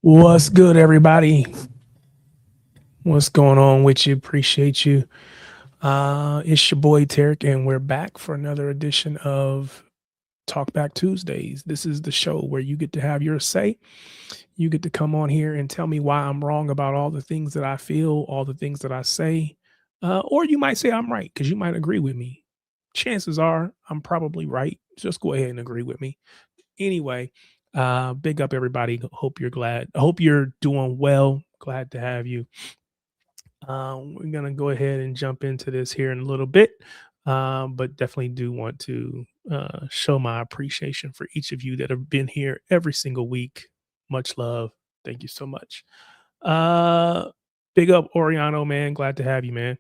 What's good, everybody? What's going on with you? Appreciate you. It's your boy Tarek, and we're back for another edition of Talk Back Tuesdays. This is the show where you get to have your say. You get to come on here and tell me why I'm wrong about all the things that I feel, all the things that I say. Or you might say I'm right because you might agree with me. Chances are I'm probably right. Just go ahead and agree with me. Anyway, big up everybody. Hope you're glad. I hope you're doing well. Glad to have you. We're gonna go ahead and jump into this here in a little bit, but definitely do want to show my appreciation for each of you that have been here every single week. Much love. Thank you so much. Uh, Big up Oriano, man. Glad to have you, man.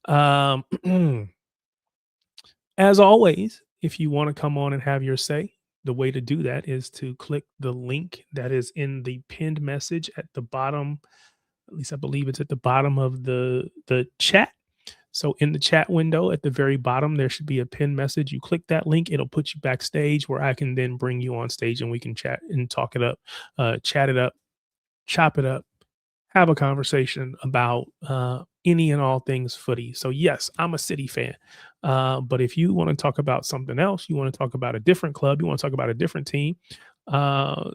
Um, As always, if you want to come on and have your say, the way to do that is to click the link that is in the pinned message at the bottom. At least I believe it's at the bottom of the chat. So in the chat window at the very bottom, there should be a pinned message. You click that link, it'll put you backstage where I can then bring you on stage and we can chat and talk it up, chat it up, chop it up, have a conversation about any and all things footy. So yes, I'm a City fan, but if you want to talk about something else, you want to talk about a different club, you want to talk about a different team, uh,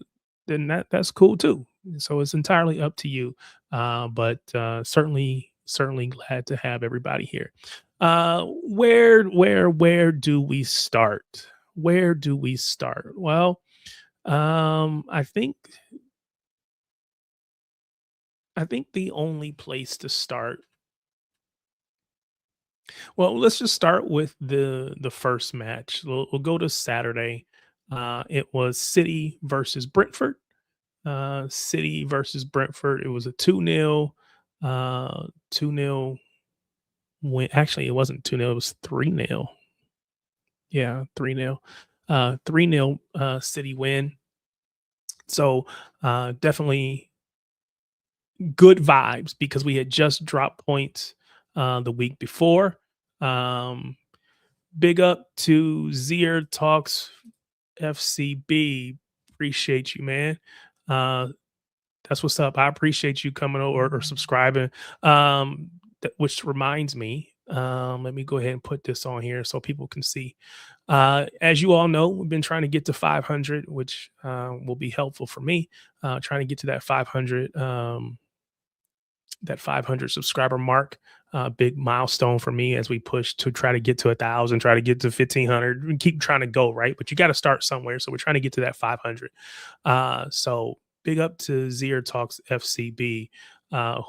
then that's cool too. So it's entirely up to you. But certainly glad to have everybody here. Where do we start? Where do we start? Well, I think the only place to start. Well, let's just start with the first match. We'll go to Saturday. It was City versus Brentford. City versus Brentford. It was a 2-0 2-0 win. Actually, it wasn't 2-0, it was 3-0. Yeah, 3-0. 3-0 City win. So, definitely good vibes because we had just dropped points the week before. Um, Big up to Zier Talks FCB. Appreciate you, man. Uh, that's what's up. I appreciate you coming over or subscribing. Which reminds me, let me go ahead and put this on here so people can see. As you all know, we've been trying to get to 500, which will be helpful for me. Trying to get to that 500. That 500 subscriber mark, big milestone for me as we push to try to get to 1,000, try to get to 1,500, and keep trying to go, right? But you got to start somewhere. So we're trying to get to that 500. So big up to Zier Talks FCB,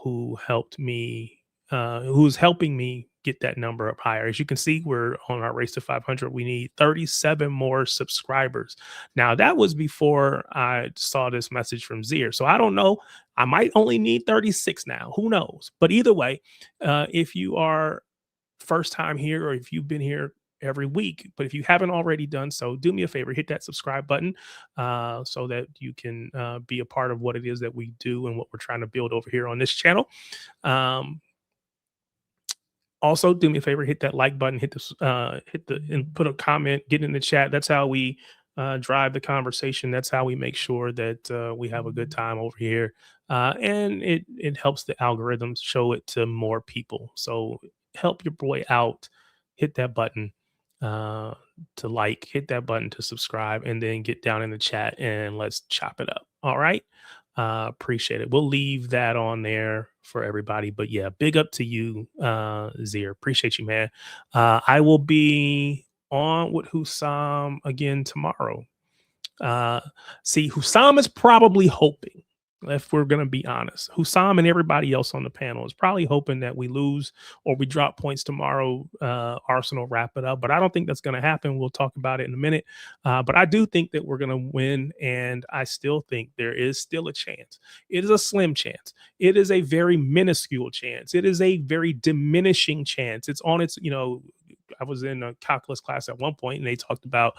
who helped me, who's helping me get that number up higher. As you can see, we're on our race to 500. We need 37 more subscribers. Now, that was before I saw this message from Zier. So I don't know, I might only need 36 now. Who knows? But either way, if you are first time here or if you've been here every week, but if you haven't already done so, do me a favor, hit that subscribe button so that you can be a part of what it is that we do and what we're trying to build over here on this channel. Also, do me a favor, hit that like button, hit this, hit the, and put a comment, get in the chat. That's how we drive the conversation. That's how we make sure that we have a good time over here, and it helps the algorithms show it to more people. So help your boy out. Hit that button to like, hit that button to subscribe, and then get down in the chat and let's chop it up. All right. Appreciate it. We'll leave that on there for everybody. But yeah, big up to you, Zier. Appreciate you, man. I will be on with Hussam again tomorrow. See, Hussam is probably hoping, if we're going to be honest, Hussam and everybody else on the panel is probably hoping that we lose or we drop points tomorrow. Arsenal wrap it up, but I don't think that's going to happen. We'll talk about it in a minute. But I do think that we're going to win, and I still think there is still a chance. It is a slim chance. It is a very minuscule chance. It is a very diminishing chance. It's on its, I was in a calculus class at one point, and they talked about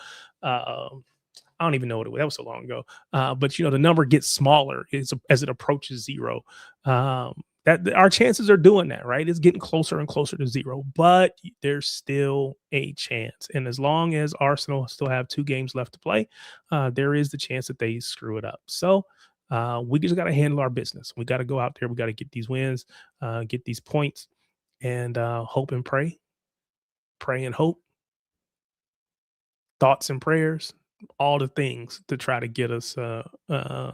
I don't even know what it was. That was so long ago. But the number gets smaller as it approaches zero. That our chances are doing that, right? It's getting closer and closer to zero, but there's still a chance. And as long as Arsenal still have 2 games left to play, there is the chance that they screw it up. So We just got to handle our business. We got to go out there. We got to get these wins, get these points, and hope and pray, pray and hope, thoughts and prayers, all the things to try to get us a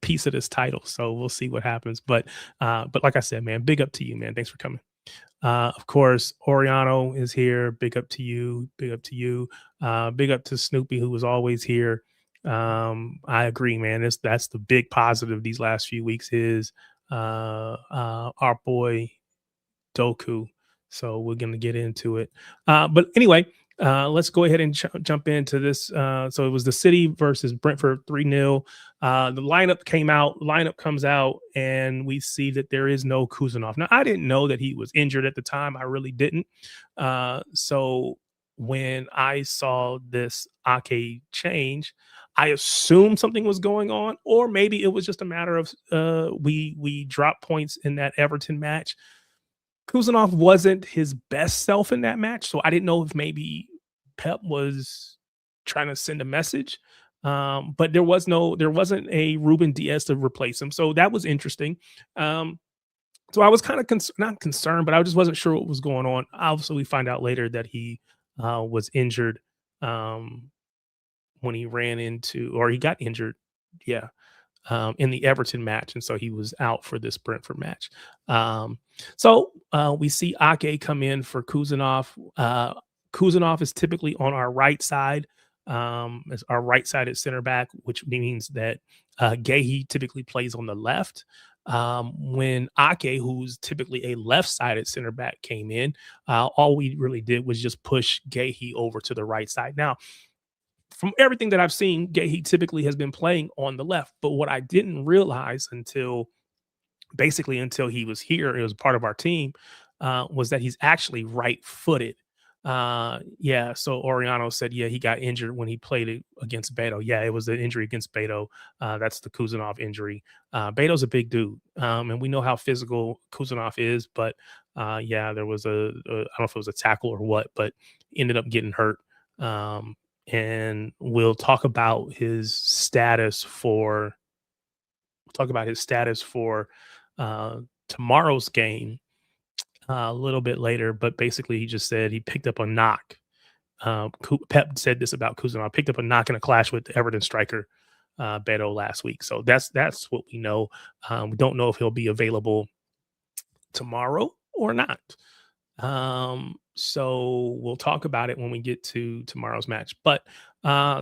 piece of this title. So we'll see what happens. But like I said, man, big up to you, man. Thanks for coming. Of course, Oriano is here. Big up to you. Big up to you. Big up to Snoopy, who was always here. I agree, man. That's the big positive these last few weeks is our boy Doku. So we're going to get into it. But anyway, let's go ahead and jump into this. So it was the City versus Brentford 3-0. The lineup came out, lineup comes out, and we see that there is no Kuzanov. Now, I didn't know that he was injured at the time. I really didn't. So when I saw this Ake change, I assumed something was going on, or maybe it was just a matter of we dropped points in that Everton match. Kuzanov wasn't his best self in that match, so I didn't know if maybe Pep was trying to send a message. But there wasn't a Ruben Diaz to replace him, so that was interesting. So I was kind of not concerned, but I just wasn't sure what was going on. Obviously, we find out later that he was injured when he ran into, or he got injured. Yeah, in the Everton match, and so he was out for this Brentford match. So we see Ake come in for Kuzanov. Kuzanov is typically on our right side, as our right-sided center back, which means that Gehi typically plays on the left. When Ake, who's typically a left-sided center back, came in, all we really did was just push Gehi over to the right side. Now, from everything that I've seen, Gehi typically has been playing on the left. But what I didn't realize until he was here, it was part of our team, was that he's actually right-footed. Yeah, so Oriano said, yeah, he got injured when he played it against Beto. Yeah, it was an injury against Beto. That's the Kuzanov injury. Beto's a big dude, and we know how physical Kuzanov is. But yeah, there was I don't know if it was a tackle or what, but ended up getting hurt. And we'll talk about his status for tomorrow's game a little bit later. But basically, he just said he picked up a knock. Pep said this about Kuzma. Picked up a knock in a clash with the Everton striker Beto last week. So that's what we know. We don't know if he'll be available tomorrow or not. So we'll talk about it when we get to tomorrow's match. But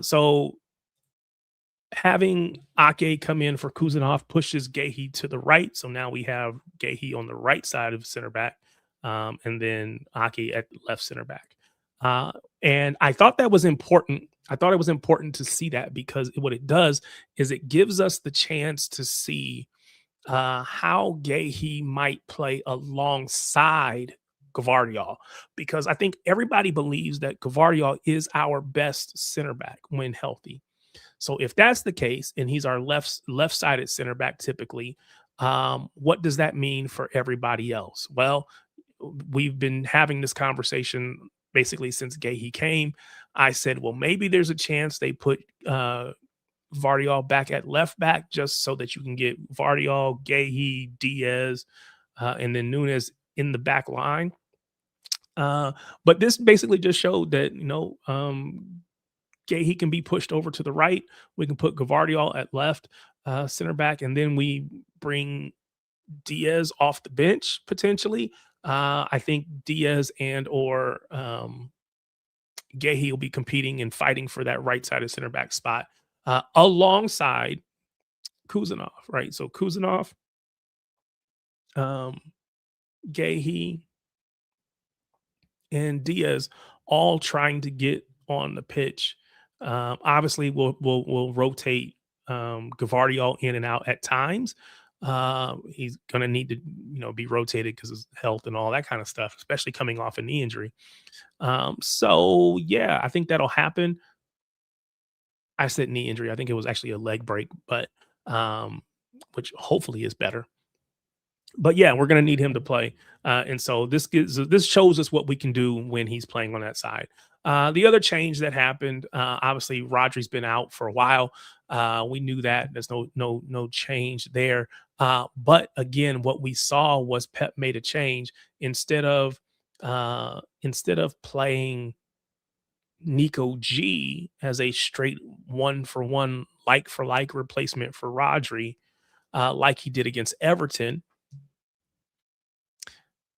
so having Ake come in for Kuzanov pushes Gehi to the right. So now we have Gehi on the right side of center back, and then Ake at left center back. And I thought that was important. I thought it was important to see that because what it does is it gives us the chance to see how Gehi might play alongside Gvardiol, because I think everybody believes that Gvardiol is our best center back when healthy. So if that's the case, and he's our left-sided center back typically, what does that mean for everybody else? Well, we've been having this conversation basically since Gehi came. I said, well, maybe there's a chance they put Gvardiol back at left back just so that you can get Gvardiol, Gehi, Diaz, and then Nunes in the back line. But this basically just showed that, Gehi can be pushed over to the right. We can put Gvardiol at left center back, and then we bring Diaz off the bench potentially. I think Diaz and or Gehi will be competing and fighting for that right-sided center back spot alongside Kuzanov, right? So Kuzanov, Gehi, and Diaz all trying to get on the pitch. Obviously, we'll rotate Gvardiol in and out at times. He's going to need to, be rotated because of health and all that kind of stuff, especially coming off a knee injury. So yeah, I think that'll happen. I said knee injury. I think it was actually a leg break, but which hopefully is better. But yeah, we're going to need him to play. And so this shows us what we can do when he's playing on that side. The other change that happened, obviously Rodri's been out for a while. We knew that there's no change there. But again, what we saw was Pep made a change instead of playing Nico G as a straight one for one, like for like replacement for Rodri, like he did against Everton.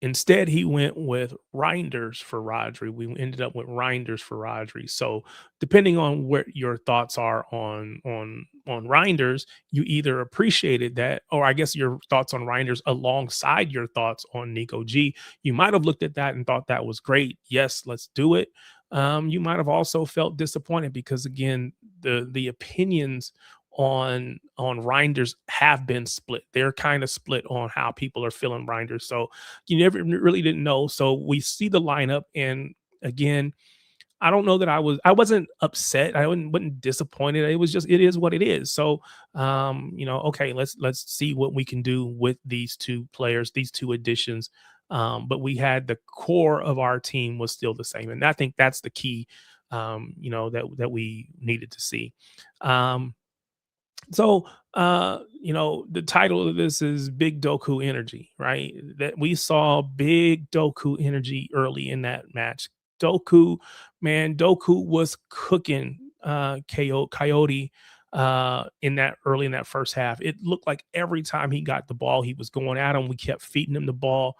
Instead, he went with Reinders for Rodri. We ended up with Reinders for Rodri. So, depending on what your thoughts are on Reinders, you either appreciated that, or I guess your thoughts on Reinders alongside your thoughts on Nico G. You might have looked at that and thought that was great. Yes, let's do it. You might have also felt disappointed because again, the opinions on Reinders have been split. They're kind of split on how people are feeling Reinders. So you never really didn't know. So we see the lineup, and again, I don't know that I wasn't upset. I wasn't disappointed. It was just it is what it is. So okay, let's see what we can do with these two players, these two additions. But we had the core of our team was still the same, and I think that's the key. That we needed to see. So, the title of this is Big Doku Energy, right? That we saw big Doku energy early in that match. Doku, man, Doku was cooking Coyote in that first half. It looked like every time he got the ball, he was going at him. We kept feeding him the ball.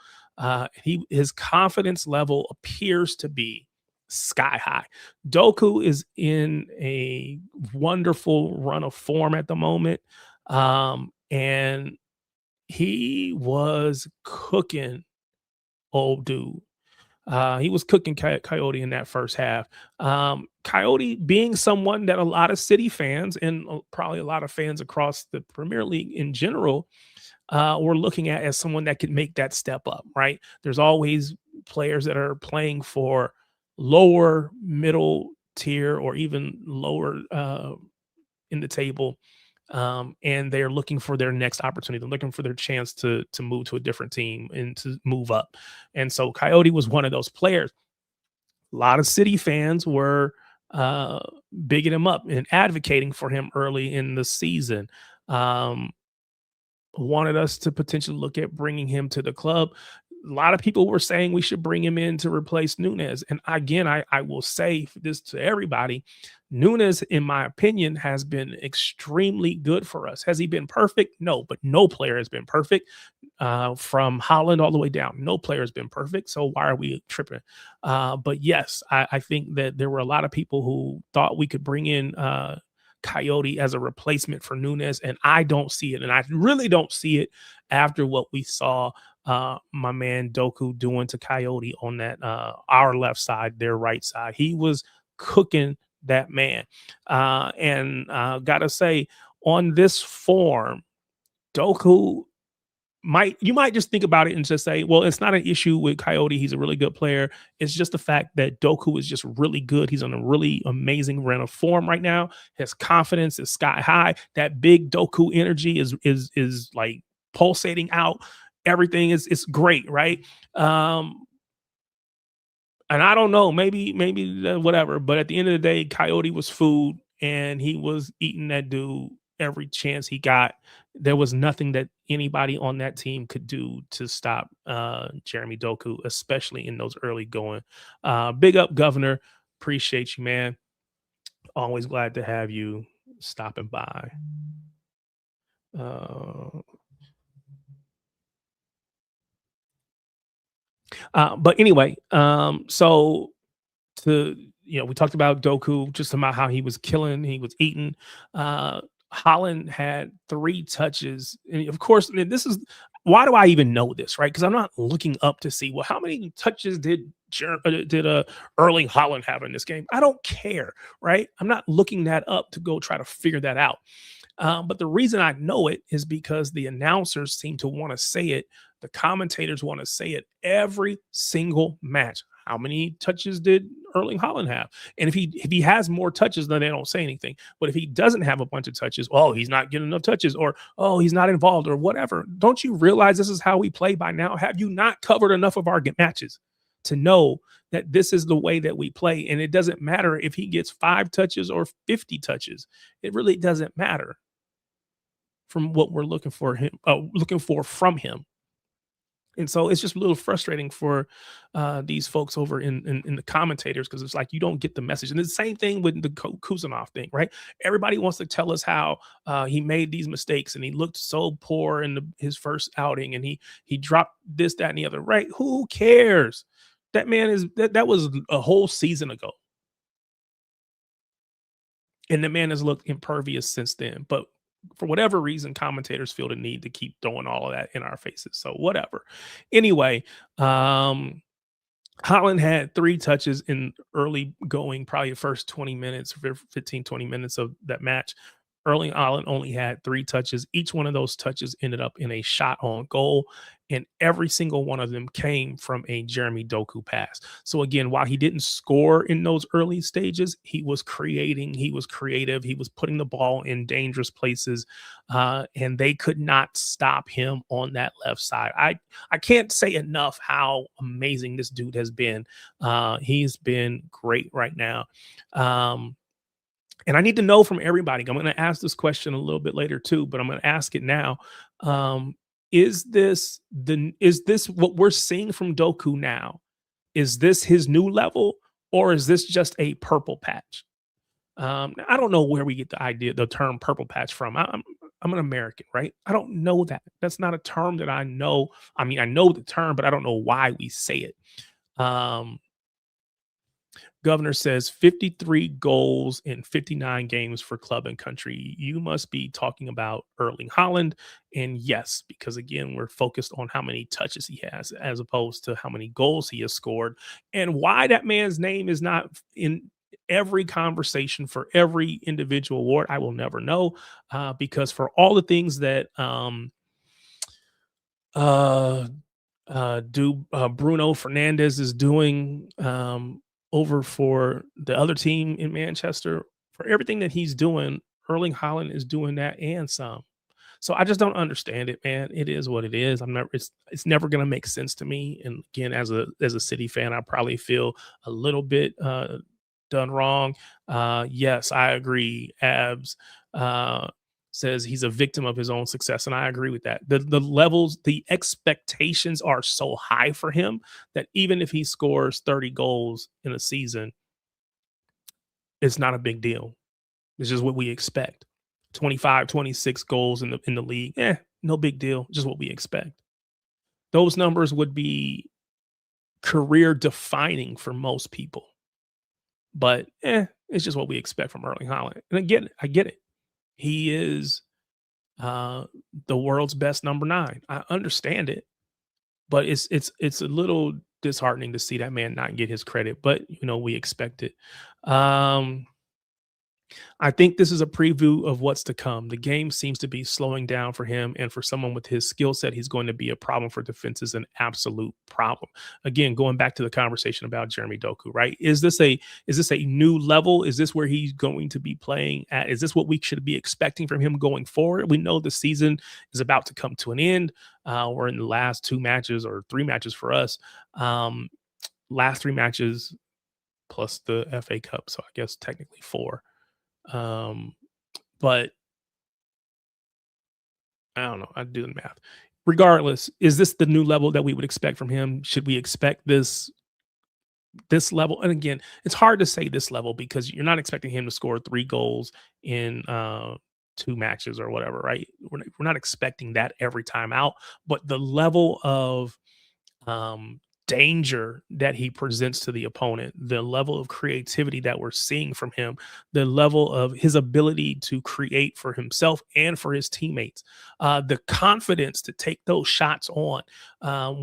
His confidence level appears to be sky high. Doku is in a wonderful run of form at the moment. And he was cooking old dude. He was cooking Coyote in that first half. Coyote being someone that a lot of City fans and probably a lot of fans across the Premier League in general we're looking at as someone that could make that step up, right? There's always players that are playing for lower middle tier or even lower in the table. And they're looking for their next opportunity. They're looking for their chance to move to a different team and to move up. And so Coyote was one of those players. A lot of City fans were bigging him up and advocating for him early in the season. Um, Wanted us to potentially look at bringing him to the club. A lot of people were saying we should bring him in to replace Nunez. And again, I will say this to everybody. Nunez, in my opinion, has been extremely good for us. Has he been perfect? No, but no player has been perfect from Holland all the way down. No player has been perfect. So why are we tripping? But yes, I think that there were a lot of people who thought we could bring in Coyote as a replacement for Nunez, and I don't see it. And I really don't see it after what we saw my man Doku doing to Coyote on that our left side, their right side. He was cooking that man. And gotta say, on this form, Doku you might just think about it and just say, well, it's not an issue with Coyote. He's a really good player. It's just the fact that Doku is just really good. He's on a really amazing run of form right now. His confidence is sky high. That big Doku energy is like pulsating out. Everything is great, right? And I don't know, maybe whatever. But at the end of the day, Coyote was food, and he was eating that dude every chance he got. There was nothing that anybody on that team could do to stop Jeremy Doku, especially in those early going. Big up, Governor. Appreciate you, man. Always glad to have you stopping by. But anyway, so we talked about Doku, just about how he was killing, he was eating. Holland had 3 touches. And of course, this is why do I even know this, right? Because I'm not looking up to see, well, how many touches did Erling Holland have in this game? I don't care, right? I'm not looking that up to go try to figure that out. But the reason I know it is because the announcers seem to want to say it. The commentators want to say it every single match. How many touches did Erling Haaland have? And if he has more touches, then they don't say anything. But if he doesn't have a bunch of touches, oh, he's not getting enough touches, or oh, he's not involved, or whatever. Don't you realize this is how we play by now? Have you not covered enough of our matches? to know that this is the way that we play. And it doesn't matter if he gets 5 touches or 50 touches. It really doesn't matter from what we're looking for from him. And so it's just a little frustrating for these folks over in the commentators, because it's like you don't get the message. And it's the same thing with the Kuzanov thing, right? Everybody wants to tell us how he made these mistakes and he looked so poor in his first outing, and he dropped this, that, and the other. Right? Who cares? That man that was a whole season ago, and the man has looked impervious since then. But for whatever reason, commentators feel the need to keep throwing all of that in our faces. So whatever. Anyway, um, Holland had 3 touches in early going, probably the first 20 minutes, 15, 20 minutes of that match. Erling Haaland only had 3 touches. Each one of those touches ended up in a shot on goal, and every single one of them came from a Jeremy Doku pass. So again, while he didn't score in those early stages, he was creating, he was creative, he was putting the ball in dangerous places, and they could not stop him on that left side. I can't say enough how amazing this dude has been. He's been great right now. And I need to know from everybody. I'm going to ask this question a little bit later too, but I'm going to ask it now. Um, is this what we're seeing from Doku now? Is this his new level, or is this just a purple patch? I don't know where we get the term purple patch from. I'm an American, right? I don't know that. That's not a term that I know. I mean, I know the term, but I don't know why we say it. Um, Governor says 53 goals in 59 games for club and country. You must be talking about Erling Haaland. And yes, because again, we're focused on how many touches he has as opposed to how many goals he has scored, and why that man's name is not in every conversation for every individual award. I will never know, because for all the things that uh, Bruno Fernandez is doing over for the other team in Manchester. For everything that he's doing, Erling Haaland is doing that and some. So I just don't understand it, man. It is what it is. I'm never. It's never gonna make sense to me. And again, as a City fan, I probably feel a little bit done wrong. Yes, I agree. Abs uh, says he's a victim of his own success, and I agree with that. The levels, the expectations are so high for him that even if he scores 30 goals in a season, it's not a big deal. It's just what we expect. 25, 26 goals in the league. No big deal. Just what we expect. Those numbers would be career defining for most people. But it's just what we expect from Erling Haaland. And again, I get it. He is uh, the world's best number 9. I understand it, but it's a little disheartening to see that man not get his credit. But we expect it. Um, I think this is a preview of what's to come. The game seems to be slowing down for him, and for someone with his skill set, he's going to be a problem for defenses, an absolute problem. Again, going back to the conversation about Jeremy Doku, right? Is this a new level? Is this where he's going to be playing at? Is this what we should be expecting from him going forward? We know the season is about to come to an end. We're in the last 2 matches or 3 matches for us. Last 3 matches plus the FA Cup, so I guess technically 4. But I don't know. I do the math. Regardless, is this the new level that we would expect from him? Should we expect this level? And again, it's hard to say this level because you're not expecting him to score 3 goals in 2 matches or whatever, right? We're not expecting that every time out, but the level of um, danger that he presents to the opponent, the level of creativity that we're seeing from him, the level of his ability to create for himself and for his teammates, the confidence to take those shots on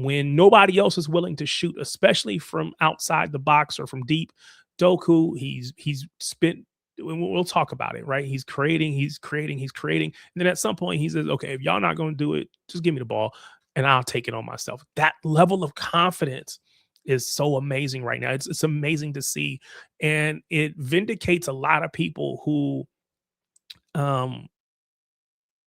when nobody else is willing to shoot, especially from outside the box or from deep. Doku, he's spent. We'll talk about it, right? He's creating, and then at some point he says, "Okay, if y'all not going to do it, just give me the ball." And I'll take it on myself. That level of confidence is so amazing right now. It's amazing to see, and it vindicates a lot of people who um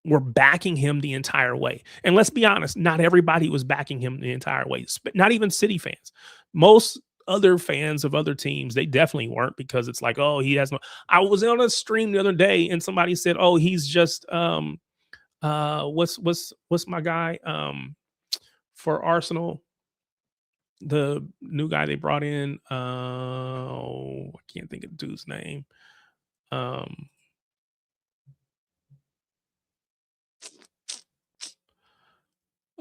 were backing him the entire way. And let's be honest, not everybody was backing him the entire way, not even City fans. Most other fans of other teams, they definitely weren't, because it's like, oh, he has no. I was on a stream the other day and somebody said, oh, he's just what's my guy for Arsenal, the new guy they brought in. I can't think of the dude's name. Um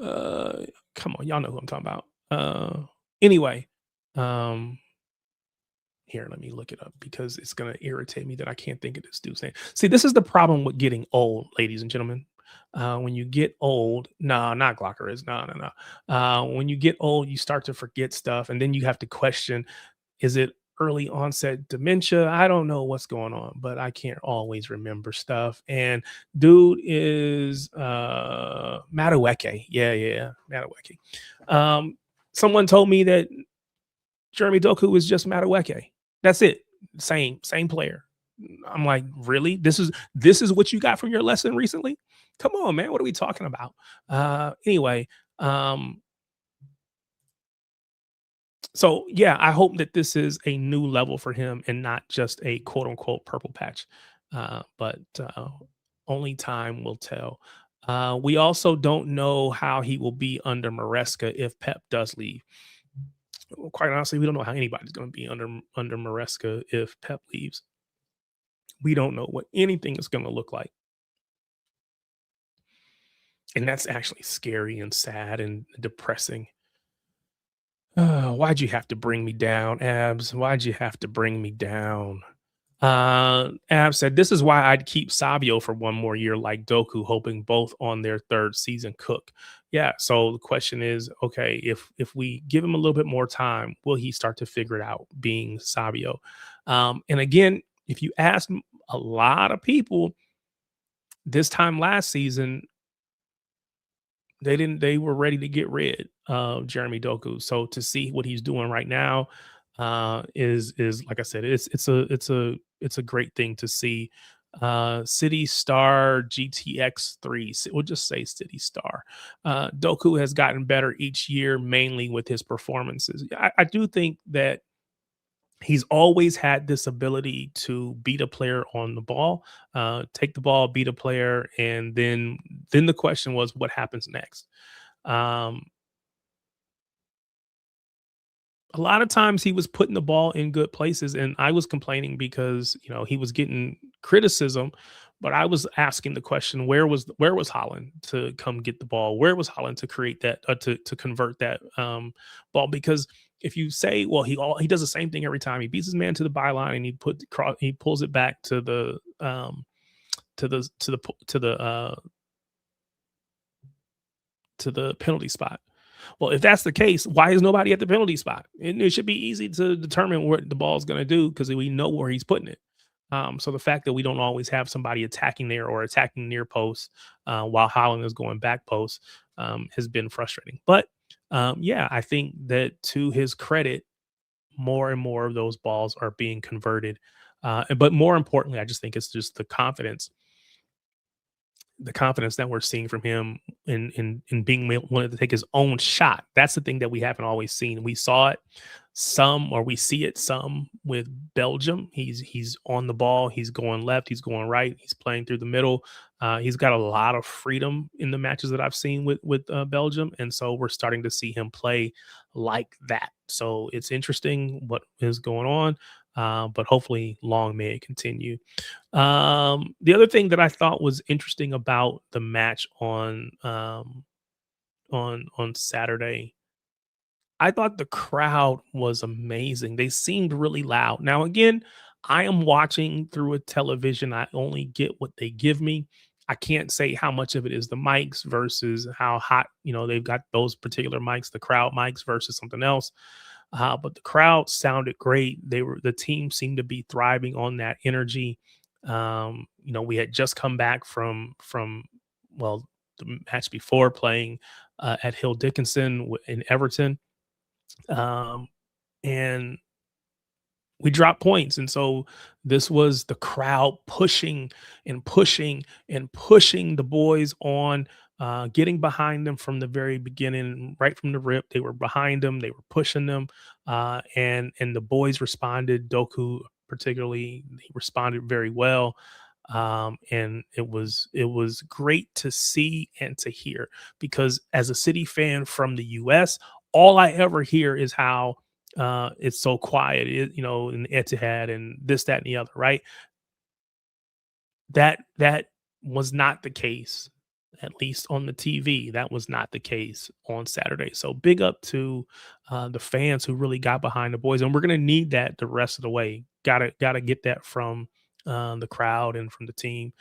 uh Come on, y'all know who I'm talking about. Anyway, um here, let me look it up because it's gonna irritate me that I can't think of this dude's name. See, this is the problem with getting old, ladies and gentlemen. When you get old, no, not Glocker is no, no, no. When you get old, you start to forget stuff, and then you have to question: is it early onset dementia? I don't know what's going on, but I can't always remember stuff. And dude is Madueke. Yeah, yeah, Madueke. Someone told me that Jeremy Doku is just Madueke. That's it. Same player. I'm like, really? This is what you got from your lesson recently? Come on, man. What are we talking about? Anyway, so yeah, I hope that this is a new level for him and not just a quote unquote purple patch. But only time will tell. We also don't know how he will be under Maresca if Pep does leave. Well, quite honestly, we don't know how anybody's going to be under Maresca if Pep leaves. We don't know what anything is going to look like, and that's actually scary and sad and depressing. Why'd you have to bring me down, Abs? Why'd you have to bring me down? Ab said, "This is why I'd keep Savio for one more year, like Doku, hoping both on their third season cook." Yeah. So the question is, okay, if we give him a little bit more time, will he start to figure it out? Being Savio, and again, if you ask a lot of people this time last season, they didn't. They were ready to get rid of Jeremy Doku. So to see what he's doing right now is like I said, it's a great thing to see. City Star GTX 3. We'll just say City Star. Doku has gotten better each year, mainly with his performances. I do think that he's always had this ability to beat a player on the ball, take the ball, beat a player, and then the question was what happens next. Um, a lot of times he was putting the ball in good places, and I was complaining because he was getting criticism, but I was asking the question: where was Holland to come get the ball? Where was Holland to create that, to convert that ball? Because if you say, well, he does the same thing every time, he beats his man to the byline and he pulls it back to the to the to the to the to the penalty spot. Well, if that's the case, why is nobody at the penalty spot? It should be easy to determine what the ball is going to do because we know where he's putting it. So the fact that we don't always have somebody attacking there or attacking near post while Holland is going back post has been frustrating. But yeah, I think that to his credit, more and more of those balls are being converted. But more importantly, I just think it's just the confidence that we're seeing from him in being willing to take his own shot. That's the thing that we haven't always seen. We saw it some, or we see it some with Belgium. He's on the ball. He's going left. He's going right. He's playing through the middle. He's got a lot of freedom in the matches that I've seen with Belgium, and so we're starting to see him play like that. So it's interesting what is going on, but hopefully, long may it continue. The other thing that I thought was interesting about the match on Saturday, I thought the crowd was amazing. They seemed really loud. Now, again, I am watching through a television. I only get what they give me. I can't say how much of it is the mics versus how hot, they've got those particular mics, the crowd mics versus something else. But the crowd sounded great. The team seemed to be thriving on that energy. We had just come back from well, the match before playing at Hill Dickinson in Everton, um, and we dropped points. And so this was the crowd pushing and pushing and pushing the boys on, getting behind them from the very beginning, right from the rip. They were behind them, they were pushing them, and the boys responded. Doku particularly, he responded very well. And it was great to see and to hear, because as a City fan from the US, all I ever hear is how it's so quiet, in Etihad and this, that, and the other, right? That was not the case, at least on the TV. That was not the case on Saturday. So big up to the fans who really got behind the boys, and we're gonna need that the rest of the way. Gotta get that from the crowd and from the team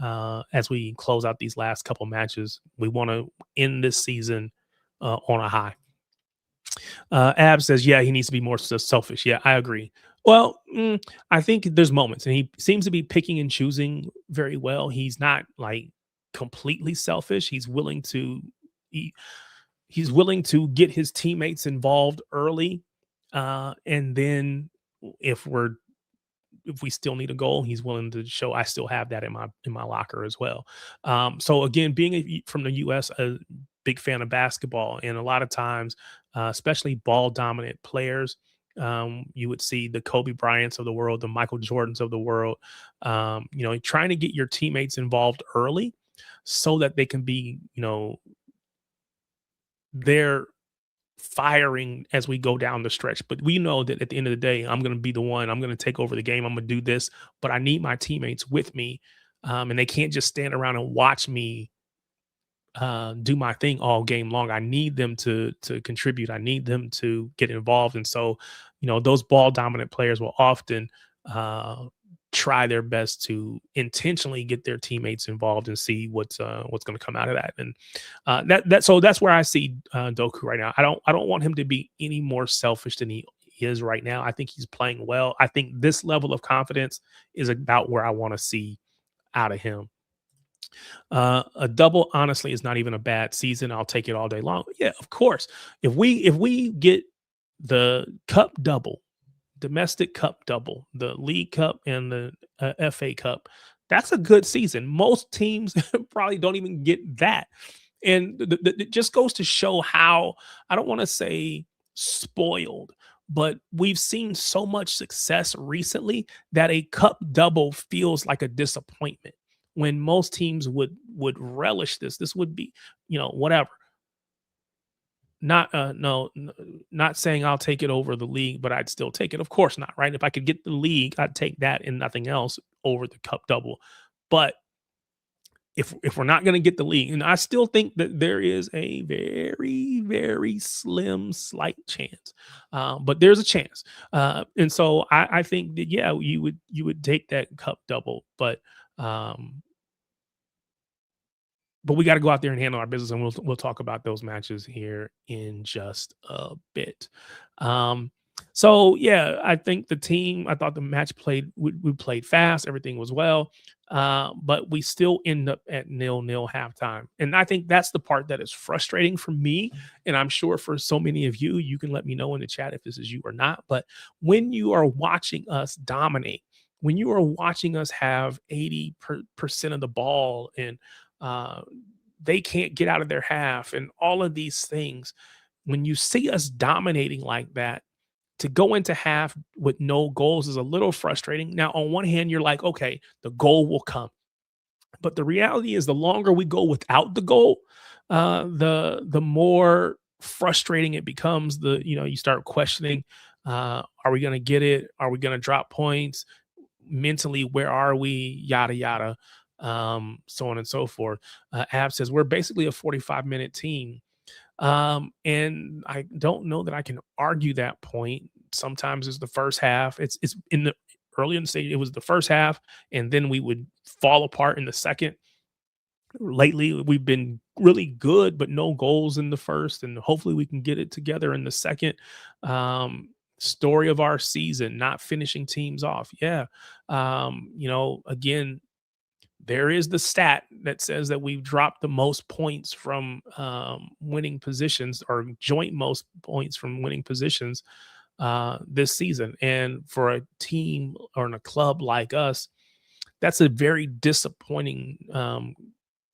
as we close out these last couple matches. We want to end this season on a high. Ab says, "Yeah, he needs to be more selfish." Yeah, I agree. Well, I think there's moments, and he seems to be picking and choosing very well. He's not like completely selfish. He, he's willing to get his teammates involved early, and then if we're if we still need a goal, he's willing to show I still have that in my locker as well. So again, being from the U.S., a big fan of basketball, and a lot of times, especially ball dominant players, you would see the Kobe Bryants of the world, the Michael Jordans of the world, trying to get your teammates involved early so that they can be, there firing as we go down the stretch. But we know that at the end of the day, I'm going to be the one. I'm going to take over the game. I'm going to do this, but I need my teammates with me, and they can't just stand around and watch me do my thing all game long. I need them to contribute. I need them to get involved. And so, those ball dominant players will often try their best to intentionally get their teammates involved and see what's going to come out of that. And so that's where I see Doku right now. I don't want him to be any more selfish than he is right now. I think he's playing well. I think this level of confidence is about where I want to see out of him. A double, honestly, is not even a bad season. I'll take it all day long. Yeah, of course. If we get the cup double, domestic cup double, the League Cup and the FA Cup, that's a good season. Most teams probably don't even get that, and it just goes to show how, I don't want to say spoiled, but we've seen so much success recently that a cup double feels like a disappointment when most teams would relish this. This would be, whatever. Not no, not saying I'll take it over the league, but I'd still take it. Of course not, right? If I could get the league, I'd take that and nothing else over the cup double. But if we're not going to get the league, and I still think that there is a very, very slim, slight chance, but there's a chance, and so I think that, yeah, you would take that cup double, um, but we got to go out there and handle our business, and we'll talk about those matches here in just a bit. Um, so yeah, I think the team. I thought the match played. We played fast. Everything was well, but we still end up at 0-0 halftime, and I think that's the part that is frustrating for me, and I'm sure for so many of you. You can let me know in the chat if this is you or not. But when you are watching us dominate, when you are watching us have 80% of the ball, and uh, they can't get out of their half, and all of these things. When you see us dominating like that, to go into half with no goals is a little frustrating. Now, on one hand, you're like, okay, the goal will come. But the reality is, the longer we go without the goal, the more frustrating it becomes. You start questioning, are we going to get it? Are we going to drop points? Mentally, where are we? Yada yada, so on and so forth. Ab says we're basically a 45-minute team, and I don't know that I can argue that point. Sometimes it's the first half. It's in the early in the stage. It was the first half, and then we would fall apart in the second. Lately, we've been really good, but no goals in the first, and hopefully we can get it together in the second. Story of our season, not finishing teams off. Yeah. Again, there is the stat that says that we've dropped the most points from winning positions, or joint most points from winning positions. this season. And for a team or in a club like us, that's a very disappointing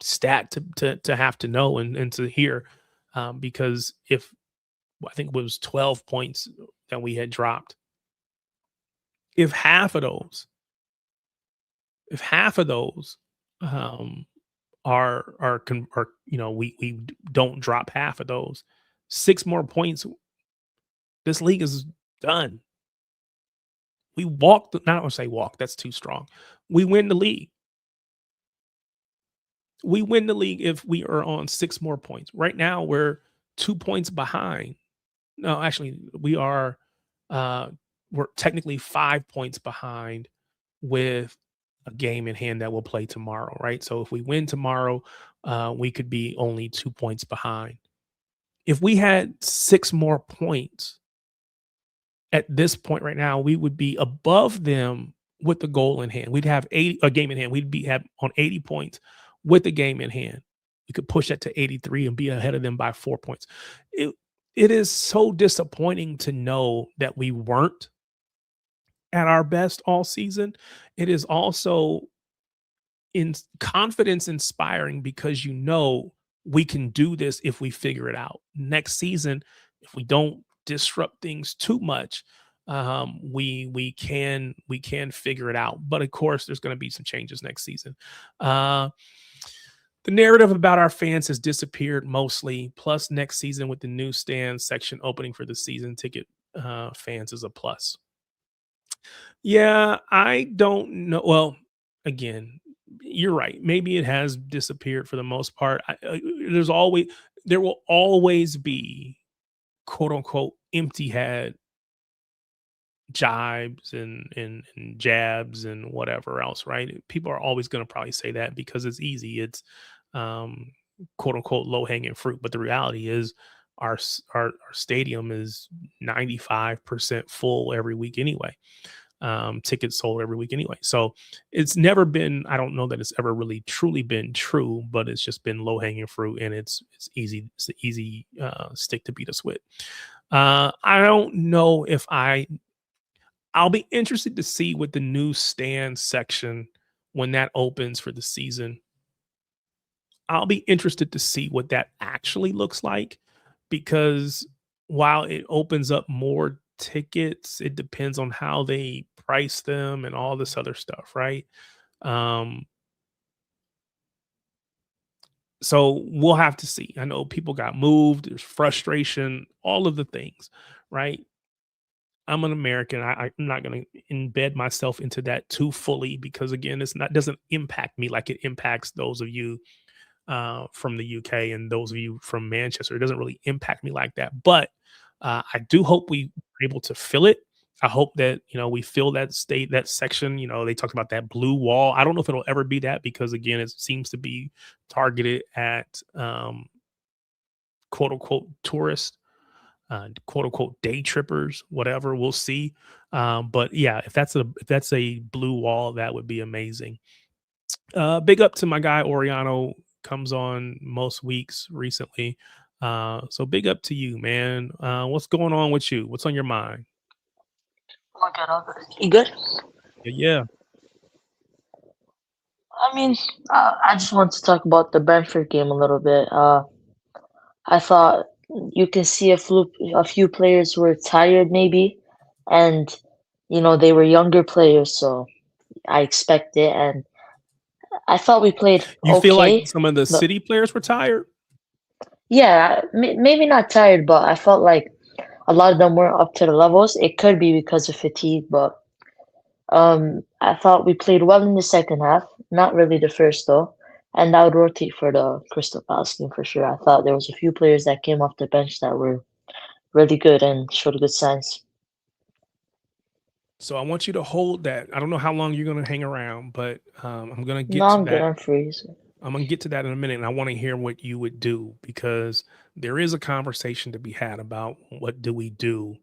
stat to have to know and to hear, because if I think it was 12 points that we had dropped, if half of those, if half of those um, are we don't drop half of those, 6 more points, this league is done. We walk. Not want to say walk. That's too strong. We win the league. We win the league if we are on 6 more points. Right now, we're 2 points behind. No, actually, we are. We're technically 5 points behind with a game in hand that we'll play tomorrow. Right. So if we win tomorrow, we could be only 2 points behind. If we had 6 more points at this point right now, we would be above them with the goal in hand. We'd have a game in hand. We'd be have on 80 points with the game in hand. We could push that to 83 and be ahead of them by 4 points. It it is so disappointing to know that we weren't at our best all season. It is also in confidence inspiring because we can do this if we figure it out. Next season, if we don't disrupt things too much, we can figure it out. But of course, there's going to be some changes next season. Uh, the narrative about our fans has disappeared mostly. Plus, next season with the new stand section opening for the season ticket fans is a plus. Yeah, I don't know. Well, again, you're right. Maybe it has disappeared for the most part. There will always be quote unquote empty head jibes and jabs and whatever else, right? People are always going to probably say that because it's easy. It's um, quote unquote low hanging fruit. But the reality is, our stadium is 95% full every week anyway. Tickets sold every week anyway. So it's never been. I don't know that it's ever really truly been true, but it's just been low hanging fruit, and it's easy. It's an easy stick to beat us with. I don't know if I'll be interested to see what the new stand section when that opens for the season. I'll be interested to see what that actually looks like because while it opens up more tickets, it depends on how they price them and all this other stuff, right? Um, so we'll have to see. I know people got moved, there's frustration, all of the things, right? I'm an American. I'm not going to embed myself into that too fully because again, it's not doesn't impact me like it impacts those of you from the UK and those of you from Manchester. It doesn't really impact me like that, but I do hope we are able to fill it. I hope that we fill that section. They talked about that blue wall. I don't know if it'll ever be that because again, it seems to be targeted at quote unquote tourists, quote unquote day trippers, whatever. We'll see. But yeah, if that's a blue wall, that would be amazing. Big up to my guy Oriano, comes on most weeks recently. So big up to you, man. What's going on with you? What's on your mind? Oh my god, all good. You good? Yeah, yeah. I mean, I just want to talk about the Brentford game a little bit. I thought you can see a few players were tired maybe, and they were younger players, so I expect it. And I thought we played You feel like okay, some of the but city players were tired? yeah, maybe not tired, but I felt like a lot of them weren't up to the levels. It could be because of fatigue, but I thought we played well in the second half. Not really the first though, and I would rotate for the Crystal Palace game for sure. I thought there was a few players that came off the bench that were really good and showed good signs. So I want you to hold that. I don't know how long you're going to hang around, but I'm going to No, get to I'm good. that. I'm free. So. I'm going to get to that in a minute, and I want to hear what you would do because there is a conversation to be had about what do we do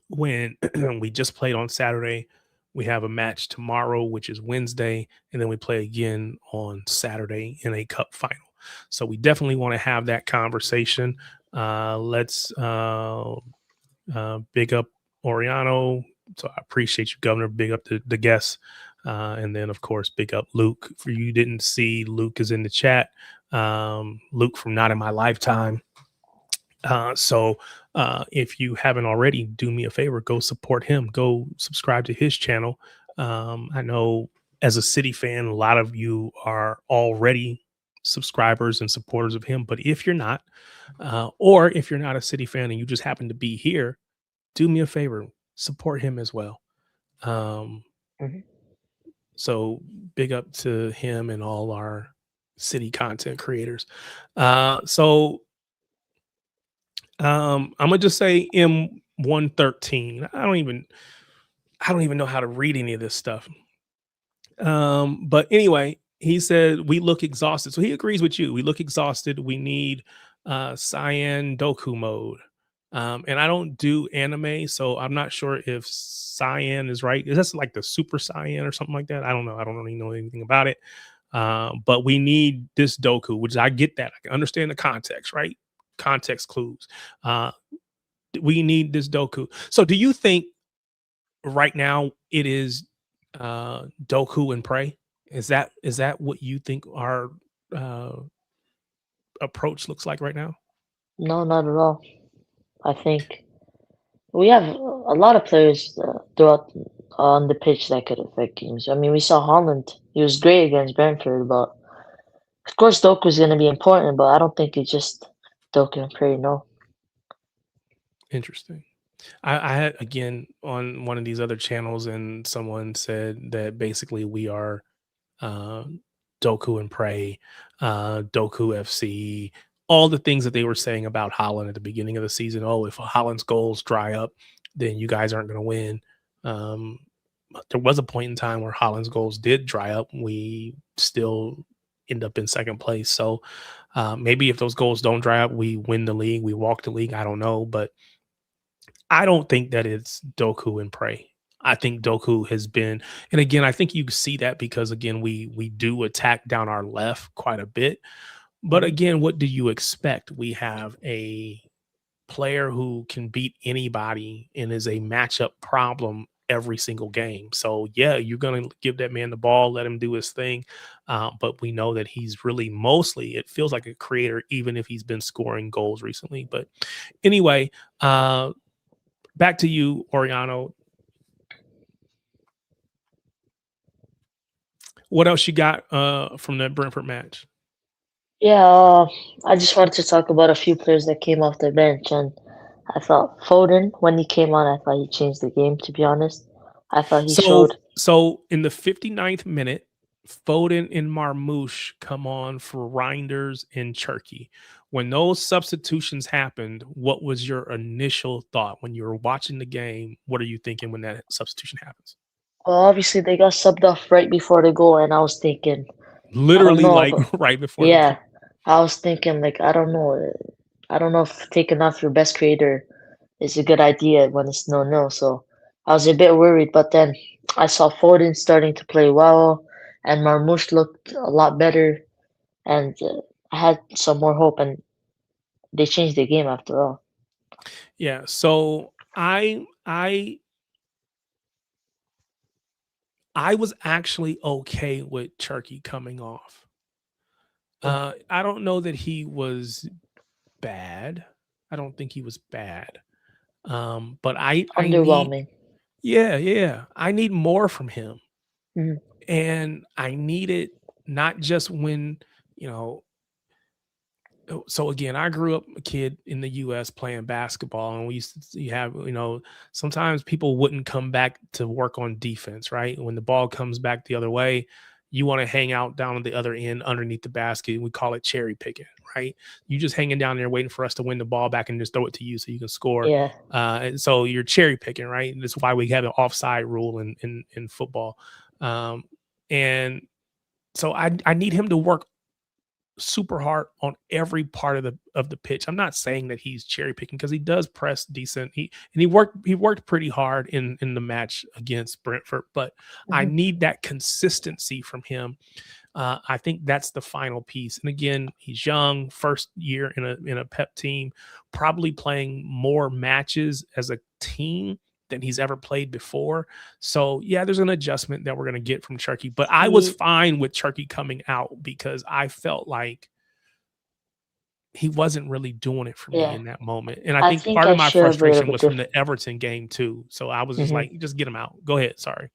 when we just played on Saturday. We have a match tomorrow, which is Wednesday, and then we play again on Saturday in a cup final. So we definitely want to have that conversation. Let's Big up Oriano. So I appreciate you, Governor. Big up the guests. And then, of course, big up Luke. For you didn't see, Luke is in the chat. Luke from Not in My Lifetime. So if you haven't already, do me a favor, go support him. Go subscribe to his channel. I know as a City fan, a lot of you are already subscribers and supporters of him. But if you're not, or if you're not a City fan and you just happen to be here, do me a favor, support him as well. Mhm. So big up to him and all our City content creators. I'm gonna just say M113. I don't even know how to read any of this stuff. But anyway, he said we look exhausted. So he agrees with you. We look exhausted. We need cyan Doku mode. And I don't do anime, so I'm not sure if cyan is right. Is this like the super cyan or something like that? I don't know. I don't really know anything about it. But we need this Doku, which I get that. I can understand the context, right? Context clues. We need this Doku. So do you think right now it is Doku and Prey? Is that what you think our uh, approach looks like right now? No, not at all. I think we have a lot of players throughout on the pitch that could affect games. I mean, we saw Holland. He was great against Brentford, but of course Doku is going to be important. But I don't think it's just Doku and Prey. No. Interesting. I had again on one of these other channels, and someone said that basically we are uh, Doku and Prey, Doku FC, all the things that they were saying about Holland at the beginning of the season. Oh, if Holland's goals dry up, then you guys aren't going to win. Um, there was a point in time where Holland's goals did dry up. We still end up in second place. So maybe if those goals don't dry up, we win the league, we walk the league. I don't know, but I don't think that it's Doku and Prey. I think Doku has been, and again, I think you see that because again, we do attack down our left quite a bit. But Mhm. again, what do you expect? We have a player who can beat anybody and is a matchup problem every single game. So yeah, you're gonna give that man the ball, let him do his thing. But we know that he's really mostly, it feels like a creator, even if he's been scoring goals recently. But anyway, back to you, Oriano. What else you got from that Brentford match? Yeah, I just wanted to talk about a few players that came off the bench, and I thought Foden, when he came on, I thought he changed the game, to be honest. I thought he showed, So in the 59th minute, Foden and Marmoush come on for Reinders and Cherky. When those substitutions happened, what was your initial thought when you were watching the game? What are you thinking when that substitution happens? well, obviously they got subbed off right before the goal, and I was thinking, I don't Literally, know, like but right before the yeah, goal. I was thinking, like, I don't know if taking off your best creator is a good idea when it's 0-0. So I was a bit worried, but then I saw Foden starting to play well, and Marmoush looked a lot better, and I had some more hope, and they changed the game after all. Yeah. So I was actually okay with Cherky coming off. Mm. I don't know that he was bad. I don't think he was bad. But I need, Underwhelming. yeah, I need more from him. Mhm. And I need it not just when, you know, so again, I grew up a kid in the US playing basketball, and we used to have, sometimes people wouldn't come back to work on defense, right? When the ball comes back the other way, you want to hang out down at the other end underneath the basket. We call it cherry picking, right? You just hanging down there waiting for us to win the ball back and just throw it to you so you can score. Yeah. And so you're cherry picking, right? And that's why we have an offside rule in football. Um, and so I need him to work super hard on every part of the pitch. I'm not saying that he's cherry picking because he does press decent. He worked pretty hard in the match against Brentford, but I Mhm. need that consistency from him. I think that's the final piece. And again, he's young, first year in a Pep team, probably playing more matches as a team than he's ever played before. So yeah, there's an adjustment that we're gonna get from Chucky. But I was He, fine with Chucky coming out because I felt like he wasn't really doing it for me yeah, in that moment. And I I think think part I of my share a bit of frustration a was from different. the Everton game too. So I was just Hmm. like, just get him out. Go ahead. Sorry.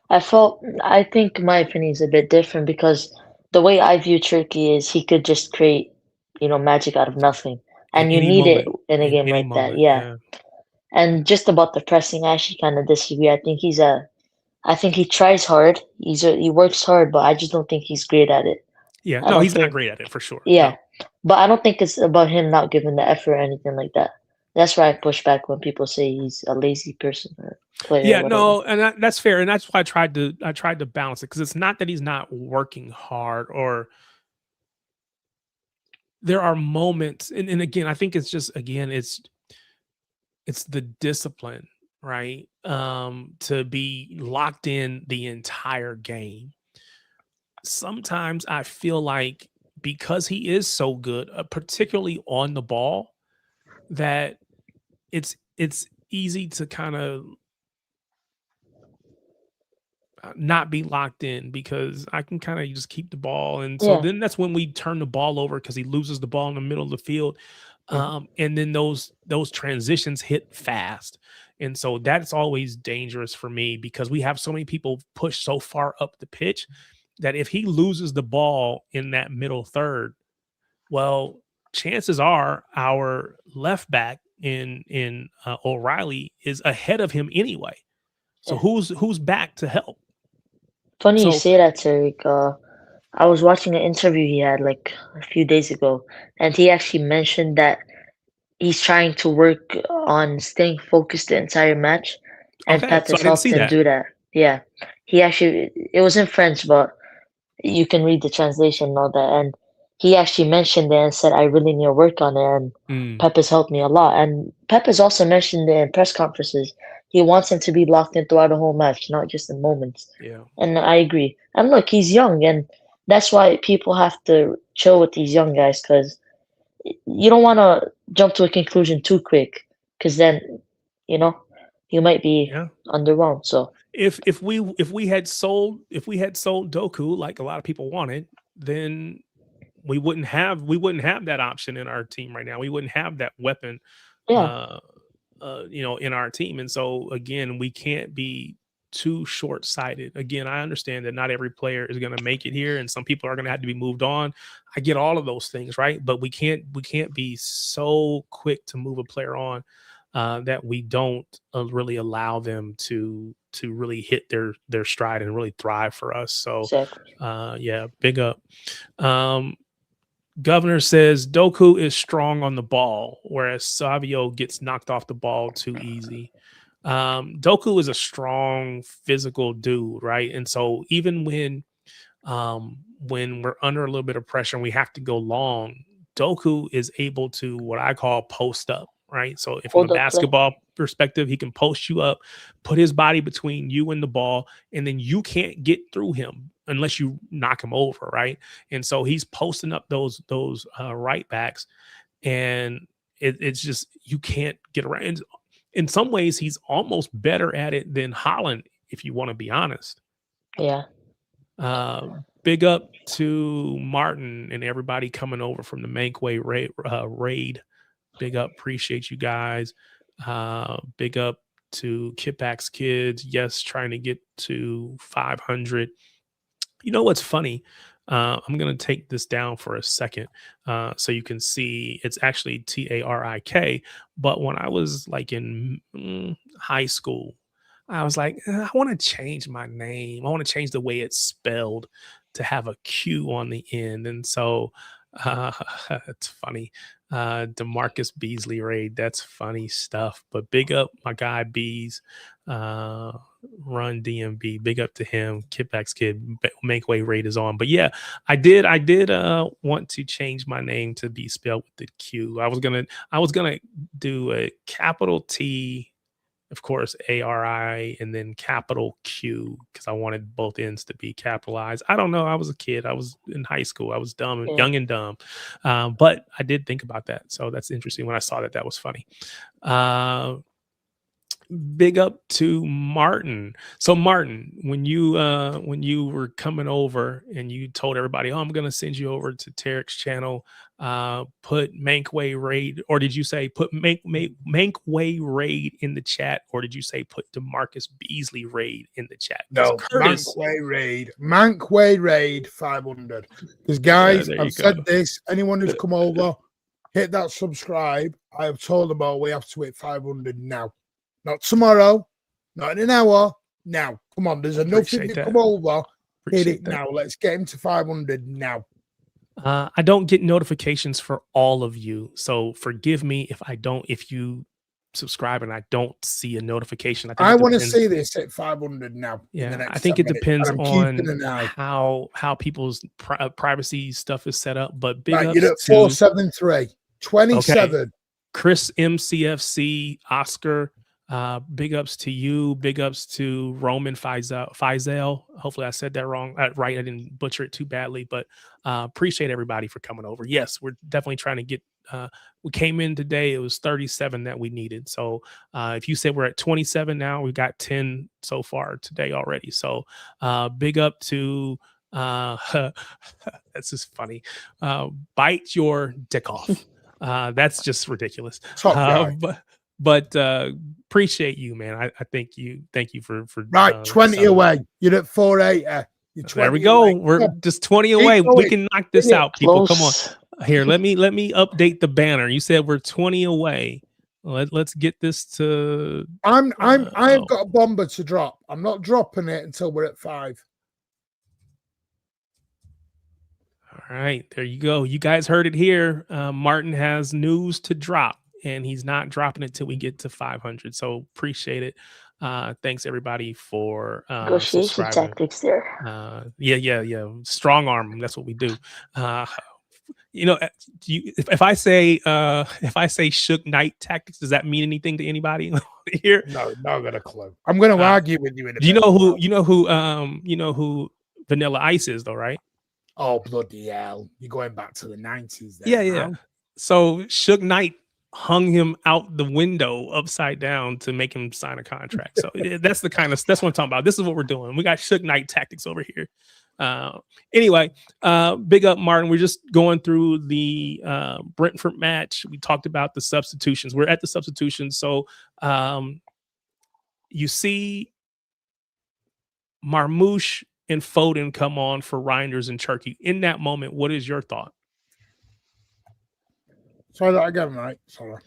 I think my opinion is a bit different because the way I view Turkey is he could just create, magic out of nothing. In And you any need it moment. in a In game any like that. moment. Yeah. Yeah. And just about the pressing, I actually kind of disagree. I think he tries hard. He works hard, but I just don't think he's great at it. Yeah. I No, don't he's not think, great at it for sure. yeah. No. But I don't think it's about him not giving the effort or anything like that. That's why I push back when people say he's a lazy person or player or Yeah, whatever. no, and that's fair, and that's why I tried to balance it because it's not that he's not working hard, or there are moments, and again, I think it's just again, it's the discipline, right? To be locked in the entire game. Sometimes I feel like because he is so good, particularly on the ball, that it's easy to kind of not be locked in because I can kind of just keep the ball. And so Yeah. then that's when we turn the ball over because he loses the ball in the middle of the field. Hmm. And then those transitions hit fast. And so that's always dangerous for me because we have so many people push so far up the pitch that if he loses the ball in that middle third, well, chances are our left back in O'Reilly is ahead of him anyway. So Yeah. who's back to help? Funny you So say that, Tariq. I was watching an interview he had like a few days ago, and he actually mentioned that he's trying to work on staying focused the entire match, and okay, Pep so has I didn't helped see him that. do that. Yeah, he actually, it was in French, but you can read the translation and all that. And he actually mentioned it and said, I really need to work on it. And Mm, Pep has helped me a lot. And Pep has also mentioned it in press conferences. He wants him to be locked in throughout the whole match, not just in moments. yeah, And I agree. And look, he's young, and that's why people have to chill with these young guys because you don't want to jump to a conclusion too quick because then, you know, you might be yeah. underwhelmed. So, If we had sold Doku like a lot of people wanted, then we wouldn't have that option in our team right now. We wouldn't have that weapon, yeah, uh, in our team. And so again, we can't be too short sighted. Again, I understand that not every player is going to make it here, and some people are going to have to be moved on. I get all of those things, right? But we can't be so quick to move a player on that we don't really allow them to really hit their stride and really thrive for us. So exactly. yeah, big up. Um, Governor says Doku is strong on the ball, whereas Savio gets knocked off the ball too easy. Doku is a strong physical dude, right? And so even when we're under a little bit of pressure and we have to go long, Doku is able to what I call post up, right? So if from a Hold up play. basketball perspective, he can post you up, put his body between you and the ball, and then you can't get through him unless you knock him over, right? And so he's posting up those right backs, and it's just you can't get around. And in some ways, he's almost better at it than Holland, if you want to be honest. Yeah. Uh, Big up to Martin and everybody coming over from the Mankway raid. Big up, appreciate you guys. Big up to Kipak's kids. Yes, trying to get to 500. You know what's funny? I'm going to take this down for a second so you can see it's actually Tarik. But when I was like in high school, I was like, I want to change my name. I want to change the way it's spelled to have a Q on the end. And so uh, it's funny. Demarcus Beasley raid. That's funny stuff. But big up my guy Bees. Uh, Run DMB. Big up to him. Kipback's kid. Make way raid is on. But yeah, I did want to change my name to be spelled with the Q. I was gonna do a capital T of course, ARI and then capital Q because I wanted both ends to be capitalized. I don't know. I was a kid. I was in high school. I was dumb and Yeah. young and dumb. But I did think about that. So that's interesting when I saw that. That was funny. Big up to Martin. So Martin, when you were coming over and you told everybody, "Oh, I'm going to send you over to Tarek's channel, put Mankway Raid," or did you say put Mankway Raid in the chat, or did you say put DeMarcus Beasley Raid in the chat? No, Curtis, Mankway Raid 500. Because guys, I've said this. Anyone who's come over, hit that subscribe. I have told them all we have to hit 500 now. Not tomorrow, not in an hour. Now, come on. There's enough of you to come over. Hit it now. Let's get him to 500 now. I don't get notifications for all of you, so forgive me if you subscribe and I don't see a notification. I want to see this at 500 now. Yeah, I think it depends on how people's privacy stuff is set up. But big ups you're at 473, 27. Okay. Chris MCFC, Oscar. Big ups to you. Big ups to Roman Faisal. Hopefully I said that wrong. Right. I didn't butcher it too badly, but appreciate everybody for coming over. Yes, we're definitely trying to get, we came in today. It was 37 that we needed. So if you said we're at 27 now, we've got 10 so far today already. So big up to, that's just funny. Bite your dick off. That's just ridiculous. But appreciate you, man. I thank you for right. 20 away. You're at 480. There we go. Away. We're just 20 away. We can knock this out, people. Come on. Here, let me update the banner. You said we're 20 away. Let's get this to. I've got a bomber to drop. I'm not dropping it until we're at 5. All right, there you go. You guys heard it here. Martin has news to drop. And he's not dropping it till we get to 500. So appreciate it. Thanks everybody for negotiation tactics there. Yeah. Strong arm. That's what we do. If I say Shook Knight tactics, does that mean anything to anybody here? No, not got a clue. I'm going to argue with you in a bit. You know who Vanilla Ice is though, right? Oh bloody hell! You're going back to the 90s. Yeah. So Shook Knight hung him out the window upside down to make him sign a contract. So that's what I'm talking about. This is what we're doing. We got Shook Knight tactics over here. Anyway, big up Martin. We're just going through the Brentford match. We talked about the substitutions. We're at the substitutions. So you see Marmoush and Foden come on for Reinders and Cherki. In that moment, what is your thought? Sorry that I got him right. Sorry.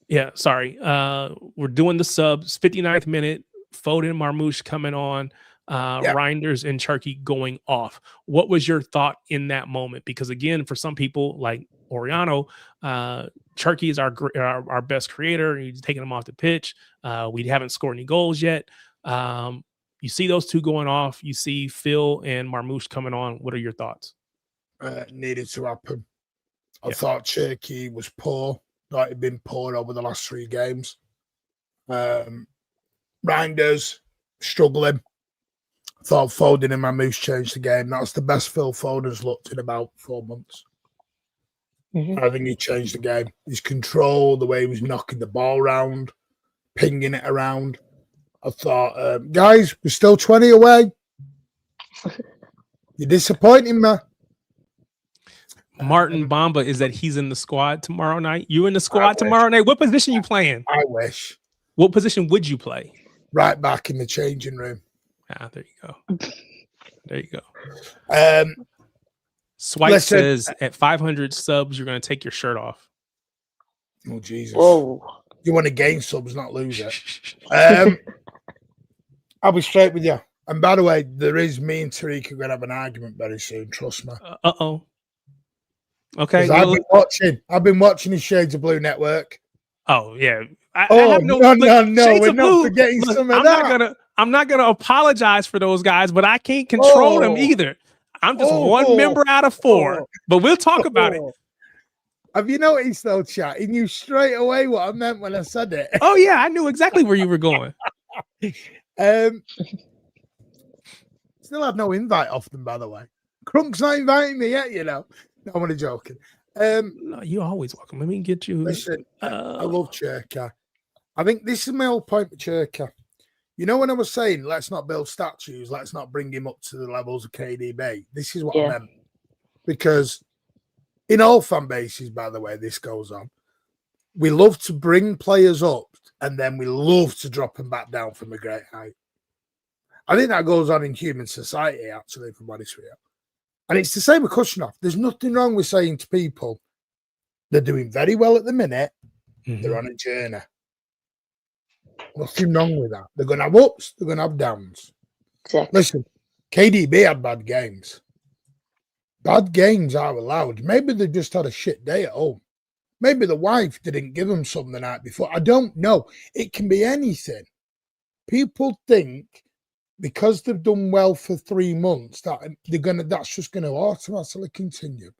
Yeah, sorry. We're doing the subs. 59th minute. Foden, Marmoush coming on. Reinders and Cherki going off. What was your thought in that moment? Because again, for some people like Oriano, Cherki is our best creator. He's taking him off the pitch. We haven't scored any goals yet. You see those two going off. You see Phil and Marmoush coming on. What are your thoughts? Needed to happen. I thought Cherki was poor, like he'd been poor over the last 3 games. Reinders struggling. I thought Foden and Marmoush changed the game. That's the best Phil Foden's looked in about 4 months. I think he changed the game. His control, the way he was knocking the ball around, pinging it around. I thought, guys, we're still 20 away. You're disappointing me. Martin Bamba is that he's in the squad tomorrow night. You in the squad tomorrow night? What position you playing? I wish. What position would you play? Right back in the changing room. There you go. There you go. Swipe says at 500 subs, you're going to take your shirt off. Oh, Jesus. Whoa. You want to gain subs, not lose it. I'll be straight with you. And by the way, me and Tariq are going to have an argument very soon. Trust me. Okay. I've been watching the Shades of Blue network. Oh yeah. No. We're not forgetting some of that. I'm not gonna apologize for those guys, but I can't control them either. I'm just one member out of 4. But we'll talk about it. Have you noticed though, chat? He knew straight away what I meant when I said it. Oh yeah, I knew exactly where you were going. Still had no invite off them, by the way. Crunk's not inviting me yet, you know. No, I'm only joking. No, you're always welcome. Let me get you. Listen, I love Cherka. I think this is my whole point with Cherka. You know, when I was saying, let's not build statues, let's not bring him up to the levels of KDB. This is what I meant. Because in all fan bases, by the way, this goes on. We love to bring players up and then we love to drop them back down from a great height. I think that goes on in human society, actually, if I'm honest with you. And it's the same with Kushnov. There's nothing wrong with saying to people, they're doing very well at the minute. They're on a journey. Nothing wrong with that. They're going to have ups, they're going to have downs. Exactly. Listen, KDB had bad games. Bad games are allowed. Maybe they just had a shit day at home. Maybe the wife didn't give them some the night before. I don't know. It can be anything. People think because they've done well for 3 months that that's just going to automatically continue.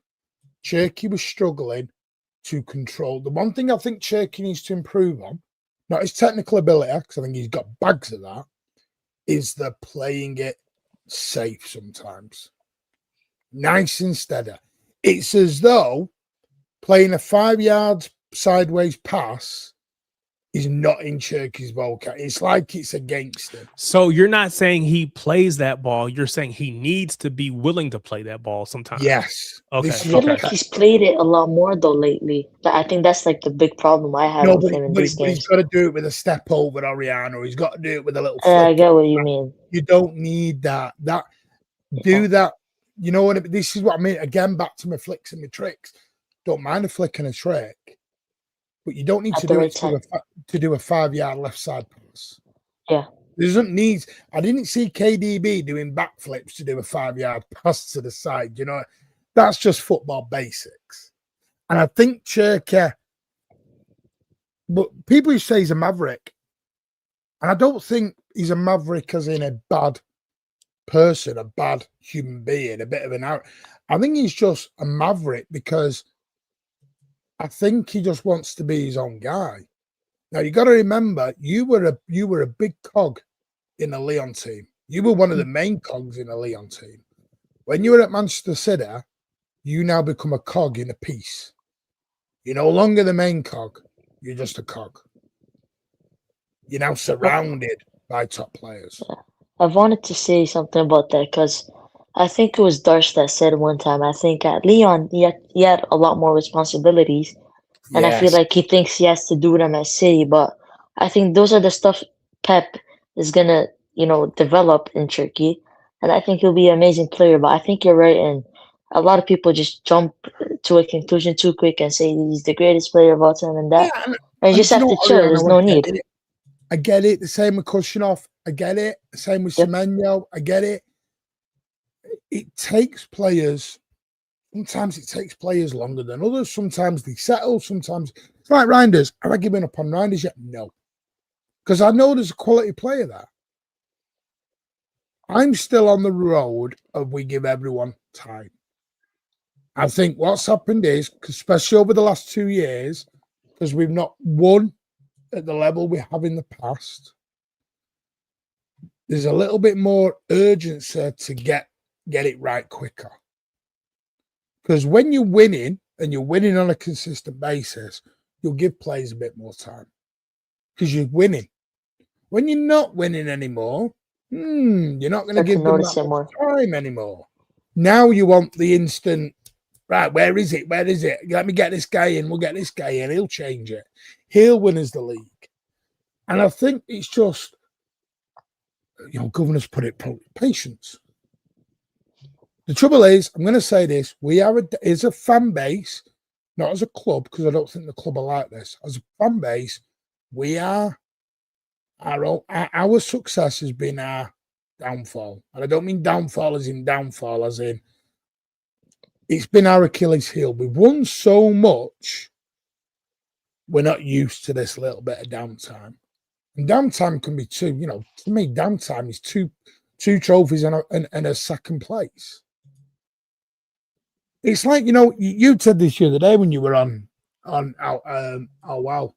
Cherky was struggling to control. The one thing I think Cherky needs to improve on, not his technical ability, because I think he's got bags of that, is the playing it safe sometimes. Nice and steady. It's as though playing a 5 yards sideways pass is not in Cherky's ball. It's like it's against him. So you're not saying he plays that ball. You're saying he needs to be willing to play that ball sometimes. Yes. Okay. I feel like he's played it a lot more though lately. I think that's like the big problem I have with him in these games. He's got to do it with a step over Oriana. He's got to do it with a little flick. I get what you mean. You don't need that. Do that. You know what? This is what I mean. Again, back to my flicks and my tricks. Don't mind a flick and a trick, but you don't need to do it to do a 5 yard left side pass. Yeah. Doesn't need. I didn't see KDB doing backflips to do a 5 yard pass to the side. You know, that's just football basics. And I think Cherka, but people who say he's a maverick, and I don't think he's a maverick as in a bad person, a bad human being, a bit of an out. I think he's just a maverick because I think he just wants to be his own guy. Now you got to remember, you were a big cog in a Lyon team. You were one of the main cogs in a Lyon team. When you were at Manchester City, you now become a cog in a piece. You're no longer the main cog. You're just a cog. You're now surrounded by top players. I wanted to say something about that because I think it was Darsh that said one time, I think at Lyon, he had a lot more responsibilities. And I feel like he thinks he has to do them at City. But I think those are the stuff Pep is going to, develop in Turkey. And I think he'll be an amazing player. But I think you're right. And a lot of people just jump to a conclusion too quick and say he's the greatest player of all time and that. Yeah, and you just have to chill. There's no need. I get it. The same with Kushnov. I get it. The same with Semenyo. I get it. It takes players. Sometimes it takes players longer than others. Sometimes they settle. Sometimes it's like Reinders. Have I given up on Reinders yet? No. Because I know there's a quality player there. I'm still on the road of we give everyone time. I think what's happened is, especially over the last 2 years, because we've not won at the level we have in the past, there's a little bit more urgency to get it right quicker. Because when you're winning, and you're winning on a consistent basis, you'll give players a bit more time. Because you're winning. When you're not winning anymore, you're not going to give them that much time anymore. Now you want the instant, right, where is it? Where is it? Let me get this guy in. We'll get this guy in. He'll change it. He'll win us the league. And I think it's just, governors put it, patience. The trouble is, I'm going to say this, we are as a fan base, not as a club, because I don't think the club are like this. As a fan base, we are, our success has been our downfall. And I don't mean downfall as in it's been our Achilles heel. We've won so much, we're not used to this little bit of downtime. And downtime can be to me, downtime is two trophies and a second place. It's like, you said this the other day when you were on wow.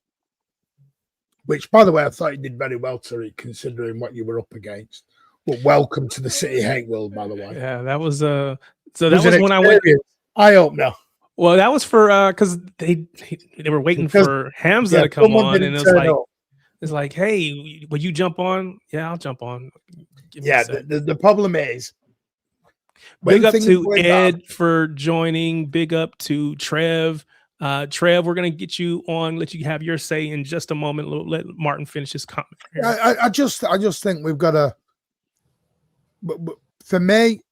Which, by the way, I thought you did very well, Tariq, considering what you were up against. But welcome to the City Hate World, by the way. Yeah, that was so that was when I went. I hope no. Well, that was for because they were waiting for Hamza to come on, and it's like, hey, will you jump on? Yeah, I'll jump on. Yeah, the problem is. Big up to Ed for joining. Big up to Trev. Trev, we're gonna get you on, let you have your say in just a moment. Let Martin finish his comment. I just think we've got to. But for me,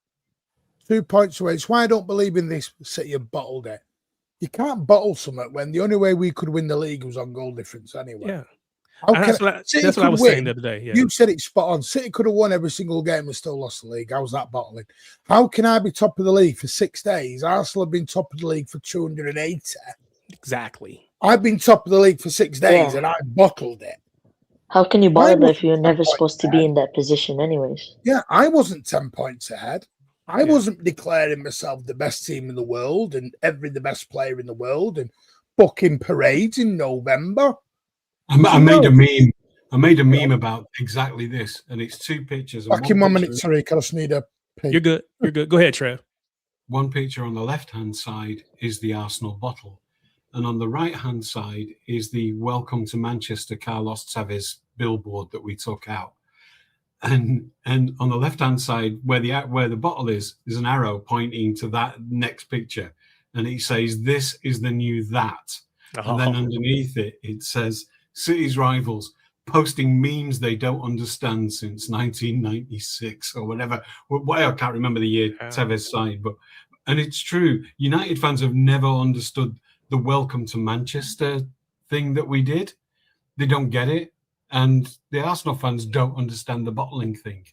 2 points away. It's why I don't believe in this City have bottled it. You can't bottle something when the only way we could win the league was on goal difference anyway. Yeah. That's what I was saying the other day. Yeah. You said it spot on. City could have won every single game and still lost the league. How's that bottling? How can I be top of the league for 6 days? Arsenal have been top of the league for 280. Exactly. I've been top of the league for 6 days and I bottled it. How can you bottle if you're never supposed to be in that position anyways? Yeah, I wasn't 10 points ahead. I wasn't declaring myself the best team in the world and the best player in the world and booking parades in November. I made a meme. I made a meme about exactly this, and it's 2 pictures. Back in 1 minute, sorry, I just need a pee. You're good. You're good. Go ahead, Trev. One picture on the left-hand side is the Arsenal bottle, and on the right-hand side is the Welcome to Manchester Carlos Tevez billboard that we took out. And on the left-hand side, where the bottle is, there's an arrow pointing to that next picture, and it says, "This is the new that." And then underneath it, it says, "City's rivals posting memes they don't understand since 1996 or whatever." I can't remember the year Tevez signed, and it's true. United fans have never understood the Welcome to Manchester thing that we did. They don't get it. And the Arsenal fans don't understand the bottling thing.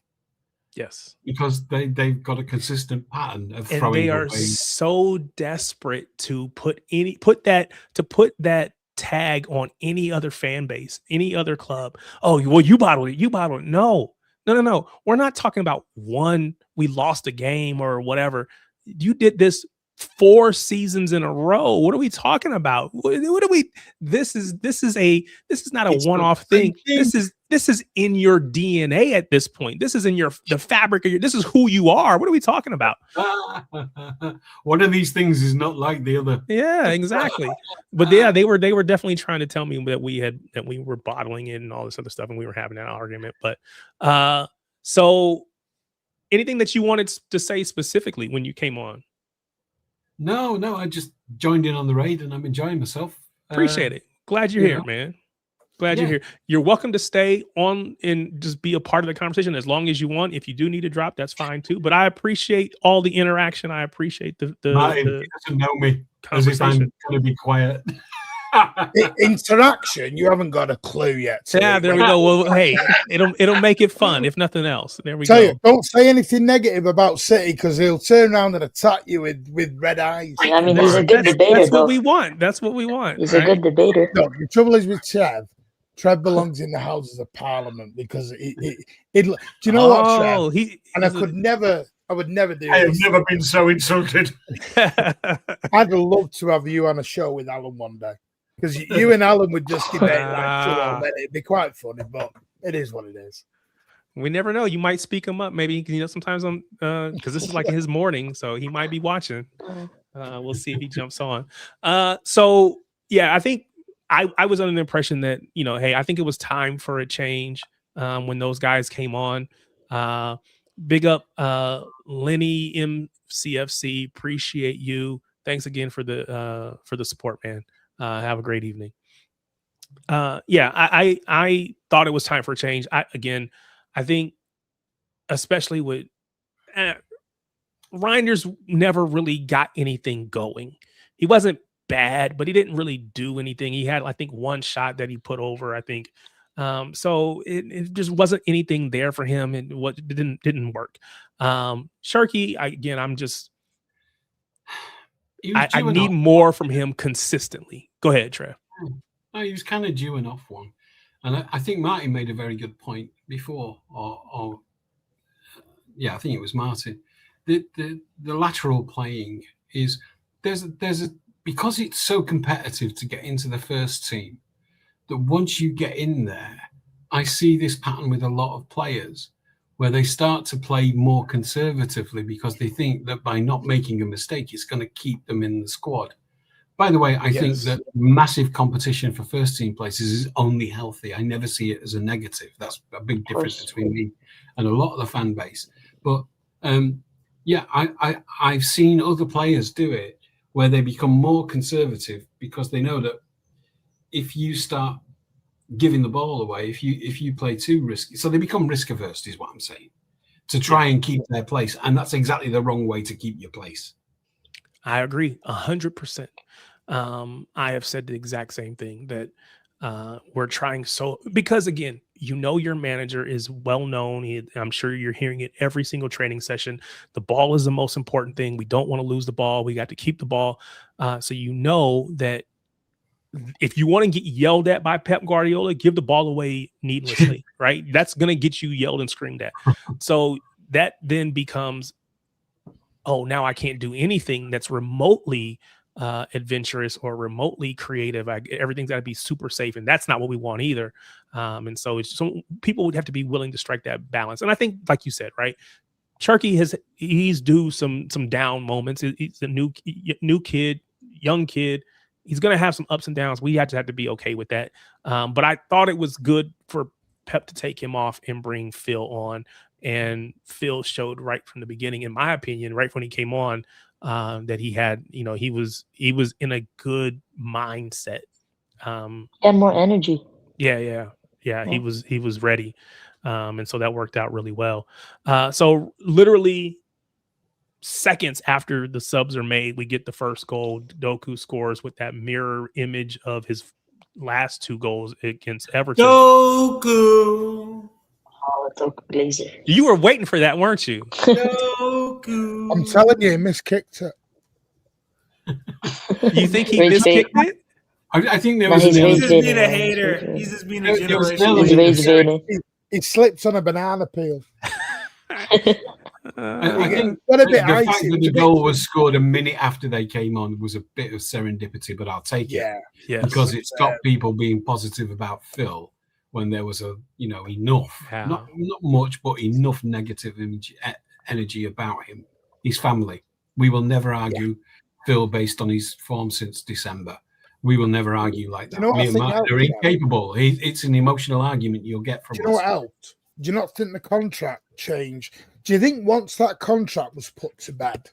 Yes. Because they've got a consistent pattern of throwing away. And they are so desperate to put that tag on any other fan base, any other club. Oh, well, you bottled it. You bottled it. No. We're not talking about we lost a game or whatever. You did this 4 seasons in a row. What are we talking about? What are we? This is not a one-off thing. This is in your DNA at this point. This is in the fabric of this is who you are. What are we talking about? One of these things is not like the other. Yeah, exactly. But yeah, they were definitely trying to tell me that we were bottling it and all this other stuff, and we were having that argument. But so anything that you wanted to say specifically when you came on? No, I just joined in on the raid and I'm enjoying myself. Appreciate it. Glad you're here, man. Glad you're here. You're welcome to stay on and just be a part of the conversation as long as you want. If you do need to drop, that's fine too. But I appreciate all the interaction. I appreciate the Martin, he doesn't know me as if I'm going to be quiet. Interaction, you haven't got a clue yet. Yeah, there we go. Well, hey, it'll make it fun if nothing else. There we go. Don't say anything negative about City because he'll turn around and attack you with red eyes. I mean, he's a good debater. That's what we want. That's what we want. He's a good debater. No, the trouble is with Trev belongs in the Houses of Parliament because do you know what, Trev? I would never do. I have never been so insulted. I'd love to have you on a show with Alan one day. Because you and Alan would just debate it'd be quite funny, but it is what it is. We never know. You might speak him up. Maybe sometimes I'm because this is like his morning, so he might be watching. We'll see if he jumps on. So yeah, I think I was under the impression that hey, I think it was time for a change when those guys came on. Big up Lenny MCFC. Appreciate you. Thanks again for the support, man. Have a great evening. I thought it was time for a change. I think especially with Reinders never really got anything going. He wasn't bad, but he didn't really do anything. He had, I think, one shot that he put over, I think. So it just wasn't anything there for him, and what didn't work. Sharky, I need more from him consistently. Go ahead, Trev. No, he was kind of due an off one. And I think Martin made a very good point before, I think it was Martin. The lateral playing is because it's so competitive to get into the first team, that once you get in there, I see this pattern with a lot of players where they start to play more conservatively because they think that by not making a mistake, it's going to keep them in the squad. By the way, I think that massive competition for first team places is only healthy. I never see it as a negative. That's a big difference between me and a lot of the fan base. But I've seen other players do it where they become more conservative because they know that if you start giving the ball away, if you play too risky, so they become risk averse, is what I'm saying, to try and keep their place. And that's exactly the wrong way to keep your place. I agree 100%. I have said the exact same thing, that we're trying because again, your manager is well known. I'm sure you're hearing it every single training session. The ball is the most important thing. We don't want to lose the ball. We got to keep the ball. So that if you want to get yelled at by Pep Guardiola, give the ball away needlessly, right? That's going to get you yelled and screamed at. So that then becomes, oh, now I can't do anything that's remotely adventurous or remotely creative. Everything's got to be super safe, and that's not what we want either. And so people would have to be willing to strike that balance. And I think, like you said, right, Cherky he's due some down moments. He's a new kid, young kid. He's going to have some ups and downs. We have to be okay with that. But I thought it was good for Pep to take him off and bring Phil on. And Phil showed right from the beginning, in my opinion, right when he came on, that he had, he was in a good mindset. And more energy. Yeah. He was ready. And so that worked out really well. So literally seconds after the subs are made, we get the first goal. Doku scores with that mirror image of his last two goals against Everton. Oh, Doku Blazer. You were waiting for that, weren't you? Doku. I'm telling you, he miskicked it. You think he miskicked it? I think there was he's just being a hater. He's just being a generation. He slips on a banana peel. I think the fact that the goal was scored a minute after they came on was a bit of serendipity, but I'll take it. Yes. Because it stopped people being positive about Phil when there was enough, not much, but enough negative energy about him. His family. We will never argue Phil based on his form since December. We will never argue like that. Me and Mark are incapable. It's an emotional argument you'll get from us. Do you know what helped? Do you not think the contract changed? Do you think once that contract was put to bed,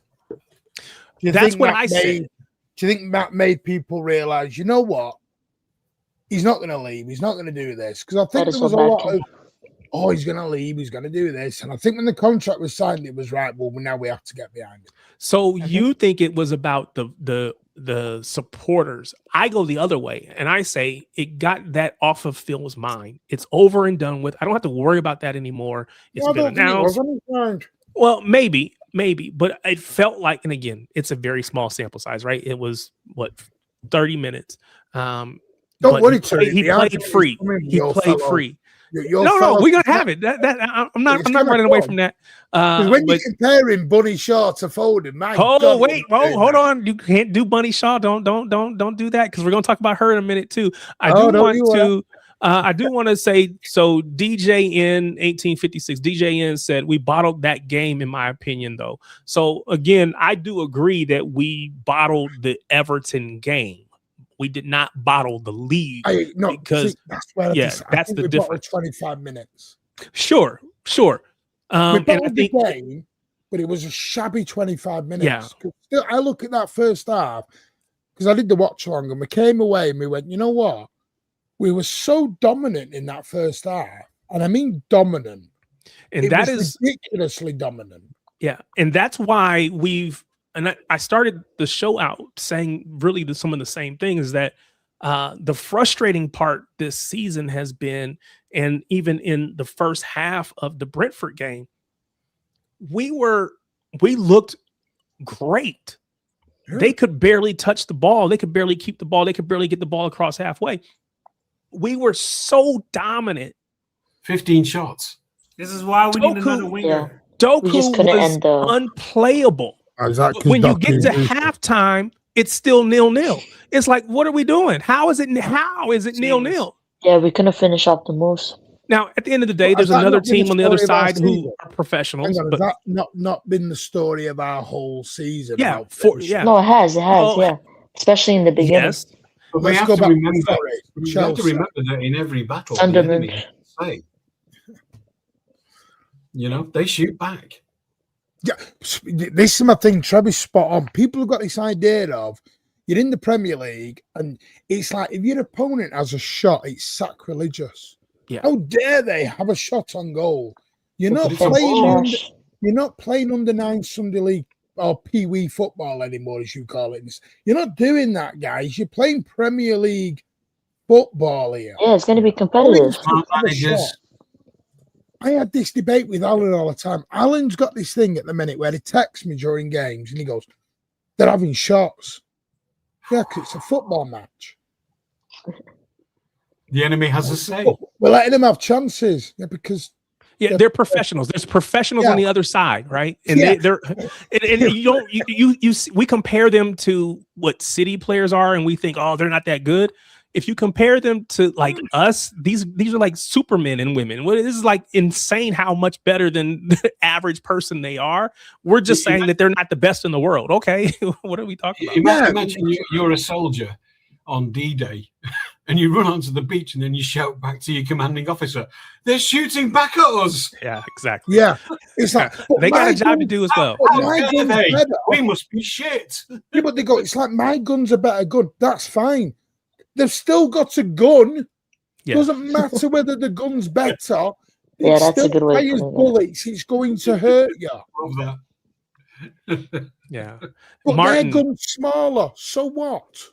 that's what I said. Do you think that made people realize, you know what? He's not going to leave. He's not going to do this. Because I think there was a lot of, he's going to leave. He's going to do this. And I think when the contract was signed, it was right. Well, now we have to get behind it. So you think it was about the supporters? I go the other way, and I say it got that off of Phil's mind. It's over and done with. I don't have to worry about that anymore. It's been announced. Well, maybe, but it felt like, and again, it's a very small sample size, right? It was 30 minutes. Don't worry, he played free. He played free. No, we're gonna have it. I'm not running away from that. When you're comparing Bunny Shaw to Foden, hold on. You can't do Bunny Shaw. Don't do that, because we're gonna talk about her in a minute too. I do want to say, so DJN 1856, DJN said we bottled that game, in my opinion, though. So again, I do agree that we bottled the Everton game. We did not bottle the lead, because that's the difference. 25 minutes. Sure. We bottled the game, but it was a shabby 25 minutes. Yeah. Still, I look at that first half, because I did the watch along, and we came away and we went, you know what? We were so dominant in that first half, and I mean dominant. And that is ridiculously dominant. Yeah, and that's why I started the show out saying really some of the same things, that the frustrating part this season has been, and even in the first half of the Brentford game, we looked great. Yeah. They could barely touch the ball. They could barely keep the ball. They could barely get the ball across halfway. We were so dominant. 15 shots. This is why we need another winger. Yeah. Doku was unplayable. Exactly. When you get to halftime, it's still 0-0. It's like, what are we doing? How is it 0-0? Yeah, we couldn't finish off the moves. Now, at the end of the day, there's another team on the other side who are professionals. Has that not been the story of our whole season? Yeah, No, it has. Yeah, especially in the beginning. Yes. But we have to remember that in every battle, the enemy has to say, they shoot back. Yeah, this is my thing. Trevor's spot on. People have got this idea of you're in the Premier League, and it's like if your opponent has a shot, it's sacrilegious. Yeah. How dare they have a shot on goal? You're not playing. You're not playing under 9 Sunday League or Pee Wee football anymore, as you call it. You're not doing that, guys. You're playing Premier League football here. Yeah, it's going to be competitive. I had this debate with Alan all the time. Alan's got this thing at the minute where he texts me during games and he goes, "They're having shots." Yeah, because it's a football match. The enemy has a say. We're letting them have chances. Yeah, because they're professionals. There's professionals on the other side, right? And we compare them to what City players are, and we think, oh, they're not that good. If you compare them to like us, these are like supermen and women. This is like insane how much better than the average person they are. We're just saying that they're not the best in the world. Okay, what are we talking about? Imagine you're a soldier on D-Day and you run onto the beach and then you shout back to your commanding officer, "They're shooting back at us." Yeah, exactly. Yeah, it's like they got a job to do as well. We must be shit. Yeah, but they go, it's like my gun's a better gun. That's fine. They've still got a gun. Yeah. Doesn't matter whether the gun's better. Yeah, that's a good way to put it. Bullets. It's going to hurt you. Yeah. But their gun's smaller. So what?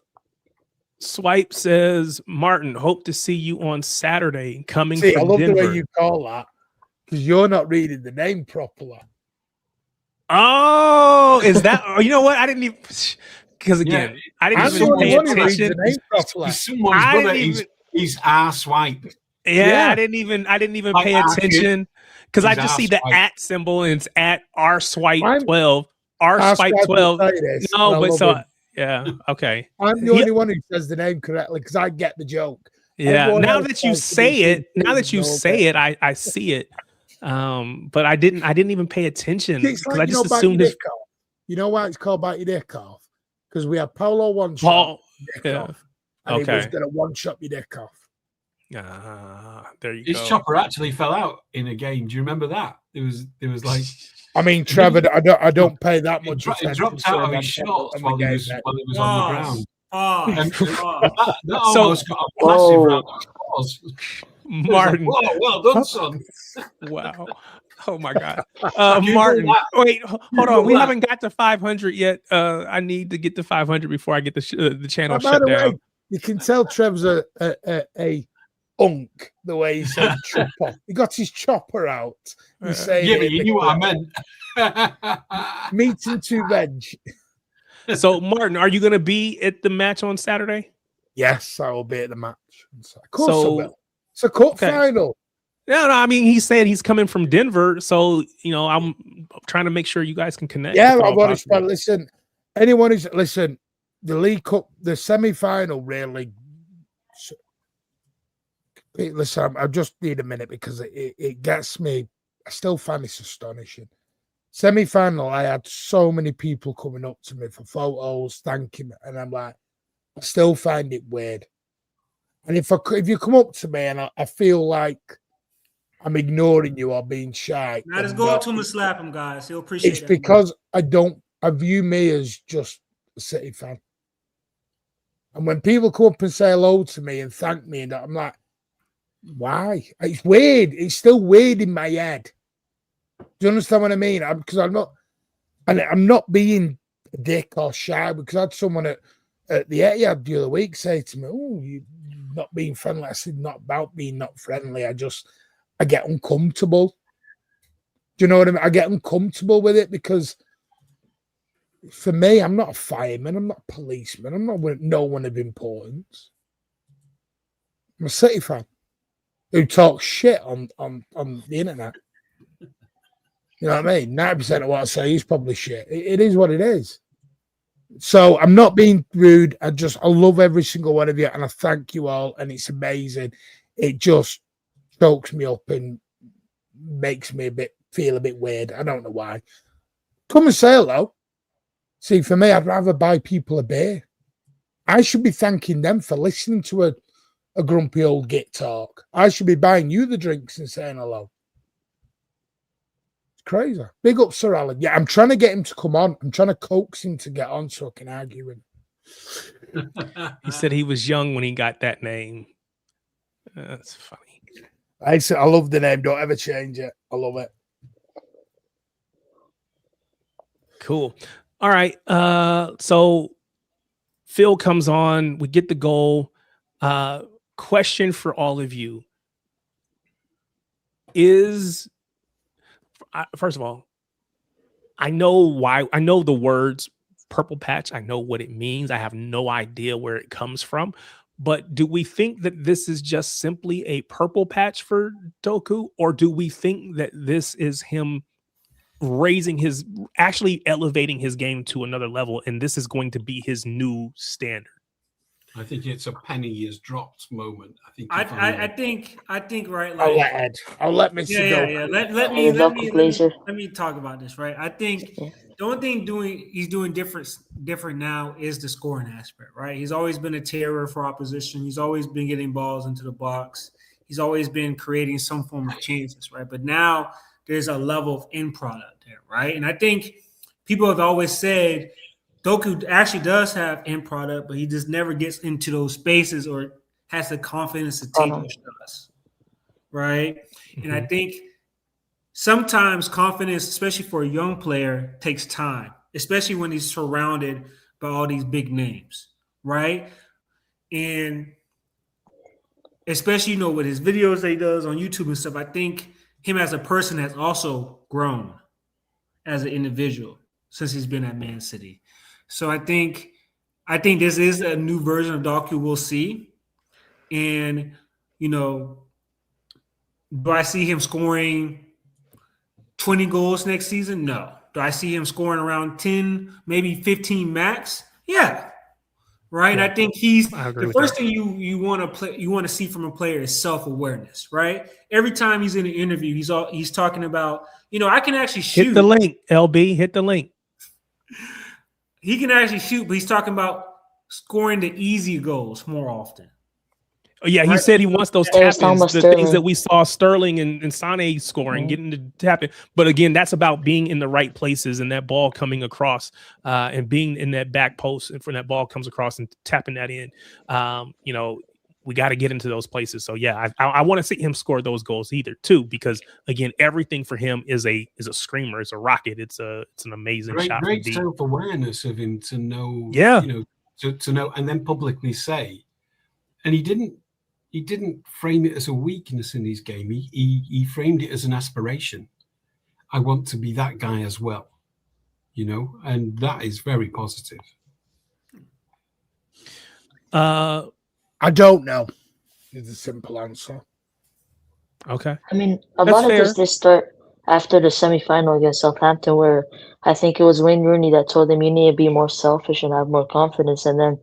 Swipe says, Martin, hope to see you on Saturday coming from I love Denver. the way you call that because you're not reading the name properly. Oh, is that? You know what? I didn't even... Because again, I didn't even pay attention. Someone's brother, he's R-Swipe. Yeah, I didn't even pay attention because I just see the @ symbol and it's at @R-Swipe12. R-Swipe12. No, but so yeah, okay. I'm the only one who says the name correctly because I get the joke. Yeah, now that you say it, I see it. But I didn't even pay attention because I just assumed it. You know why it's called Bite Your Dick Off? Because we have Polo one shot, and he was going to one shot your dick off. There you go. His chopper actually fell out in a game. Do you remember that? It was like. I mean, Trevor, I don't pay that much attention. It dropped out of his shorts while he was on the ground. That almost got a massive round of applause. Martin, like, well done, son. Wow. Oh my God, Martin! Wait, hold on. We haven't got to 500 yet. I need to get to 500 before I get the channel shut down. You can tell Trev's a unk the way he said chopper. He got his chopper out. Yeah, but you knew what I meant. Meeting to veg. So, Martin, are you going to be at the match on Saturday? Yes, I will be at the match. Of course I will. It's a cup final. No, I mean, he said he's coming from Denver, so I'm trying to make sure you guys can connect. Yeah, I want to listen. Anyone who's the League Cup, the semi-final, really. Listen, I just need a minute because it gets me. I still find this astonishing. Semi-final, I had so many people coming up to me for photos, thanking me, and I'm like, I still find it weird. And if you come up to me and I feel like I'm ignoring you or being shy. Now just go up to him and slap him, guys. He'll appreciate it. It's because I view me as just a City fan. And when people come up and say hello to me and thank me, and I'm like, why? It's weird. It's still weird in my head. Do you understand what I mean? Because I'm not being a dick or shy because I had someone at the Etihad the other week say to me, "Oh, you're not being friendly." I said, "Not about being not friendly. I get uncomfortable." Do you know what I mean? I get uncomfortable with it because for me, I'm not a fireman. I'm not a policeman. I'm not no one of importance. I'm a City fan who talks shit on the internet. You know what I mean? 90% of what I say is probably shit. It is what it is. So I'm not being rude. I love every single one of you, and I thank you all, and it's amazing. It just chokes me up and makes me feel a bit weird. I don't know why. Come and say hello. See, for me, I'd rather buy people a beer. I should be thanking them for listening to a grumpy old git talk. I should be buying you the drinks and saying hello. It's crazy. Big up Sir Alan. Yeah, I'm trying to get him to come on. I'm trying to coax him to get on so I can argue with him. He said he was young when he got that name. That's funny. I love the name. Don't ever change it. I love it. Cool. All right. So Phil comes on. We get the goal. Question for all of you is, first of all, I know why. I know the words purple patch. I know what it means. I have no idea where it comes from. But do we think that this is just simply a purple patch for Doku? Or do we think that this is him actually elevating his game to another level, and this is going to be his new standard? I think it's a penny is dropped moment. I think right. I'll Like, let Ed. I'll let Mr. yeah. Let me talk about this. Right. I think the only thing he's doing different now is the scoring aspect. Right. He's always been a terror for opposition. He's always been getting balls into the box. He's always been creating some form of chances. Right. But now there's a level of end product there. Right. And I think people have always said Doku actually does have end product, but he just never gets into those spaces or has the confidence to take those shots, right? Mm-hmm. And I think sometimes confidence, especially for a young player, takes time, especially when he's surrounded by all these big names, right? And especially, with his videos that he does on YouTube and stuff, I think him as a person has also grown as an individual since he's been at Man City. So I think this is a new version of Doku we'll see. And, do I see him scoring 20 goals next season? No. Do I see him scoring around 10, maybe 15 max? Yeah. Right. Yeah. I think the first thing you want to see from a player is self-awareness, right? Every time he's in an interview, he's talking about, I can actually shoot. Hit the link, LB, hit the link. He can actually shoot, but he's talking about scoring the easy goals more often. Oh, yeah, he said he wants those tap-ins, the things that we saw Sterling and Sane scoring, getting to tap it. But again, that's about being in the right places and that ball coming across and being in that back post, and when that ball comes across and tapping that in. We got to get into those places. So yeah, I want to see him score those goals too, because again, everything for him is a screamer. It's a rocket. It's an amazing shot. Great self-awareness of him to know. Yeah. To know and then publicly say, and he didn't frame it as a weakness in his game. He framed it as an aspiration. I want to be that guy as well, and that is very positive. I don't know is the simple answer. Okay. I mean, a lot of this did start after the semifinal against Southampton, where I think it was Wayne Rooney that told him you need to be more selfish and have more confidence. And then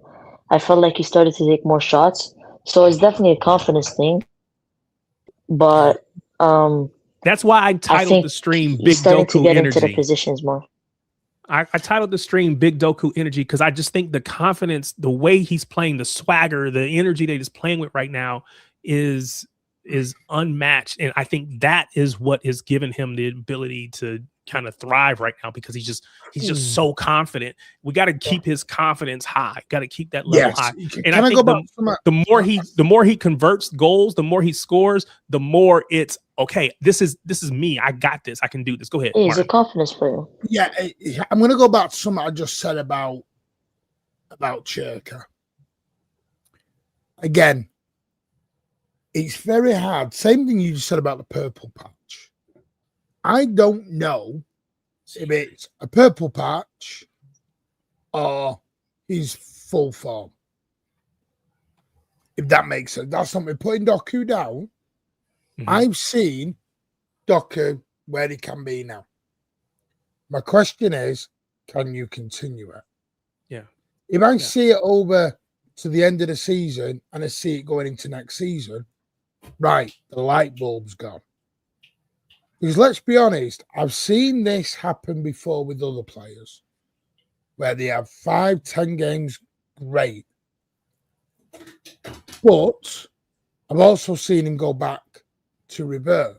I felt like he started to take more shots. So it's definitely a confidence thing. But that's why I titled the stream Big Doku Energy. Into the positions more. I titled the stream Big Doku Energy because I just think the confidence, the way he's playing, the swagger, the energy that he's playing with right now is unmatched. And I think that is what has given him the ability to kind of thrive right now, because he's just so confident. We got to keep his confidence high. Got to keep that level high. And I think the more he converts goals, the more he scores, the more it's okay. This is me. I got this. I can do this. Go ahead. He's a confidence player. Yeah, I'm going to go back to something I just said about Cherka. Again, it's very hard. Same thing you just said about the purple patch. I don't know if it's a purple patch or he's full form. If that makes sense. That's something putting Doku down. Mm-hmm. I've seen Doku where he can be now. My question is, can you continue it? Yeah. If I see it over to the end of the season and I see it going into next season, right, the light bulb's gone. Because let's be honest, I've seen this happen before with other players where they have 5-10 games, great. But I've also seen him go back to revert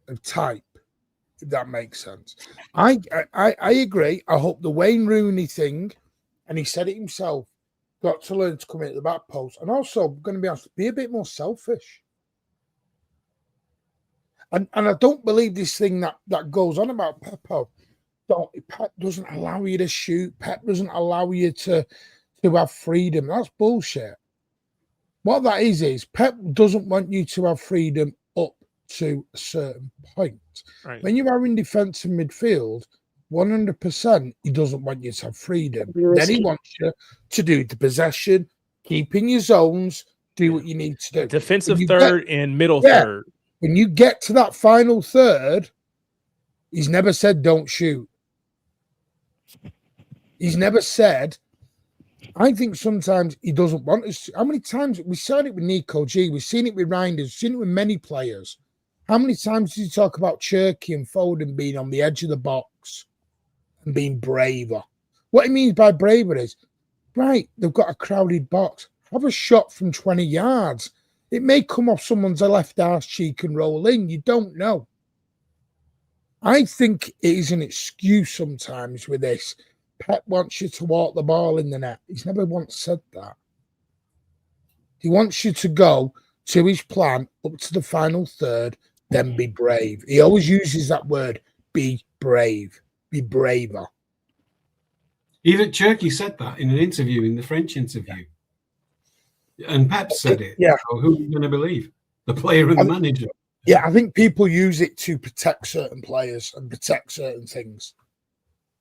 of type, if that makes sense. I agree. I hope the Wayne Rooney thing, and he said it himself, got to learn to come in at the back post. And also, going to be honest, be a bit more selfish. And I don't believe this thing that goes on about Pep. Pep doesn't allow you to shoot. Pep doesn't allow you to have freedom. That's bullshit. What that is Pep doesn't want you to have freedom up to a certain point. Right. When you are in defensive midfield, 100%, he doesn't want you to have freedom. Then he wants you to do the possession, keep in your zones, do what you need to do. Defensive third and middle third. When you get to that final third, he's never said don't shoot. He's never said. I think sometimes he doesn't want us. How many times we saw it with Nico G? We've seen it with Reinders. We've seen it with many players. How many times did you talk about Cherky and Foden being on the edge of the box and being braver? What he means by braver is, right, they've got a crowded box. Have a shot from 20 yards. It may come off someone's left arse cheek and roll in. You don't know. I think it is an excuse sometimes with this. Pep wants you to walk the ball in the net. He's never once said that. He wants you to go to his plan up to the final third, then be brave. He always uses that word, be brave, be braver. Even Cherky said that in an interview, in the French interview. And Pep said it. Yeah. So who are you going to believe? The player and the manager? Yeah, I think people use it to protect certain players and protect certain things.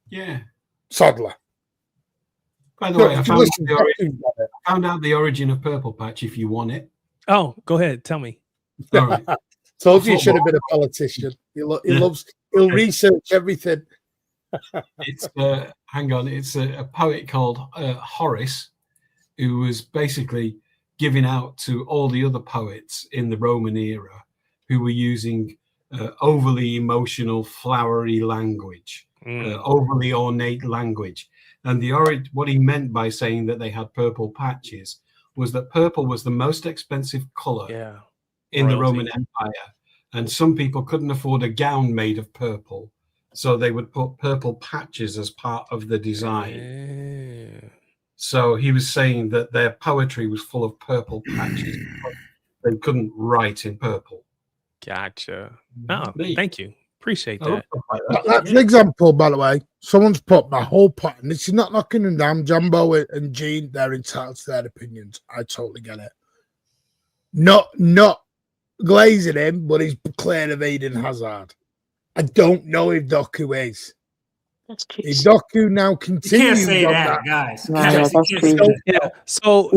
Yeah. Sadly. By the way, I found out the origin of Purple Patch if you want it. Oh, go ahead. Tell me. All right. Told you should have been a politician. He'll research everything. It's hang on. It's a poet called Horace, who was basically giving out to all the other poets in the Roman era who were using overly emotional, flowery language, overly ornate language. And what he meant by saying that they had purple patches was that purple was the most expensive color in the Roman Empire. And some people couldn't afford a gown made of purple. So they would put purple patches as part of the design. So he was saying that their poetry was full of purple patches. They couldn't write in purple. Gotcha. Oh, thank you. Appreciate that. That's an example, by the way. Someone's put my whole pot, and this is not knocking them down. Jumbo and Gene, they're entitled to their opinions. I totally get it. Not glazing him, but he's clear of Eden Hazard. I don't know if Doku is. That's crazy. If Doku now continues, you can't say that, guys. No, that's crazy. Yeah. So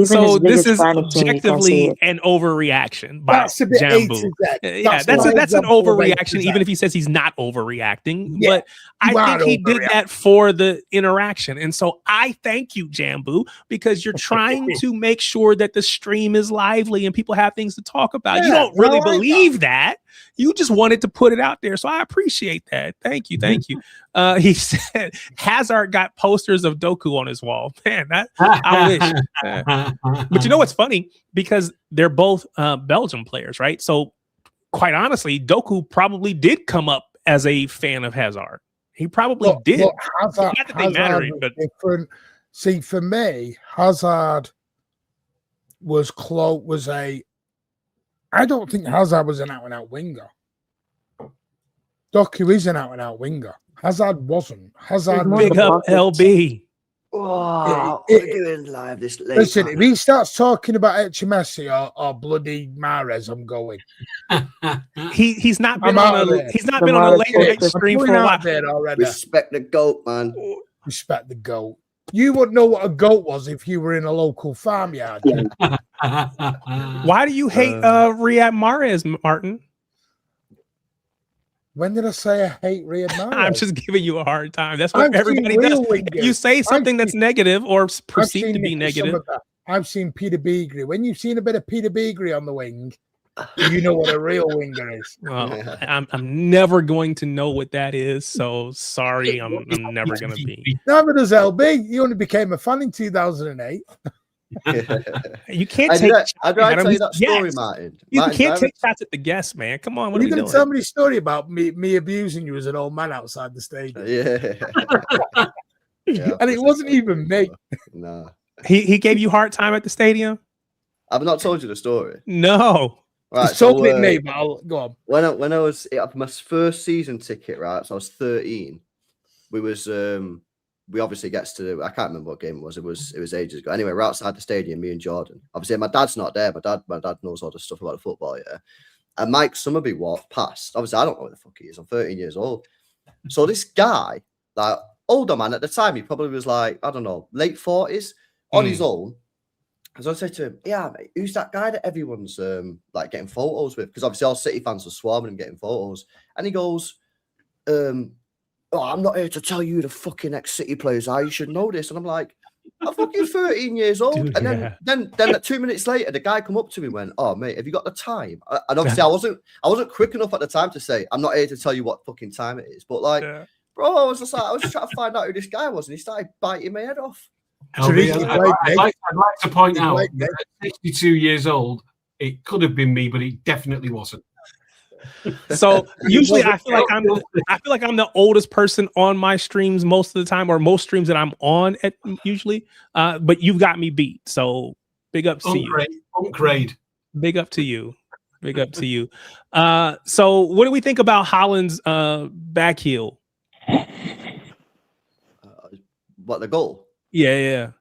this is objectively an overreaction by Jambu. Yeah, that's an overreaction, even if he says he's not overreacting. Yeah, but I think he did that for the interaction. And so I thank you, Jambu, because you're trying to make sure that the stream is lively and people have things to talk about. Yeah, you don't really believe that. You just wanted to put it out there. So I appreciate that. Thank you. Thank you. He said Hazard got posters of Doku on his wall. Man, I wish. But you know what's funny? Because they're both Belgium players, right? So quite honestly, Doku probably did come up as a fan of Hazard. He probably did. Hazard, not that they matter, but different. See, for me, Hazard I don't think Hazard was an out-and-out winger. Doku is an out-and-out winger. Hazard wasn't. Hazard was big up LB. Wow, we're doing live this late. Listen, if he starts talking about HMSC or bloody Mahrez, I'm going. He's not been on a late night stream for a while. Respect the GOAT, man. Respect the GOAT. You wouldn't know what a goat was if you were in a local farmyard. Why do you hate Riyad Mahrez, Martin? When did I say I hate Riyad Mahrez? I'm just giving you a hard time. That's what I've everybody seen does. real If you wingers. say something that's negative or I've perceived seen to be Nicky negative, Summerville. I've seen Peter Beagrie. When you've seen a bit of Peter Beagrie on the wing, you know what a real winger is. well, I'm never going to know what that is. So sorry, I'm never going to be. Neither does LB. He only became a fan in 2008. You can't Did take. I tell you that story, Martin? You Martin, can't take shots at the guests, man. Come on, what are you we going doing? to tell me a story about me abusing you as an old man outside the stadium? Yeah. And it wasn't even me. No. He gave you a hard time at the stadium? I've not told you the story. No. Right, it's totally me, but I'll go on. When I was at my first season ticket, right? So I was 13. We obviously gets to, I can't remember what game it was. It was ages ago. Anyway, we're outside the stadium, me and Jordan. Obviously, my dad's not there. My dad knows all the stuff about the football, yeah. And Mike Summerby walked past. Obviously, I don't know who the fuck he is. I'm 13 years old. So this guy, like older man at the time, he probably was like, I don't know, late 40s on his own. As I said to him, yeah, mate, who's that guy that everyone's like getting photos with? Because obviously all City fans were swarming him getting photos. And he goes, oh, I'm not here to tell you the fucking ex-City players are. You should know this. And I'm like, I'm fucking 13 years old. Dude, and then 2 minutes later, the guy come up to me and went, oh, mate, have you got the time? And obviously I wasn't quick enough at the time to say, I'm not here to tell you what fucking time it is. But like, bro, I was just trying to find out who this guy was. And he started biting my head off. LB, I'd like to point out that at 62 years old, it could have been me, but it definitely wasn't. So usually I feel like I'm the oldest person on my streams most of the time, or most streams that I'm on at usually. But you've got me beat. So big ups to you. Upgrade. Big up to you. Big up to you. So what do we think about Haaland's back heel? What, the goal? Yeah.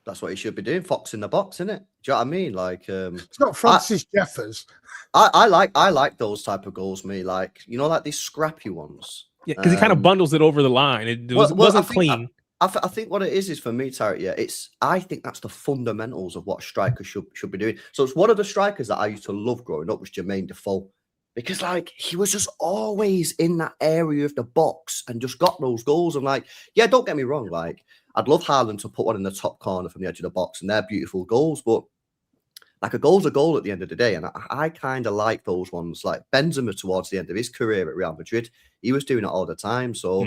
That's what he should be doing. Fox in the box, isn't it? Do you know what I mean? Like, it's not Francis Jeffers. I like those type of goals, me. Like, you know, like these scrappy ones. Yeah, because he kind of bundles it over the line. It wasn't clean. I think what it is for me, Tarek. Yeah, I think that's the fundamentals of what strikers should be doing. So it's one of the strikers that I used to love growing up was Jermaine Defoe, because like he was just always in that area of the box and just got those goals. And like, yeah, don't get me wrong, like I'd love Haaland to put one in the top corner from the edge of the box, and they're beautiful goals, but like a goal's a goal at the end of the day. And I kind of like those ones. Like Benzema towards the end of his career at Real Madrid, he was doing it all the time. So,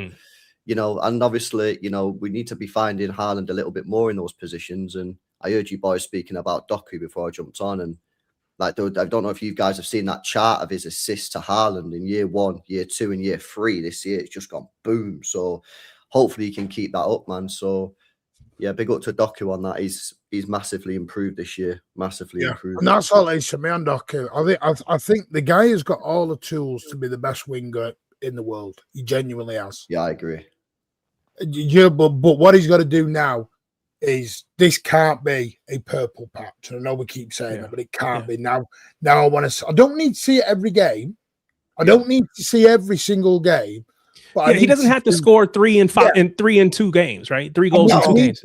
you know, and obviously, you know, we need to be finding Haaland a little bit more in those positions. And I heard you boys speaking about Doku before I jumped on. And like, I don't know if you guys have seen that chart of his assists to Haaland in year 1, year 2, and year 3 this year. It's just gone boom. So hopefully he can keep that up, man. So yeah, big up to Doku on that. He's massively improved this year. Massively improved. And that's all it is for me on Doku. I think the guy has got all the tools to be the best winger in the world. He genuinely has. Yeah, I agree. Yeah, but what he's got to do now is this can't be a purple patch. I know we keep saying that, but it can't be now. Now I don't need to see it every game. I don't need to see every single game. But he doesn't have to score 3 and 5 in 3 and 2 games, right? 3 goals in 2 games.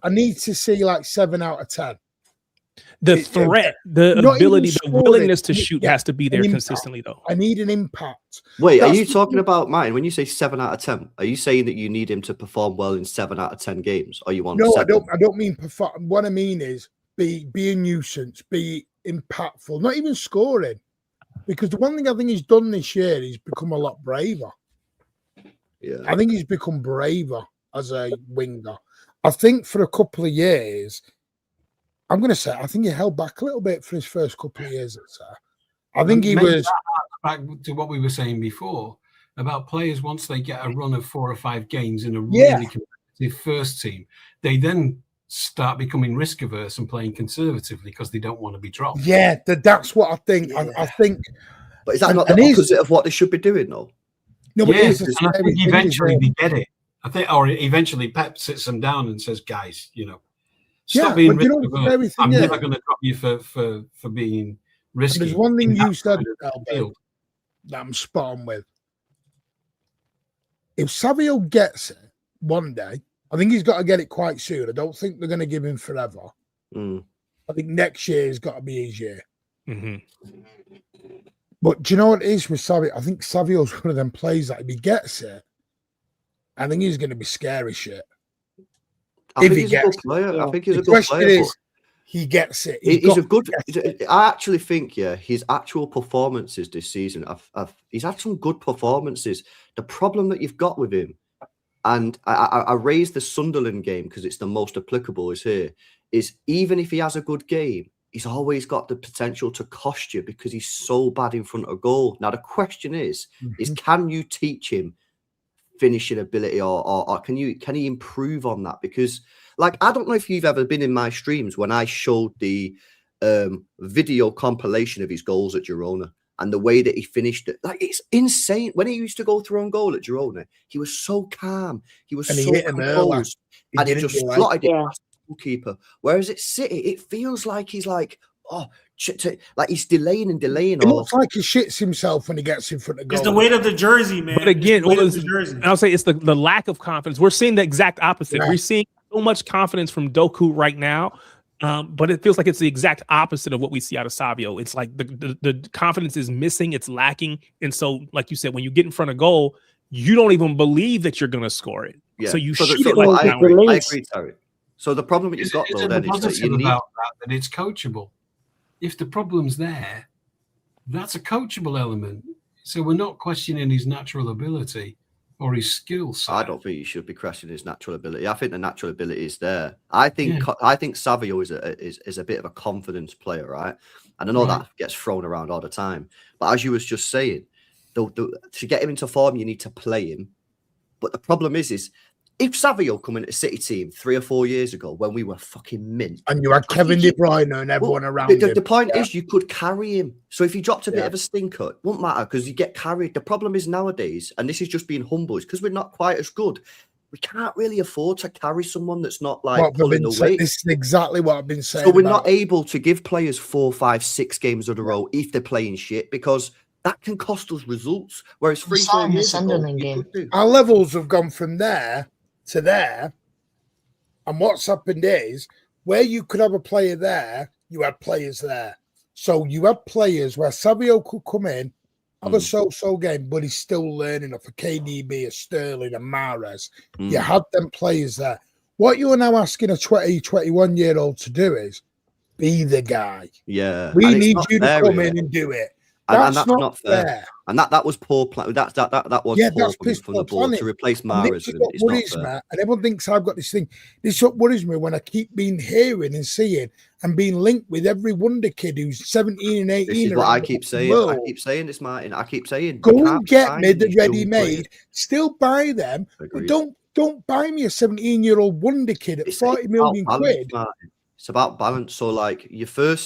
I need to see like 7 out of 10. The threat, the ability, the willingness to shoot has to be there consistently, though. I need an impact. Wait, are you talking about, Martin, when you say 7 out of 10, are you saying that you need him to perform well in 7 out of 10 games? Or you want No, 7? I don't mean perform. What I mean is be a nuisance, be impactful, not even scoring. Because the one thing I think he's done this year, he's become a lot braver. Yeah, I think he's become braver as a winger. I think for a couple of years, I'm going to say, I think he held back a little bit for his first couple of years. I think he was back to what we were saying before about players. Once they get a run of 4 or 5 games in a really competitive first team, they then start becoming risk averse and playing conservatively because they don't want to be dropped. Yeah, that's what I think. Yeah. I think, but is that not the opposite of what they should be doing, though? No, but yes, and I think eventually they get it. I think, or eventually Pep sits them down and says, "Guys, you know, stop being risk averse. I'm never going to drop you for being risky." There's one thing you said that I'm spot on with. If Savio gets it one day, I think he's got to get it quite soon. I don't think they're going to give him forever. I think next year has got to be his year. But do you know what it is with Savio? I think Savio's one of them players that if he gets it, I think he's going to be scary shit. I think he's a good player. I think he's a good player. Is, he gets it. He's a good. I actually think, his actual performances this season. He's had some good performances. The problem that you've got with him, and I raised the Sunderland game because it's the most applicable. Is even if he has a good game, he's always got the potential to cost you because he's so bad in front of goal. Now the question is can you teach him finishing ability, or can he improve on that? Because like, I don't know if you've ever been in my streams when I showed the video compilation of his goals at Girona and the way that he finished it. Like, it's insane. When he used to go through on goal at Girona, he was so calm. He was so composed. And he just slotted it past the goalkeeper. Whereas at City, it feels like he's like, like he's delaying. It looks like he shits himself when he gets in front of goal. It's the weight of the jersey, man. But again, I'll say it's the lack of confidence. We're seeing the exact opposite. Yeah. We're seeing so much confidence from Doku right now, but it feels like it's the exact opposite of what we see out of Savio. It's like the confidence is missing, it's lacking, and so, like you said, when you get in front of goal, you don't even believe that you're going to score it. Yeah. So you shoot it like I agree, Terry. So the problem that you've got though then is that you need that it's coachable. If the problem's there, that's a coachable element. So we're not questioning his natural ability or his skill set. I don't think you should be questioning his natural ability. I think the natural ability is there. I think Savio is a bit of a confidence player, right? And I know that gets thrown around all the time. But as you was just saying, to get him into form, you need to play him. But the problem is if Savio come into a City team 3 or 4 years ago when we were fucking mint, and you had Kevin De Bruyne and everyone around him. The point is you could carry him. So if he dropped a bit of a stinker, it won't matter because you get carried. The problem is nowadays, and this is just being humble, is because we're not quite as good. We can't really afford to carry someone that's not like pulling the weight. This is exactly what I've been saying. So we're not able to give players 4, 5, 6 games in a row if they're playing shit because that can cost us results. Whereas 3, 4 years ago, our levels have gone from there to there, and what's happened is where you could have a player there, you had players there. So you had players where Savio could come in, have a so-so game, but he's still learning off a KDB, a Sterling, a Mahrez. You had them players there. What you are now asking a 20, 21-year-old to do is be the guy. Yeah, we need you to come in and do it. And that's not fair. And that was poor plan. That was poor from the board to replace Mahrez. What worries me, and everyone thinks I've got this thing. This is what worries me when I keep being hearing and seeing and being linked with every wonder kid who's 17 and 18. This is what I keep saying. I keep saying this, Martin. I keep saying, go and get me the ready-made. Still buy them, but don't buy me a 17-year-old wonder kid at 40 million quid. Martin. It's about balance. So, like,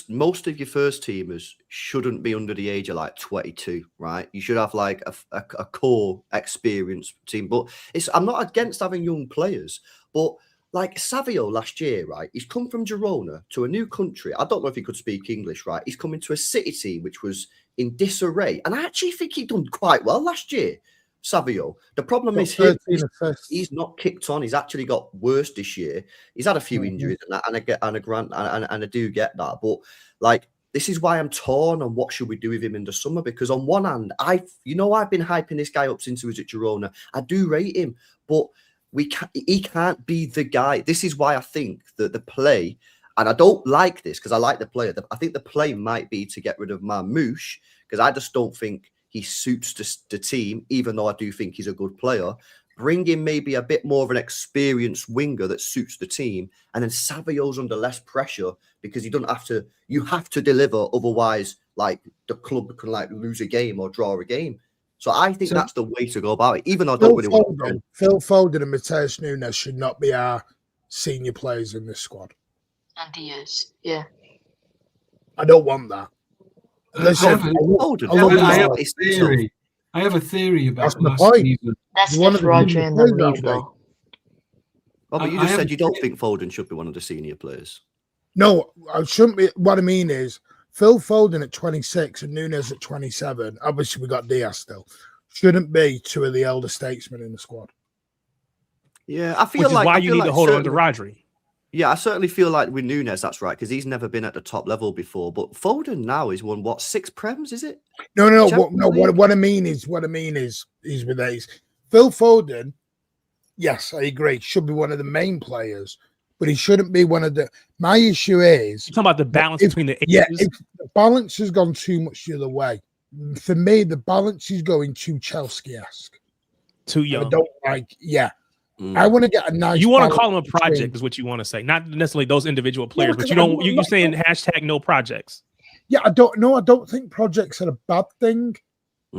most of your first teamers shouldn't be under the age of like 22, right? You should have like a core experienced team. But I'm not against having young players, but like Savio last year, right? He's come from Girona to a new country. I don't know if he could speak English, right? He's come into a City team which was in disarray, and I actually think he done quite well last year. Savio. The problem is he's not kicked on. He's actually got worse this year. He's had a few injuries and I do get that. But like, this is why I'm torn on what should we do with him in the summer, because on one hand, I've been hyping this guy up since he was at Girona. I do rate him, but he can't be the guy. This is why I think that the play, and I don't like this because I like the player. I think the play might be to get rid of Marmouche because I just don't think he suits the team, even though I do think he's a good player. Bring in maybe a bit more of an experienced winger that suits the team, and then Savio's under less pressure because you have to deliver, otherwise like the club can like lose a game or draw a game. So I think that's the way to go about it, even though I don't really want to. Phil Foden and Mateus Nunes should not be our senior players in this squad. And he is, yeah. I don't want that. I have a theory about last season. That's one of Rodri and the league, though. Oh, but you just said you don't think Foden should be one of the senior players. No, I shouldn't be. What I mean is Phil Foden at 26 and Nunes at 27. Obviously, we got Diaz still. Shouldn't be two of the elder statesmen in the squad. Yeah, I feel which is why you need to hold on to Rodri. Yeah, I certainly feel like with Nunes, that's right, because he's never been at the top level before. But Foden now is won what 6 Prems, is it? No. What I mean is with these Phil Foden. Yes, I agree. Should be one of the main players, but he shouldn't be one of the. My issue is you're talking about the balance between the ages. Yeah, if the balance has gone too much the other way. For me, the balance is going too Chelsea-esque. Too young. I don't like. Yeah. I want to get a nice. You want to call them a project, is what you want to say, not necessarily those individual players, but you don't. You're saying hashtag no projects. Yeah, I don't know. I don't think projects are a bad thing.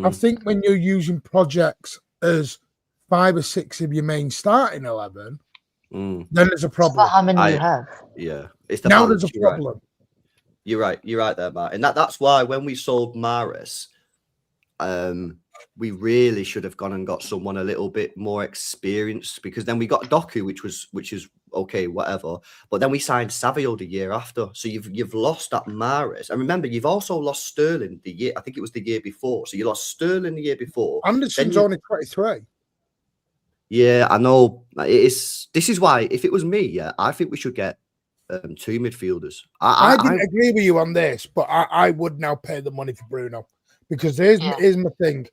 I think when you're using projects as 5 or 6 of your main starting 11, then there's a problem. How many you have? Yeah, it's the now balance. There's a problem. You're right there, Matt, and that's why when we sold Mahrez, we really should have gone and got someone a little bit more experienced, because then we got Doku, which is okay, whatever. But then we signed Savio the year after, so you've lost that Mahrez, and remember you've also lost Sterling the year. I think it was the year before. So you lost Sterling the year before. Anderson's only 23. Yeah, I know. This is why if it was me, I think we should get 2 midfielders. I didn't agree with you on this, but I would now pay the money for Bruno, because here's my thing.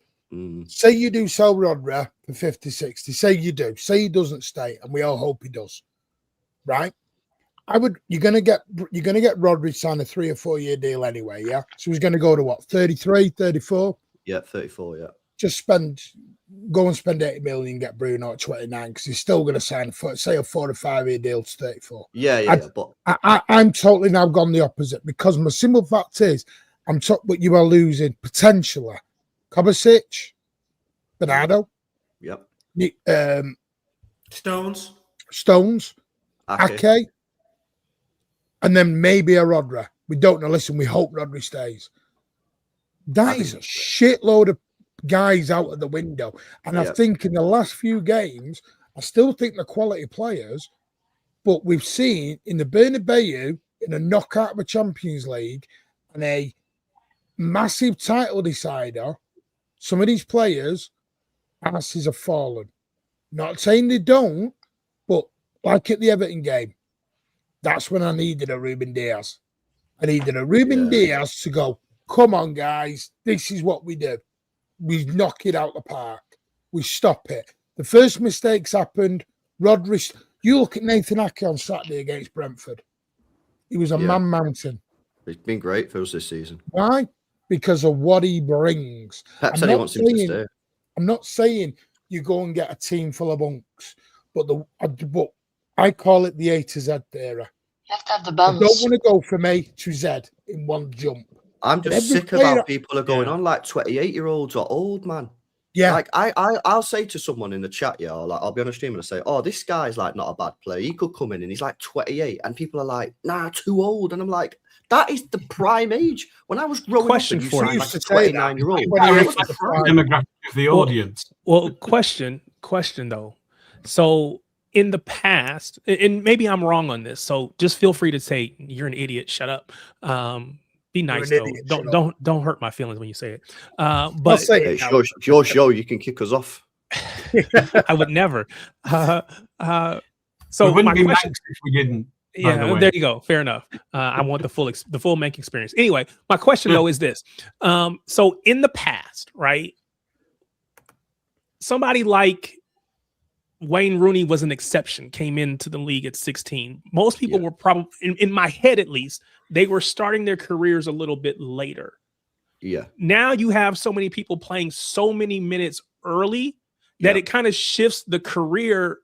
Say you do sell Rodri for 50, 60. Say you do. Say he doesn't stay, and we all hope he does. Right? You're gonna get Rodri signed a 3 or 4 year deal anyway, yeah? So he's gonna go to what, 33, 34? Yeah, 34, yeah. Just go and spend 80 million and get Bruno at 29, because he's still gonna sign a 4 or 5 year deal to 34. But I'm totally now gone the opposite, because my simple fact is but you are losing potentially Kovacic, Bernardo, Stones, Ake, and then maybe a Rodri. We don't know. Listen, we hope Rodri stays. That is a shitload of guys out of the window. And I think in the last few games, I still think the quality players, but we've seen in the Bernabeu, in a knockout of a Champions League, and a massive title decider, some of these players' asses have fallen. Not saying they don't, but like at the Everton game, that's when I needed a Ruben Diaz. I needed a Ruben Diaz to go, come on, guys, this is what we do. We knock it out the park. We stop it. The first mistakes happened. Rodri, you look at Nathan Ake on Saturday against Brentford. He was a man mountain. It's been great for us this season. Why? Because of what he brings. Pep said he wants him to stay. I'm not saying you go and get a team full of bunks, but I call it the A to Z era. You have to have the balance. I don't want to go from A to Z in one jump. I'm just sick about people are going on like 28-year-olds or old, man. Yeah. Like I'll say to someone in the chat, or like I'll be on a stream and I say, oh, this guy's like not a bad player. He could come in and he's like 28, and people are like, nah, too old. And I'm like, that is the prime age. When I was growing up, and you signed like a 29-year-old. Demographic of the audience. Well, question though. So in the past, and maybe I'm wrong on this, so just feel free to say you're an idiot. Shut up. Be nice though. Don't hurt my feelings when you say it. But say it's your show. You can kick us off. I would never. So we wouldn't be nice if we didn't. Yeah, there you go. Fair enough. I want the full make experience. Anyway, my question though is this. So in the past, right? Somebody like Wayne Rooney was an exception, came into the league at 16. Most people were probably, in my head at least, they were starting their careers a little bit later. Yeah. Now you have so many people playing so many minutes early that it kind of shifts the career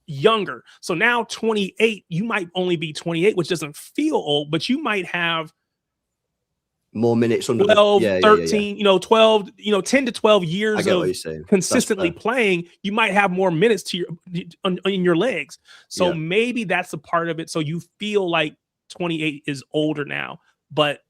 younger. So now 28, you might only be 28, which doesn't feel old, but you might have more minutes under 12, 13, 12, 10 to 12 years of consistently playing. You might have more minutes to in your legs. So maybe that's a part of it. So you feel like 28 is older now, but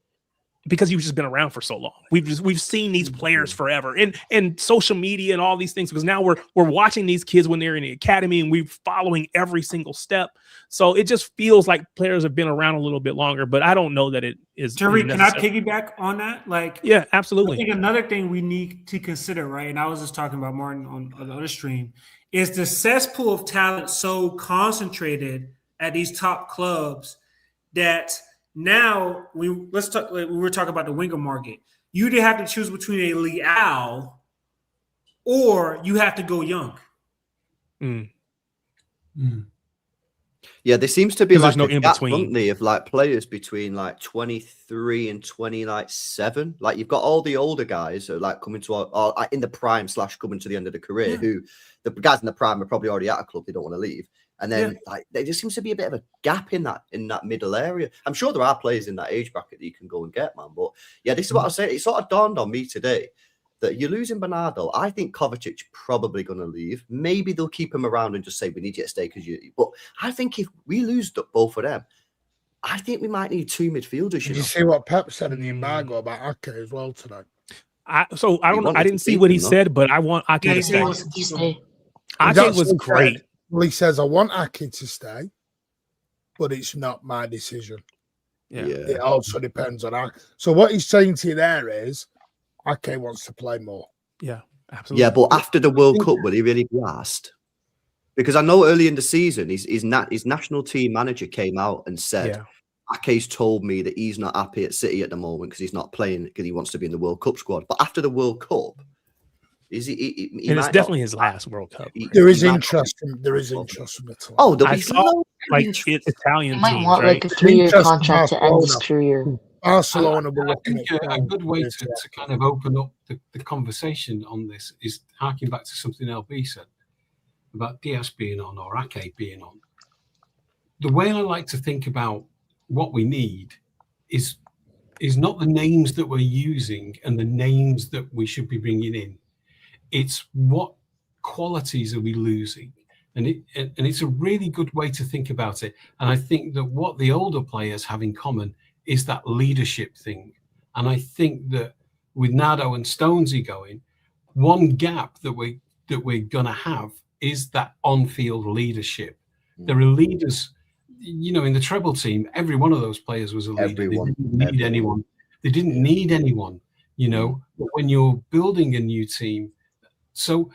because you've just been around for so long, we've seen these players forever, and social media and all these things, because now we're watching these kids when they're in the academy and we're following every single step. So it just feels like players have been around a little bit longer, but I don't know that it is. Jerry, can I piggyback on that? Like, yeah, absolutely. I think another thing we need to consider, right? And I was just talking about Martin on the other stream, is the cesspool of talent so concentrated at these top clubs that now we were talking about the winger market. You either have to choose between a Leao or you have to go young. Yeah, there seems to be like no a in gap, between. don't they, of like players between like 23 and 27. Like you've got all the older guys who are like coming to or in the prime / coming to the end of the career. Who the guys in the prime are probably already at a club, they don't want to leave. And then like there just seems to be a bit of a gap in that middle area. I'm sure there are players in that age bracket that you can go and get, man. But yeah, this is what I say. It sort of dawned on me today that you're losing Bernardo. I think Kovacic probably going to leave. Maybe they'll keep him around and just say we need you to stay because you. But I think if we lose both of them, I think we might need 2 midfielders. Did you see what Pep said in the embargo about Ake as well tonight? I didn't see what he said, but I want Ake to stay. Ake was great. Well, he says I want Ake to stay, but it's not my decision. Yeah. It also depends on Ake. So what he's saying to you there is, Ake wants to play more. Yeah, absolutely. Yeah, but after the World Cup, will he really be asked? Because I know early in the season, his national team manager came out and said, Ake's told me that he's not happy at City at the moment because he's not playing because he wants to be in the World Cup squad. But after the World Cup, is he and it's definitely his last World Cup. Right? There is interest from Italy. Oh, there'll be Italian he might teams, want right? like a 3-year contract to end his career. Barcelona will I think a good way to kind of open up the conversation on this is harking back to something LB said about Diaz being on or Ake being on. The way I like to think about what we need is not the names that we're using and the names that we should be bringing in. It's what qualities are we losing? And it's a really good way to think about it. And I think that what the older players have in common is that leadership thing. And I think that with Nardo and Stonesy going, one gap that we're gonna have is that on-field leadership. There are leaders, you know, in the treble team, every one of those players was a leader. They didn't need anyone. They didn't need anyone, you know, but when you're building a new team. So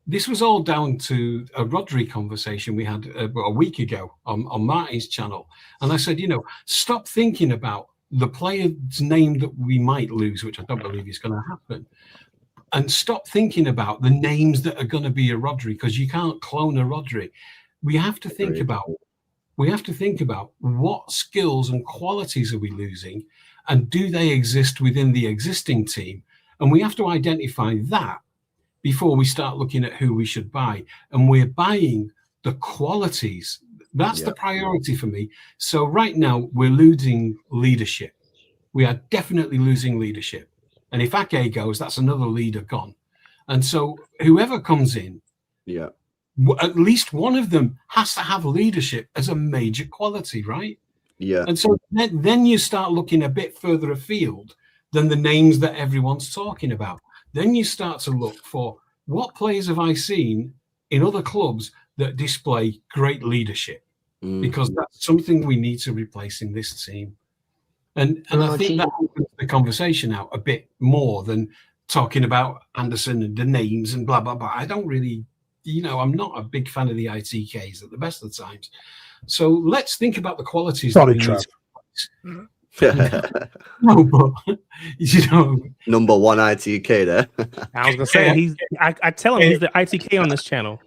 this was all down to a Rodri conversation we had a week ago on Marty's channel. And I said, you know, stop thinking about the player's name that we might lose, which I don't believe is going to happen. And stop thinking about the names that are going to be a Rodri, because you can't clone a Rodri. We have to think about what skills and qualities are we losing, and do they exist within the existing team? And we have to identify that before we start looking at who we should buy. And we're buying the qualities. That's the priority for me. So right now we're losing leadership. We are definitely losing leadership. And if Ake goes, that's another leader gone. And so whoever comes in, at least one of them has to have leadership as a major quality, right? Yeah. And so then you start looking a bit further afield than the names that everyone's talking about. Then you start to look for what players have I seen in other clubs that display great leadership, because that's something we need to replace in this team. And I think that opens the conversation out a bit more than talking about Anderson and the names and blah, blah, blah. I don't really, you know, I'm not a big fan of the ITKs at the best of the times. So let's think about the qualities. Sorry, Trev. No, but you know, number one ITK there. I was gonna say I tell him he's the ITK on this channel.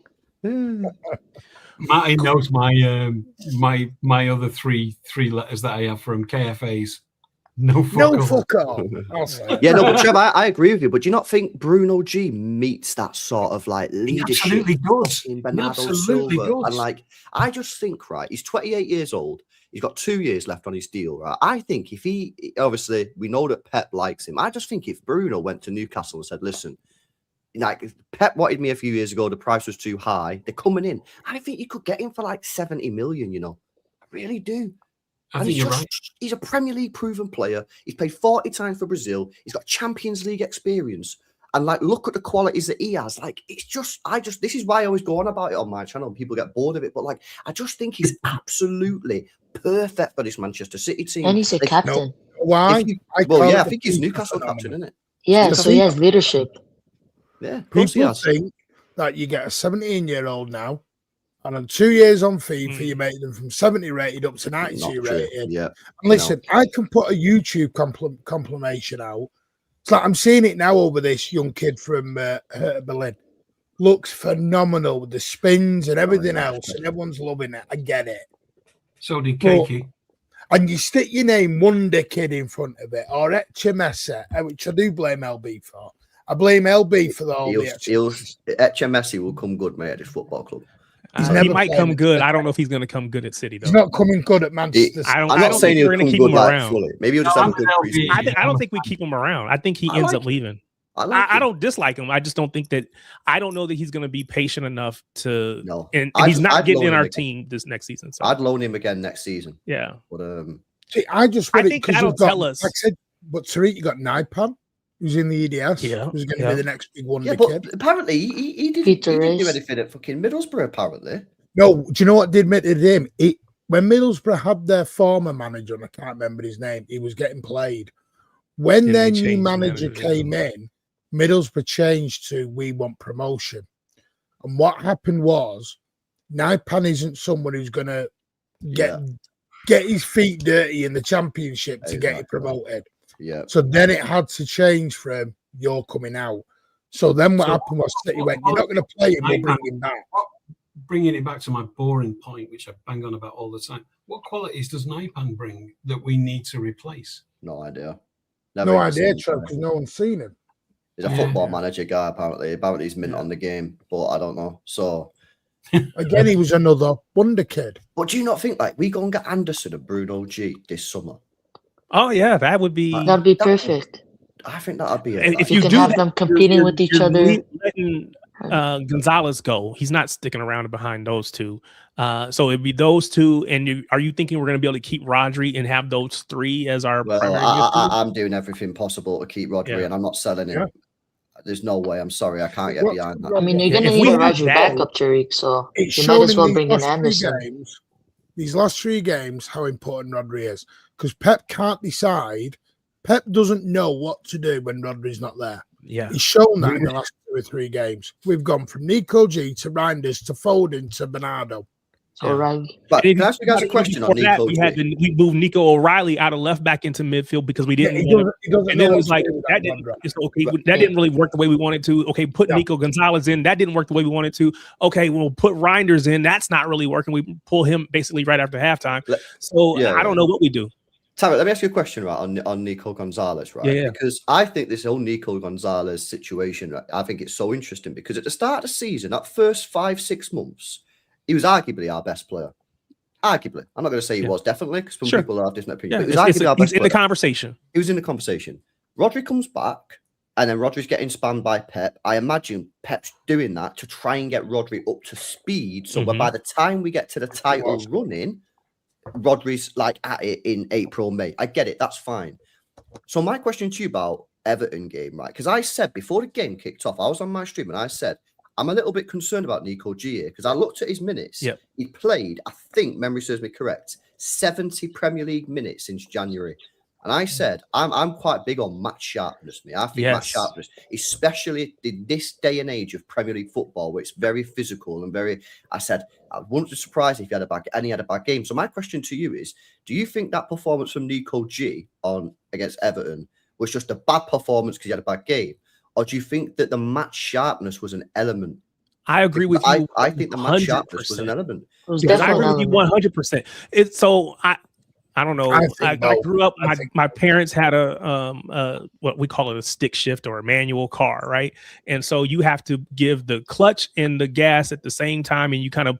Marty knows my other three letters that I have from KFAs. No fuck off. Yeah, no, but Trev, I agree with you. But do you not think Bruno G meets that sort of like leadership? He absolutely does. In Bernardo Silva, and like I just think, right, he's 28 years old. He's got 2 years left on his deal, right? I think if he, obviously, we know that Pep likes him. I just think if Bruno went to Newcastle and said, listen, like if Pep wanted me a few years ago, the price was too high. They're coming in. I think you could get him for like 70 million, you know. I really do. I think you're right. He's a Premier League proven player. He's played 40 times for Brazil. He's got Champions League experience. And like, look at the qualities that he has. Like, it's just, this is why I always go on about it on my channel. People get bored of it. But like, I just think he's absolutely perfect for this Manchester City team. And he's a captain. No, why? I think he's Newcastle captain, isn't it? Yeah, so he has leadership. Yeah, of course he people has. think that you get a 17-year-old now And on 2 years on FIFA, you make them from 70 rated up to 92 rated. Yeah. And listen, I can put a YouTube compilation out. It's like I'm seeing it now over this young kid from Berlin. Looks phenomenal with the spins and everything else, and everyone's loving it. I get it. So did Keiki. And you stick your name Wonder Kid in front of it, or Echemesa, which I do blame LB for. I blame LB for all the Echemesa will come good, mate, at this football club. He might come good. I don't know if he's going to come good at City, though. He's not coming good at Manchester. I'm not saying he'll come good around. Maybe he'll just have a good preseason. I don't think we keep him around. I think he ends up leaving. I don't dislike him. I just don't think that. I don't know that he's going to be patient enough to. No, and he's not getting in our team this next season. So. I'd loan him again next season. Yeah, but see, I think that'll tell us. Like I said, but Tariq, you got Naipan, who's in the EDS. Yeah, who's going to be the next big wonder but kid. Apparently, he didn't do anything at fucking Middlesbrough. Apparently, no. Do you know what did him? When Middlesbrough had their former manager, and I can't remember his name, he was getting played. When their new manager came in, Middlesbrough changed to we want promotion. And what happened was Naipan isn't someone who's going to get his feet dirty in the championship to get it promoted. Yeah. So then it had to change from you're coming out. So then what happened was City went, you're not going to play him, we'll bring him back. Bringing it back to my boring point, which I bang on about all the time, what qualities does Naipan bring that we need to replace? No idea. No idea, Trev, because no one's seen him. He's a football manager guy, apparently. Apparently he's mint on the game, but I don't know. So again, he was another wonder kid. But do you not think we go and get Anderson and Bruno G this summer? Oh yeah, that would be perfect. I think that'd be if you you can have them competing with each other. Letting Gonzalez go. He's not sticking around behind those two. So it'd be those two. And are you thinking we're going to be able to keep Rodri and have those three as our primary? I'm doing everything possible to keep Rodri, and I'm not selling him. There's no way. I'm sorry. I can't get behind that. I mean, you're going to need a Rodri backup, Tariq, so you might as well bring in Anderson. These last 3 games, how important Rodri is. Because Pep can't decide. Pep doesn't know what to do when Rodri's not there. Yeah. He's shown that in the last 2 or 3 games. We've gone from Nico G to Reinders to Foden to Bernardo. But can I ask you guys a question on Nico G? We moved Nico O'Reilly out of left back into midfield because we didn't. And then it was like that didn't. It's okay. That didn't really work the way we wanted to. Okay, put Nico Gonzalez in. That didn't work the way we wanted to. Okay, we'll put Reinders in. That's not really working. We pull him basically right after halftime. So I don't know what we do. Tarek, let me ask you a question, right, on Nico Gonzalez, right? Yeah. Because I think this whole Nico Gonzalez situation, right, I think it's so interesting because at the start of the season, that first 5-6 months, he was arguably our best player. Arguably. I'm not going to say he was, definitely, because some people have different opinions. But he was arguably our best player. He's in the conversation. He was in the conversation. Rodri comes back, and then Rodri's getting spanned by Pep. I imagine Pep's doing that to try and get Rodri up to speed, so that by the time we get to the title running, Rodri's like at it in April, May. I get it. That's fine. So my question to you about Everton game, right? Because I said before the game kicked off, I was on my stream and I said, I'm a little bit concerned about Nico G here because I looked at his minutes. Yep. He played, I think memory serves me correct, 70 Premier League minutes since January. And I said, I'm quite big on match sharpness, me. I think match sharpness, especially in this day and age of Premier League football, where it's very physical and very, I said, I wouldn't be surprised if he had a bad game. So my question to you is, do you think that performance from Nico G against Everton was just a bad performance because he had a bad game? Or do you think that the match sharpness was an element? I agree with you. I think the match sharpness was an element. Because I agree with you 100%. It's so I don't know. I grew up. My parents had a what we call it a stick shift or a manual car, right? And so you have to give the clutch and the gas at the same time, and you kind of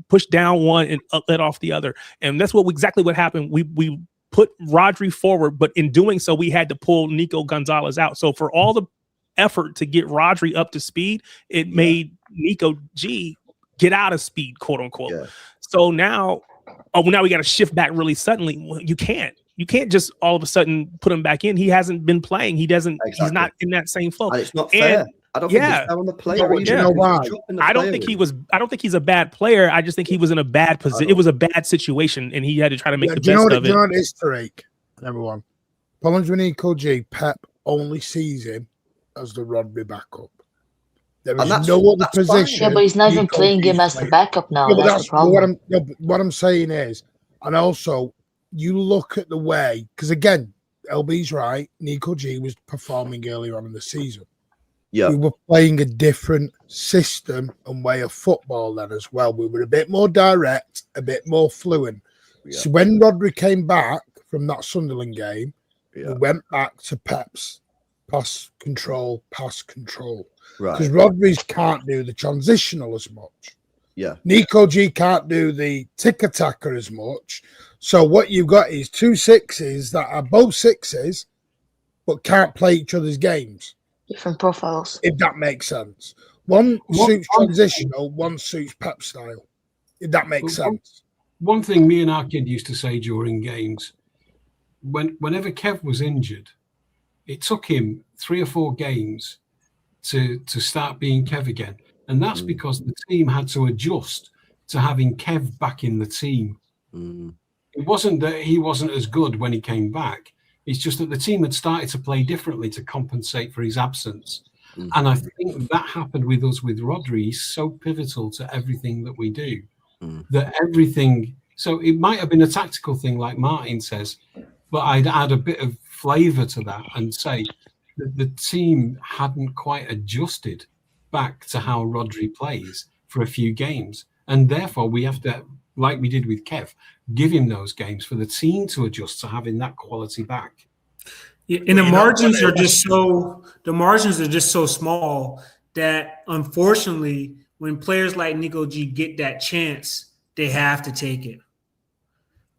push down one and let off the other. And that's exactly what happened. We put Rodri forward, but in doing so, we had to pull Nico Gonzalez out. So for all the effort to get Rodri up to speed, it made Nico G get out of speed, quote unquote. Yeah. So now we got to shift back really suddenly. Well, you can't just all of a sudden put him back in. He hasn't been playing. He doesn't. Exactly. He's not in that same flow. And it's not fair. I don't think he's fair on the player. You know why? I don't think he's a bad player. I just think he was in a bad position. It was a bad situation, and he had to try to make the best of it. Do you know what it is, Tariq? Everyone, problems with Nico G. Pep only sees him as the Rodri backup. There is no other position. Yeah, but he's not even playing him as the backup now. Yeah, that's the problem. What I'm saying is, and also you look at the way, because again, LB's right. Nico G was performing earlier on in the season. Yeah, we were playing a different system and way of football then as well. We were a bit more direct, a bit more fluent. Yeah. So when Rodri came back from that Sunderland game, we went back to Pep's pass control. Right. Because Rodri's can't do the transitional as much. Yeah. Nico G can't do the tick-attacker as much. So what you've got is 2 6s that are both 6s, but can't play each other's games. Different profiles. If that makes sense. One suits transitional, one suits Pep style. If that makes sense. One thing me and our kid used to say during games, whenever Kev was injured, it took him 3 or 4 games to start being Kev again. And that's because the team had to adjust to having Kev back in the team. It wasn't that he wasn't as good when he came back. It's just that the team had started to play differently to compensate for his absence. And I think that happened with us with Rodri. He's so pivotal to everything that we do. That everything... So it might have been a tactical thing like Martin says, but I'd add a bit of flavour to that and say that the team hadn't quite adjusted back to how Rodri plays for a few games. And therefore we have to, like we did with Kev, give him those games for the team to adjust to having that quality back. Yeah, and the margins are just so small that unfortunately when players like Nico G get that chance, they have to take it.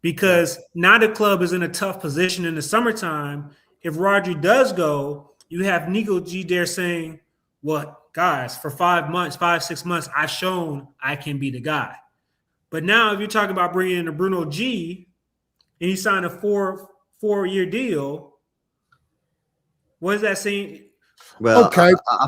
Because now the club is in a tough position in the summertime. If Rodri does go, you have Nico G there saying, well, guys, for 6 months, I've shown I can be the guy. But now if you're talking about bringing in a Bruno G and he signed a four-year deal, what is that saying? Well, okay. I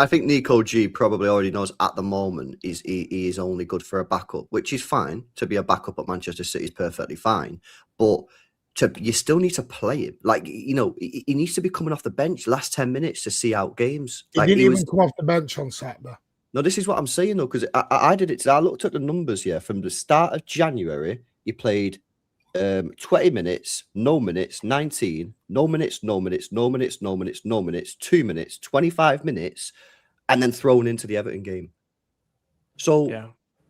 think Nico G probably already knows at the moment he is only good for a backup, which is fine. To be a backup at Manchester City is perfectly fine, but you still need to play him. Like, you know, he needs to be coming off the bench last 10 minutes to see out games. He like, didn't even come off the bench on Saturday. No, this is what I'm saying though, because I did it today. I looked at the numbers here from the start of January. He played 20 minutes, no minutes, 19, no minutes, no minutes, no minutes, no minutes, no minutes, 2 minutes, 25 minutes, and then thrown into the Everton game. So, yeah.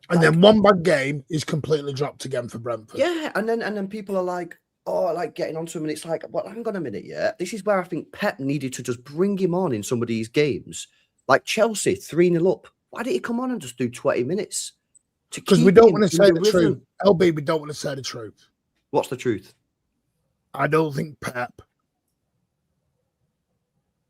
And then one bad game is completely dropped again for Brentford. Yeah, and then people are like, oh, like getting onto him, and it's like, well, hang on a minute, yeah. This is where I think Pep needed to just bring him on in some of these games. Like Chelsea, 3-0 up. Why did he come on and just do 20 minutes? Because we don't want to say the truth. LB, we don't want to say the truth. What's the truth? I don't think Pep.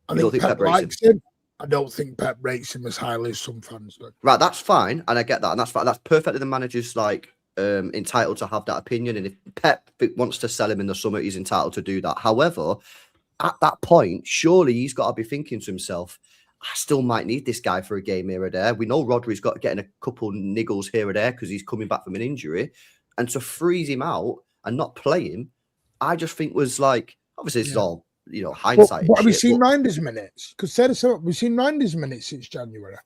I think Pep likes him. I don't think Pep rates him as highly as some fans do. Right, that's fine, and I get that, and that's fine. That's perfectly the manager's like entitled to have that opinion, and if Pep wants to sell him in the summer, he's entitled to do that. However, at that point, surely he's got to be thinking to himself, I still might need this guy for a game here or there. We know Rodri's got getting a couple niggles here or there because he's coming back from an injury, and to freeze him out and not play him, I just think was like, obviously this is all, you know, hindsight. But have we seen Reinders' minutes? Because we've seen Reinders' minutes since January.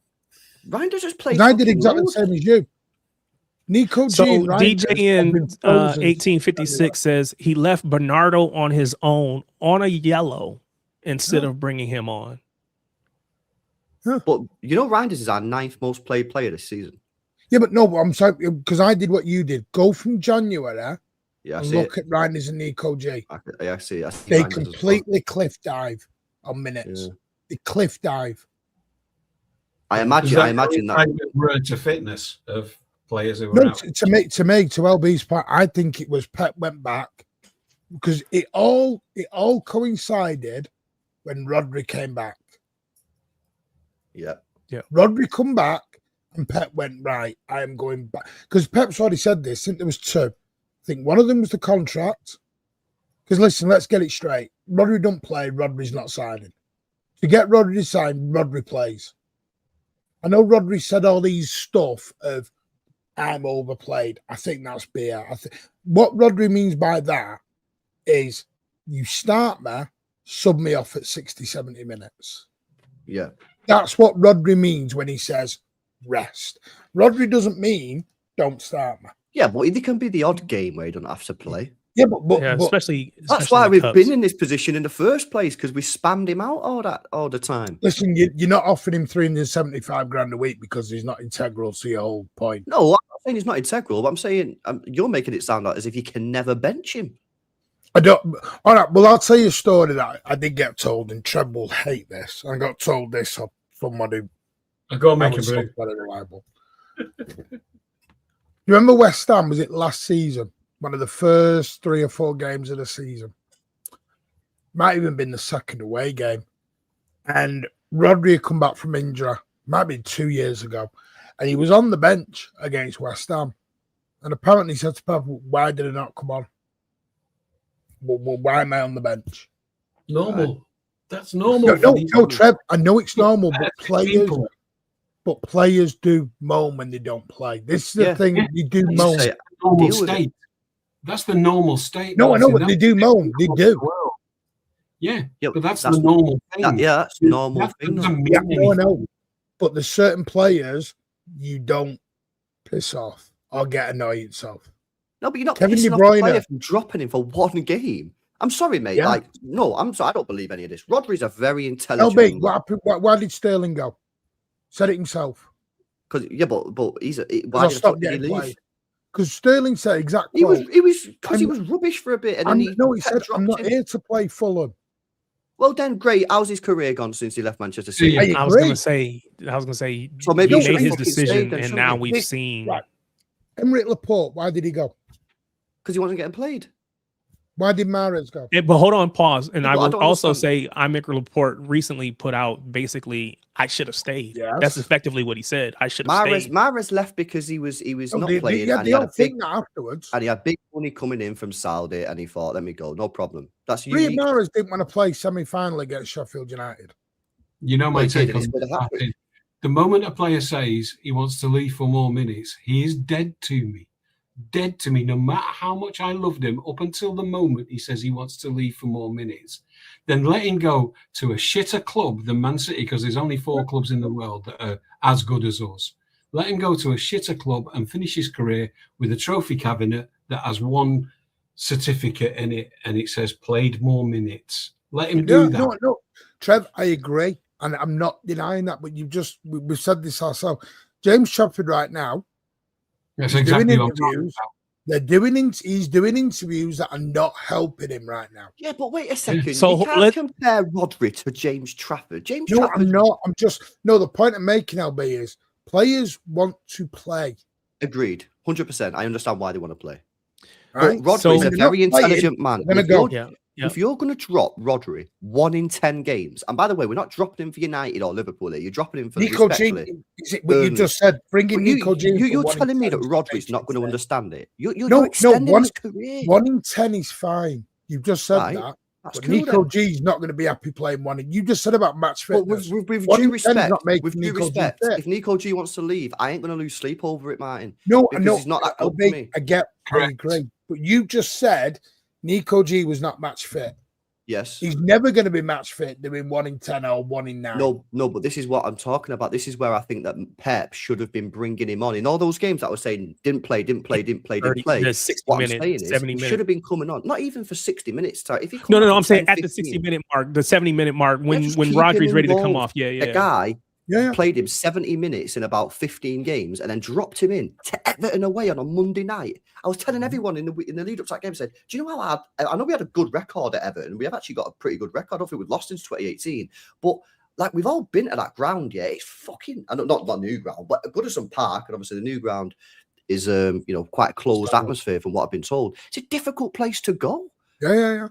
Reinders just played. I did exactly the same as you. Nico G. So DJN 1856 says he left Bernardo on his own on a yellow instead of bringing him on. But you know, Reinders is our 9th most played player this season. Yeah, but no, I'm sorry, because I did what you did. Go from January and look at Reinders and Nico G. I see they completely cliff dive on minutes. Yeah. They cliff dive. I imagine that road to fitness of players who were out. To LB's part, I think it was Pep went back because it all coincided when Rodri came back. Yeah. Rodri come back and Pep went, right, I am going back. Because Pep's already said this. I think there was 2. I think one of them was the contract. Because listen, let's get it straight. Rodri don't play, Rodri's not signing. To get Rodri to sign, Rodri plays. I know Rodri said all these stuff of I'm overplayed. I think that's beer. What Rodri means by that is you start me, sub me off at 60, 70 minutes. Yeah. That's what Rodri means when he says rest. Rodri doesn't mean don't start me. Yeah, but there can be the odd game where you don't have to play. Yeah, but especially that's why in the we've Cups. been in this position in the first place, because we spammed him out all the time. Listen, you're not offering him 375 grand a week because he's not integral to your whole point. No, I'm not saying he's not integral, but I'm saying you're making it sound like as if you can never bench him. I don't. All right, well, I'll tell you a story that I did get told, and Trev will hate this. I got told this of someone who I go make a brew. Very reliable. You remember West Ham? Was it last season? One of the first 3 or 4 games of the season. Might even been the second away game. And Rodri had come back from injury. Might have been 2 years ago. And he was on the bench against West Ham. And apparently he said to Pep, why did he not come on? Well, why am I on the bench? Normal. That's normal. No, Trev, I know it's normal, but players do moan when they don't play. This is the thing, you do moan. Normal state. That's the normal state. No, I know, but they do moan. They do. Yeah, but that's the normal thing. That's the normal thing. Yeah, no, I know. But there's certain players you don't piss off or get annoyance of. No, but you're not Kevin pissing De off Bruyne. a player from dropping him for one game. I'm sorry, mate. Yeah. I'm sorry. I don't believe any of this. Rodri's a very intelligent. Why did Sterling go? Said it himself. But he's why did he leave? Because Sterling said exactly. He was rubbish for a bit, and then he said, "I'm not here to play Fulham." Well, then, great. How's his career gone since he left Manchester City? I was going to say. So maybe he made his decision, and now we've seen. Right. Emerick Laporte. Why did he go? Because he wasn't getting played. Why did Mahrez go? But hold on, pause. And I will also understand. say Emerick Laporte recently put out basically, I should have stayed. Yes. That's effectively what he said. I should have stayed. Mahrez left because he was not playing. And he had big afterwards. And he had big money coming in from Saudi, and he thought, let me go, no problem. That's unique. Mahrez didn't want to play semi-final against Sheffield United. You know my take on that. The moment a player says he wants to leave for more minutes, he is dead to me. Dead to me, no matter how much I loved him up until the moment he says he wants to leave for more minutes. Then let him go to a shitter club than Man City, because there's only 4 clubs in the world that are as good as us. Let him go to a shitter club and finish his career with a trophy cabinet that has 1 certificate in it and it says played more minutes. Let him do that. No, Trev, I agree. And I'm not denying that, but we've said this ourselves. James Trafford right now, that's exactly what he's doing interviews that are not helping him right now. Yeah, but wait a second. So you can't compare Rodri to James Trafford. I'm not. The point I'm making, LB, is players want to play. Agreed. 100%. I understand why they want to play. Right? But Rodri is a very intelligent man. If you're going to drop Rodri 1 in 10 games, and by the way, we're not dropping him for United or Liverpool here. You're dropping him for Nico G. Is it what you just said? Bringing Nico G. You're telling me that Rodri's not going to understand it. You're extending his career. 1 in 10 is fine. You've just said that. That's but cool, Nico G is not going to be happy playing 1. You just said about match fitness. With due respect, if Nico G wants to leave, I ain't going to lose sleep over it, Martin. No, he's not that good for me. I agree. But you just said Nico G was not match fit. Yes. He's never going to be match fit doing 1 in 10 or 1 in 9. No, but this is what I'm talking about. This is where I think that Pep should have been bringing him on. In all those games that I was saying, didn't play. 60 what minutes, I'm saying is, 70 minutes. Should have been coming on. Not even for 60 minutes. If he no, I'm saying at the 60-minute mark, the 70-minute mark, when Rodri's ready to come off. The guy played him 70 minutes in about 15 games and then dropped him in to Everton away on a Monday night. I was telling everyone in the lead up to that game, I said, do you know how I know we had a good record at Everton. We have actually got a pretty good record. I don't think we've lost since 2018. But like, we've all been to that ground, yeah. It's fucking, not new ground, but Goodison Park, and obviously the new ground is quite a closed atmosphere from what I've been told. It's a difficult place to go. Yeah.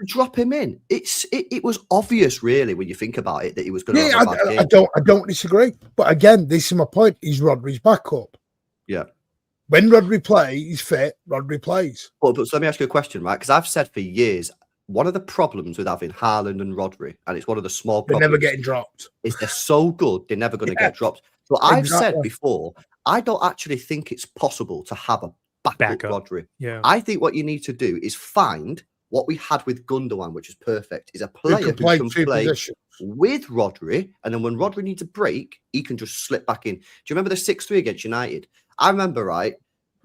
Drop him in. It was obvious, really, when you think about it, that he was going to have a bad game. I don't disagree. But again, this is my point. He's Rodri's backup. Yeah. When Rodri plays, he's fit. Rodri plays. But so let me ask you a question, right? Because I've said for years, one of the problems with having Haaland and Rodri, and it's one of the small problems, they're never getting dropped. Is they're so good, they're never going to get dropped. So I've said before, I don't actually think it's possible to have a backup Rodri. Yeah. I think what you need to do is find What we had with Gundogan, which is perfect, is a player who play can two play positions with Rodri, and then when Rodri needs a break, he can just slip back in. Do you remember the 6-3 against United? I remember, right?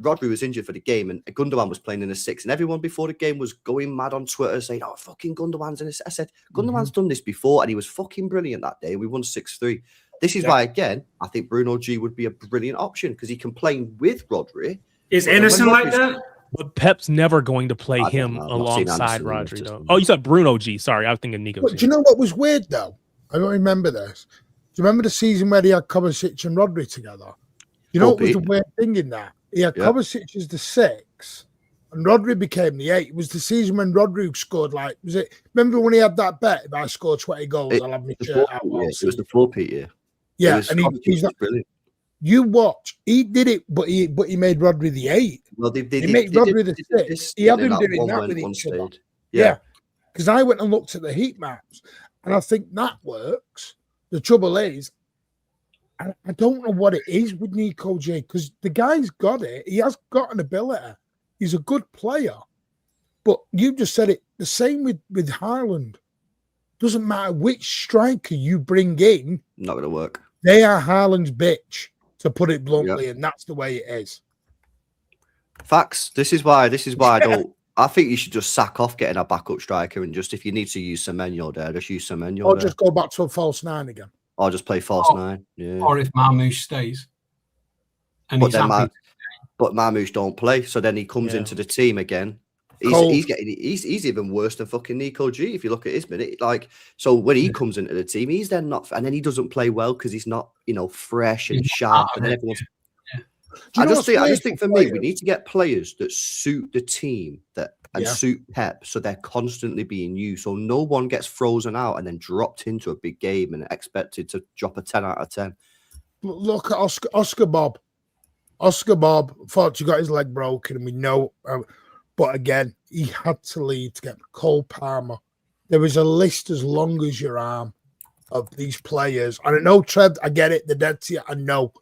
Rodri was injured for the game, and Gundogan was playing in a 6, and everyone before the game was going mad on Twitter saying, "Oh, fucking Gundogan's in a 6." I said, Gundogan's done this before, and he was fucking brilliant that day. We won 6-3. This is why, again, I think Bruno G would be a brilliant option because he can play with Rodri. Is Anderson like that? But Pep's never going to play him alongside Rodri, though. Oh, you said Bruno G. Sorry, I was thinking Nico G. Do you know what was weird, though? I don't remember this. Do you remember the season where he had Kovacic and Rodri together? You know what was the weird thing in that? He had Kovacic as the 6, and Rodri became the 8. It was the season when Rodri scored, like, was it? Remember when he had that bet? If I score 20 goals, I'll have my shirt out. It was the 4-peat year. Yeah, and he's like, brilliant. You watch, he did it, but he made Rodri the 8. Well, he made Rodri the 6. He had him doing that with each other. Yeah, because I went and looked at the heat maps, and I think that works. The trouble is, I don't know what it is with Nico J, because the guy's got it. He has got an ability. He's a good player. But you just said it, the same with Haaland. Doesn't matter which striker you bring in. Not going to work. They are Haaland's bitch, to put it bluntly, and that's the way it is. Facts. This is why I don't. I think you should just sack off getting a backup striker and just, if you need to use Semenyo there, just use Semenyo. Or just go back to a false 9 again. Or just play false 9. Yeah. Or if Marmoush stays. And but Marmoush don't play, so then he comes into the team again. He's even worse than fucking Nico G. If you look at his minute, like, so when he comes into the team, he's then not, and then he doesn't play well because he's not, fresh and sharp. And then everyone's. I just think for me, we need to get players that suit the team and suit Pep, so they're constantly being used, so no one gets frozen out and then dropped into a big game and expected to drop a 10 out of 10. Look at Oscar Bob. Oscar Bob thought he got his leg broken, and we know. But again, he had to leave to get Cole Palmer. There was a list as long as your arm of these players. And I know, Trev, I get it. They're dead to you. I know.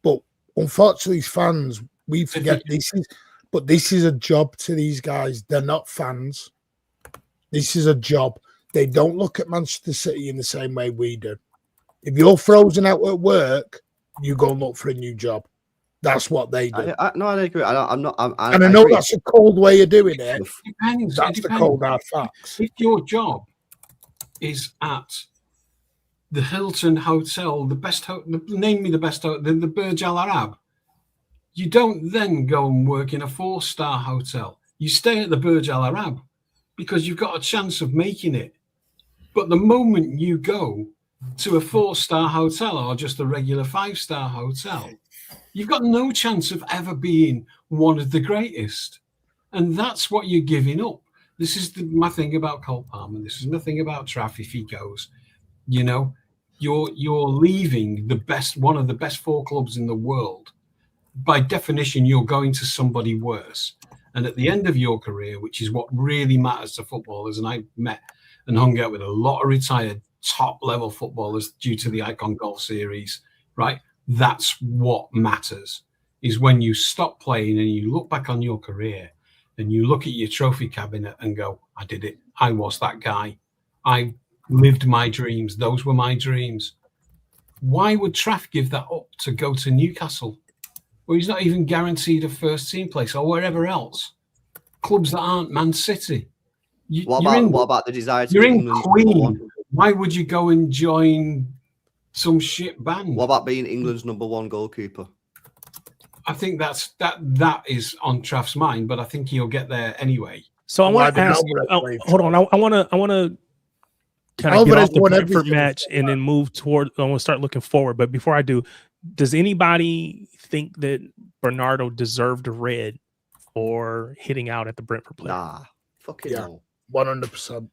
But unfortunately, as fans, we forget this is a job to these guys. They're not fans. This is a job. They don't look at Manchester City in the same way we do. If you're frozen out at work, you go and look for a new job. That's what they do. I agree. I know that's a cold way of doing it. That's the cold hard facts. If your job is at the Hilton Hotel, name me the best hotel, the Burj Al Arab, you don't then go and work in a 4-star hotel. You stay at the Burj Al Arab because you've got a chance of making it. But the moment you go to a 4-star hotel or just a regular 5-star hotel, you've got no chance of ever being one of the greatest. And that's what you're giving up. This is my thing about Cole Palmer. This is nothing about Traff if he goes. You're leaving one of the best 4 clubs in the world. By definition, you're going to somebody worse. And at the end of your career, which is what really matters to footballers, and I met and hung out with a lot of retired top-level footballers due to the Icon Golf Series, right? That's what matters, is when you stop playing and you look back on your career and you look at your trophy cabinet and go, I did it. I was that guy. I lived my dreams. Those were my dreams. Why would Traff give that up to go to Newcastle, where he's not even guaranteed a first-team place, or wherever else? Clubs that aren't Man City. What about the desire to you're in Queen. Why would you go and join some shit band? What about being England's #1 goalkeeper? I think that is on Traff's mind, but I think he'll get there anyway. So I want to ask. Hold on, I want to kind of get off the Brentford match and then move toward. I want to start looking forward, but before I do, does anybody think that Bernardo deserved a red for hitting out at the Brentford play? Nah, fucking no, 100%.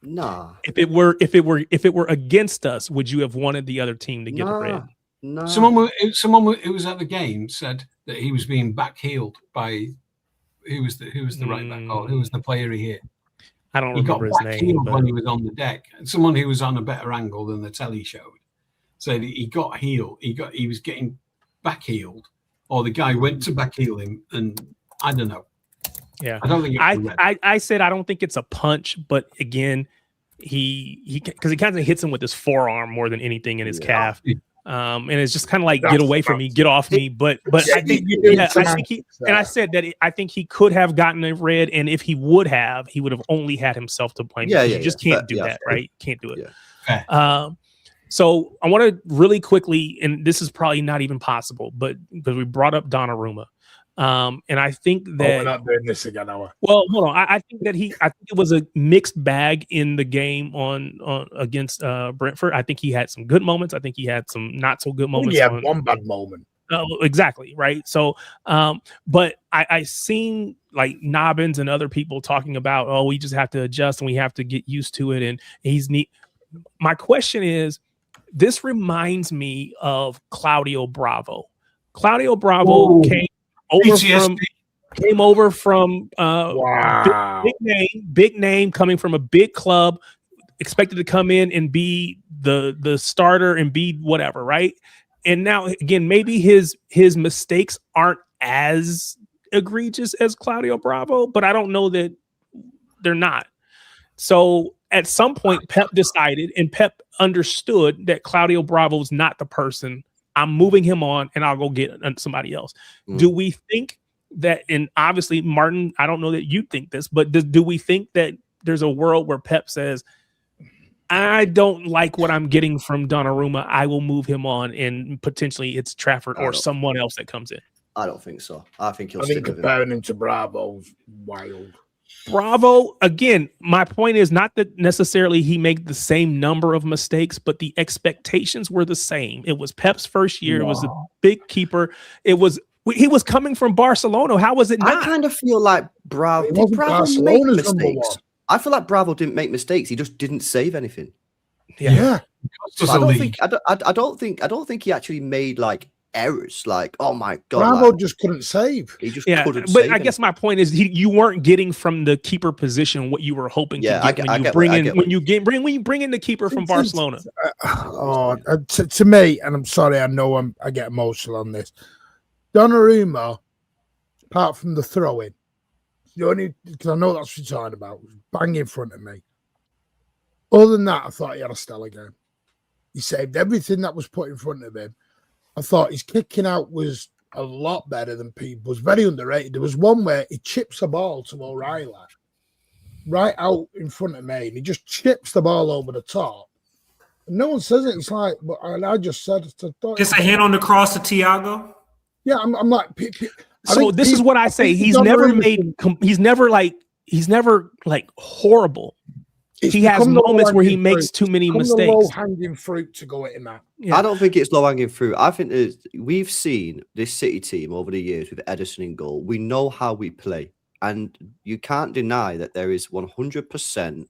Nah. If it were against us, would you have wanted the other team to get a red? No. Someone who was at the game said that he was being backheeled by who was the right back, or who was the player he hit. I don't remember his name. He got backheeled when he was on the deck. And someone who was on a better angle than the telly showed said he got heeled. He was getting backheeled, or the guy went to backheel him, and I don't know. Yeah, I don't think I said I don't think it's a punch, but again, he because he kind of hits him with his forearm more than anything in his calf. And it's just kind of like, get away from me, get off me. But I think, I said that I think he could have gotten a red, and if he would have only had himself to blame. You just can't do that, right? Can't do it. Yeah. So I want to really quickly, and this is probably not even possible, but because we brought up Donnarumma, and I think that we're not doing this again, are we? Well, hold on. I think it was a mixed bag in the game on against Brentford. I think he had some good moments. I think he had some not so good moments. He had one bad moment. Exactly, right. So, but I seen like Nobbins and other people talking about, we just have to adjust and we have to get used to it. And he's neat. My question is, this reminds me of Claudio Bravo. Claudio Bravo came over from big name coming from a big club, expected to come in and be the starter and be whatever, right? And now again, maybe his mistakes aren't as egregious as Claudio Bravo, but I don't know that they're not. So at some point, Pep decided and Pep understood that Claudio Bravo is not the person. I'm moving him on and I'll go get somebody else. Do we think that, and obviously, Martin, I don't know that you think this, but do we think that there's a world where Pep says, I don't like what I'm getting from Donnarumma, I will move him on, and potentially it's Trafford or someone else that comes in? I don't think so. I think comparing him to Bravo's wild. Bravo, again, my point is not that necessarily he made the same number of mistakes, but the expectations were the same. It was Pep's first year. It was a big keeper. He was coming from Barcelona. How was it not? I kind of feel like Bravo made mistakes. I feel like Bravo didn't make mistakes. He just didn't save anything. Yeah. I don't think he actually made like errors. Like, oh my god, Bravo just couldn't save. He just couldn't. But I guess my point is, you weren't getting from the keeper position what you were hoping to get when you bring in the keeper from Barcelona. To me, and I'm sorry, I know I get emotional on this. Donnarumma, apart from the throw-in, the only, because I know that's what you're talking about, was bang in front of me. Other than that, I thought he had a stellar game. He saved everything that was put in front of him. I thought his kicking out was a lot better than people. Was very underrated. There was one where he chips a ball to O'Reilly right out in front of me, and he just chips the ball over the top. And no one says it. It's like, but I just said, just a hand on the cross to Thiago. Yeah, I'm like. So this is what I say. He's never horrible. He has moments where he makes too many mistakes. Low-hanging fruit to go at him at. Yeah. I don't think it's low-hanging fruit. I think we've seen this City team over the years with Ederson in goal. We know how we play, and you can't deny that there is 100%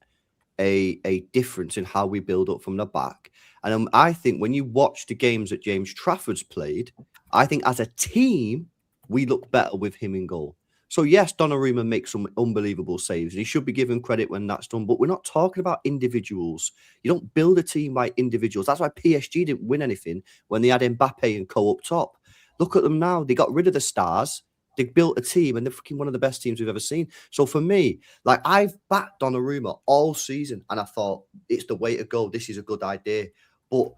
a difference in how we build up from the back. And I think when you watch the games that James Trafford's played, I think as a team we look better with him in goal. So yes, Donnarumma makes some unbelievable saves. He should be given credit when that's done. But we're not talking about individuals. You don't build a team by individuals. That's why PSG didn't win anything when they had Mbappe and Co up top. Look at them now. They got rid of the stars. They built a team, and they're fucking one of the best teams we've ever seen. So for me, like, I've backed Donnarumma all season, and I thought it's the way to go. This is a good idea. But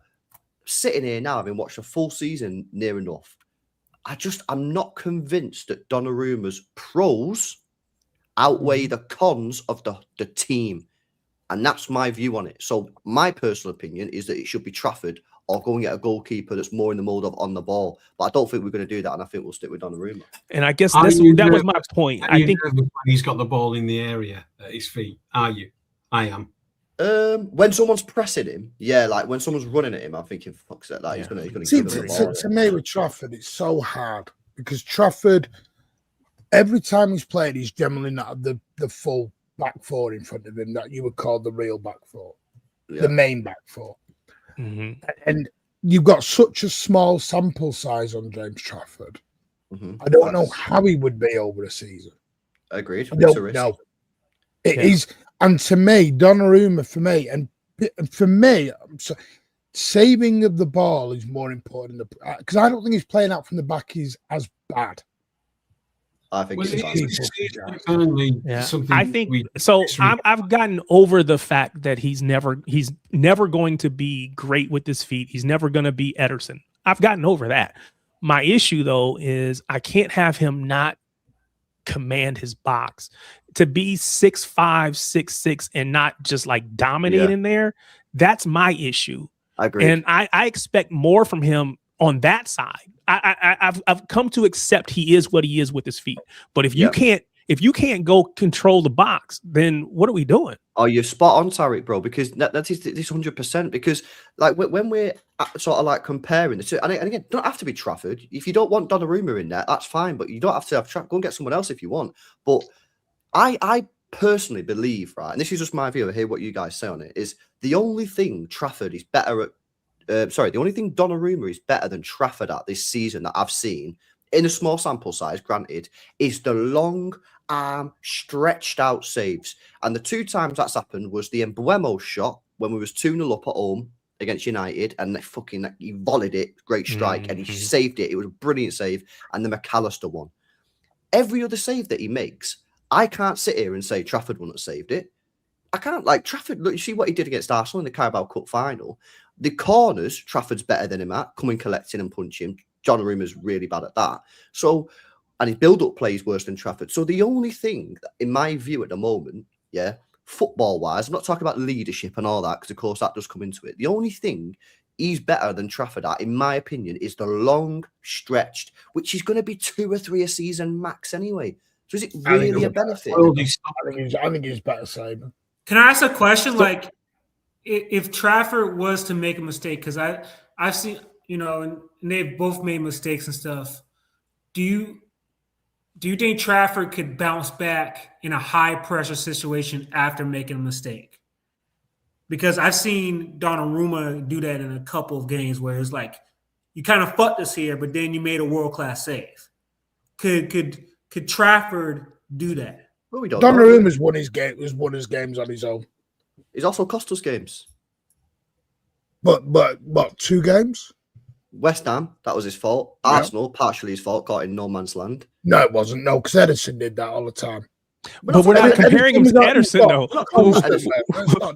sitting here now, having watched a full season near enough, I'm not convinced that Donnarumma's pros outweigh the cons of the team. And that's my view on it. So my personal opinion is that it should be Trafford or go and get a goalkeeper that's more in the mold of on the ball. But I don't think we're going to do that, and I think we'll stick with Donnarumma. And I guess that was my point. I think when he's got the ball in the area at his feet. Are you? I am. When someone's pressing him, yeah, like when someone's running at him, I'm thinking, fuck's that, like, he's gonna give him the ball. To me, with Trafford, it's so hard because Trafford, every time he's played, he's generally not the full back four in front of him that you would call the real back four, the main back four. Mm-hmm. And you've got such a small sample size on James Trafford. Mm-hmm. I don't know how he would be over a season. Agreed. I don't know. It is. And to me, Donnarumma, for me, saving of the ball is more important because I don't think he's playing out from the back is as bad. I think it's I think so. I've gotten over the fact that he's never going to be great with his feet. He's never going to be Ederson. I've gotten over that. My issue though is I can't have him not command his box. To be 6'5", 6'6", and not just like dominating there. That's my issue. I agree. And I expect more from him on that side. I've come to accept he is what he is with his feet. But if you can't go control the box, then what are we doing? Oh, you're spot on, Tariq, bro. Because that is this 100%. Because like when we're sort of like comparing the two, and again, don't have to be Trafford. If you don't want Donnarumma in there, that's fine. But you don't have to have Trafford. Go and get someone else if you want. But I personally believe, right, and this is just my view. I hear what you guys say on it. Is the only thing Trafford is better at. The only thing Donnarumma is better than Trafford at this season that I've seen, in a small sample size, granted, is the long arm stretched out saves. And the 2 times that's happened was the Embuemo shot when we was 2-0 up at home against United, and he volleyed it, great strike, and he saved it. It was a brilliant save. And the McAllister one. Every other save that he makes, I can't sit here and say Trafford wouldn't have saved it. I can't. Like Trafford, look, you see what he did against Arsenal in the Carabao Cup final. The corners, Trafford's better than him at coming, collecting and punching. Donnarumma's really bad at that. So, and his build-up play is worse than Trafford. So the only thing, in my view at the moment, football-wise, I'm not talking about leadership and all that, because of course that does come into it. The only thing he's better than Trafford at, in my opinion, is the long stretched, which is going to be 2 or 3 a season max anyway. So is it really a benefit? I think he's better saving. Can I ask a question? Like, if Trafford was to make a mistake, because I've seen, and they've both made mistakes and stuff. Do you think Trafford could bounce back in a high pressure situation after making a mistake? Because I've seen Donnarumma do that in a couple of games where it's like you kind of fucked us here, but then you made a world class save. Could Trafford do that? Well, we don't. Donnarumma's won his games on his own. He's also cost us games. But 2 games? West Ham, that was his fault. Yeah. Arsenal, partially his fault, got in no man's land. No, it wasn't. No, because Ederson did that all the time. But we're not comparing him to Ederson, though.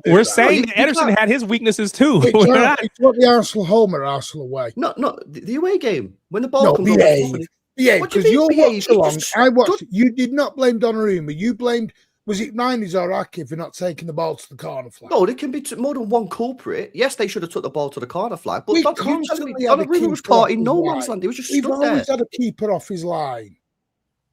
We're saying that Ederson had his weaknesses too. It's what the Arsenal home or Arsenal away. No, the away game when the ball comes over. Yeah, because you're watching along. I watched. You did not blame Donnarumma. You blamed. Was it Nineys or Aki for not taking the ball to the corner flag? No, there can be more than one culprit. Yes, they should have took the ball to the corner flag, but Donnarumma was caught in no man's land. He was just stuck there. We've always had a keeper off his line.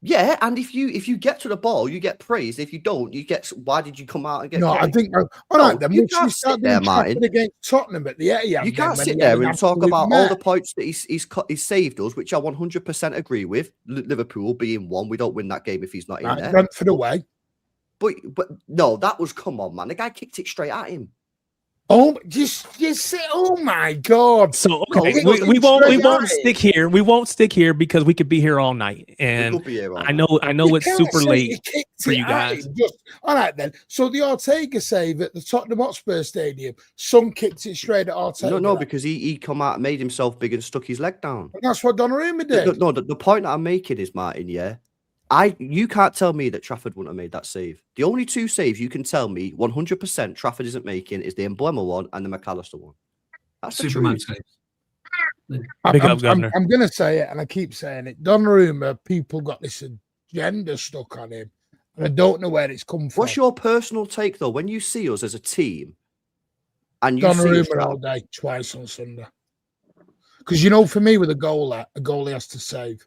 Yeah, and if you get to the ball, you get praised. If you don't, you get. Why did you come out and get? No, praised? I think. All right, then you can't sit there, Martin. Against Tottenham at the Etihad. You can't sit there and talk about all the points that he's saved us, which I 100% agree with. Liverpool being one, we don't win that game if he's not in there. Brentford away. But no, that was, come on, man. The guy kicked it straight at him. Oh, just say, oh my God. So okay, we won't stick here. We won't stick here because we could be here all night. And I know it's super late for you guys. All right then. So the Ortega save at the Tottenham Hotspur Stadium, Son kicked it straight at Ortega. No, because he come out, made himself big and stuck his leg down. But that's what Donnarumma did. No, the point that I'm making is, Martin, you can't tell me that Trafford wouldn't have made that save. The only 2 saves you can tell me 100% Trafford isn't making is the Embuemo one and the McAllister one. That's the Superman truth. saves. I'm going to say it, and I keep saying it. Donnarumma, people got this agenda stuck on him, and I don't know where it's come from. What's your personal take, though, when you see us as a team and you Donnarumma all day, twice on Sunday? Because, for me, with a goalie has to save.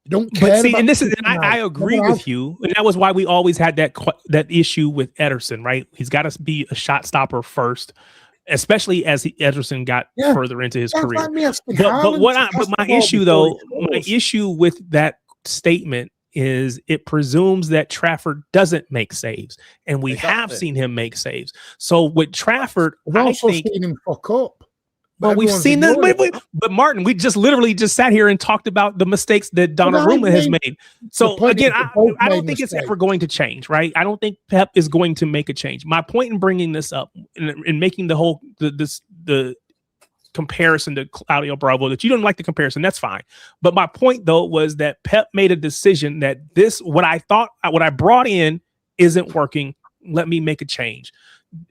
Don't care. But see, and I agree with you, and that was why we always had that issue with Ederson, right? He's got to be a shot stopper first, especially as Ederson got further into his career. But my issue with that statement is it presumes that Trafford doesn't make saves, and we have seen him make saves. So with Trafford, I've also seen him fuck up. Well, we've seen this, but Martin, we just literally sat here and talked about the mistakes that Donnarumma has made. So again, I don't think it's ever going to change, right? I don't think Pep is going to make a change. My point in bringing this up and making the whole the comparison to Claudio Bravo, that you don't like the comparison, that's fine. But my point though was that Pep made a decision that what I brought in isn't working. Let me make a change.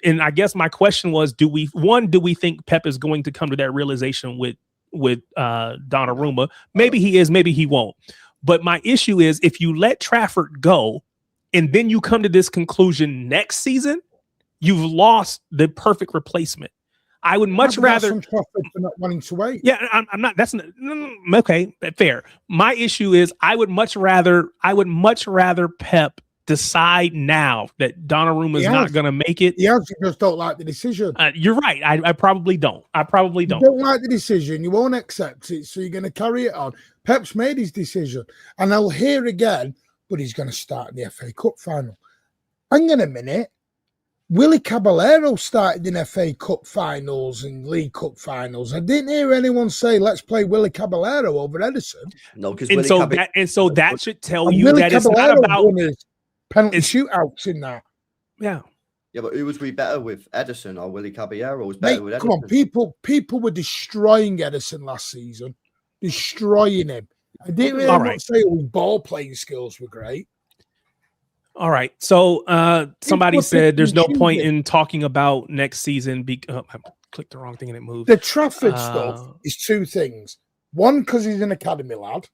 And I guess my question was, do we think Pep is going to come to that realization with Donnarumma? Maybe he is, maybe he won't. But my issue is, if you let Trafford go and then you come to this conclusion next season, you've lost the perfect replacement. I would much rather Trafford for not wanting to wait. Yeah, I'm not. That's not, okay. Fair. My issue is, I would much rather Pep decide now that Donnarumma is not going to make it. You just don't like the decision. You're right. I probably don't. You don't like the decision. You won't accept it, so you're going to carry it on. Pep's made his decision, and I'll hear again, but he's going to start in the FA Cup final. Hang on a minute. Willie Caballero started in FA Cup finals and League Cup finals. I didn't hear anyone say, let's play Willie Caballero over Edison. No, because that should tell you Willie that Caballero it's not about penalty shootouts in that. Yeah. Yeah, but who was we better with, Edison or Willie Caballero? Was better with Edison. Come on, people were destroying Edison last season. Destroying him. I didn't really say his ball playing skills were great. All right. So somebody said there's no point in talking about next season. I clicked the wrong thing and it moved. The Trafford stuff is two things. One, because he's an academy lad.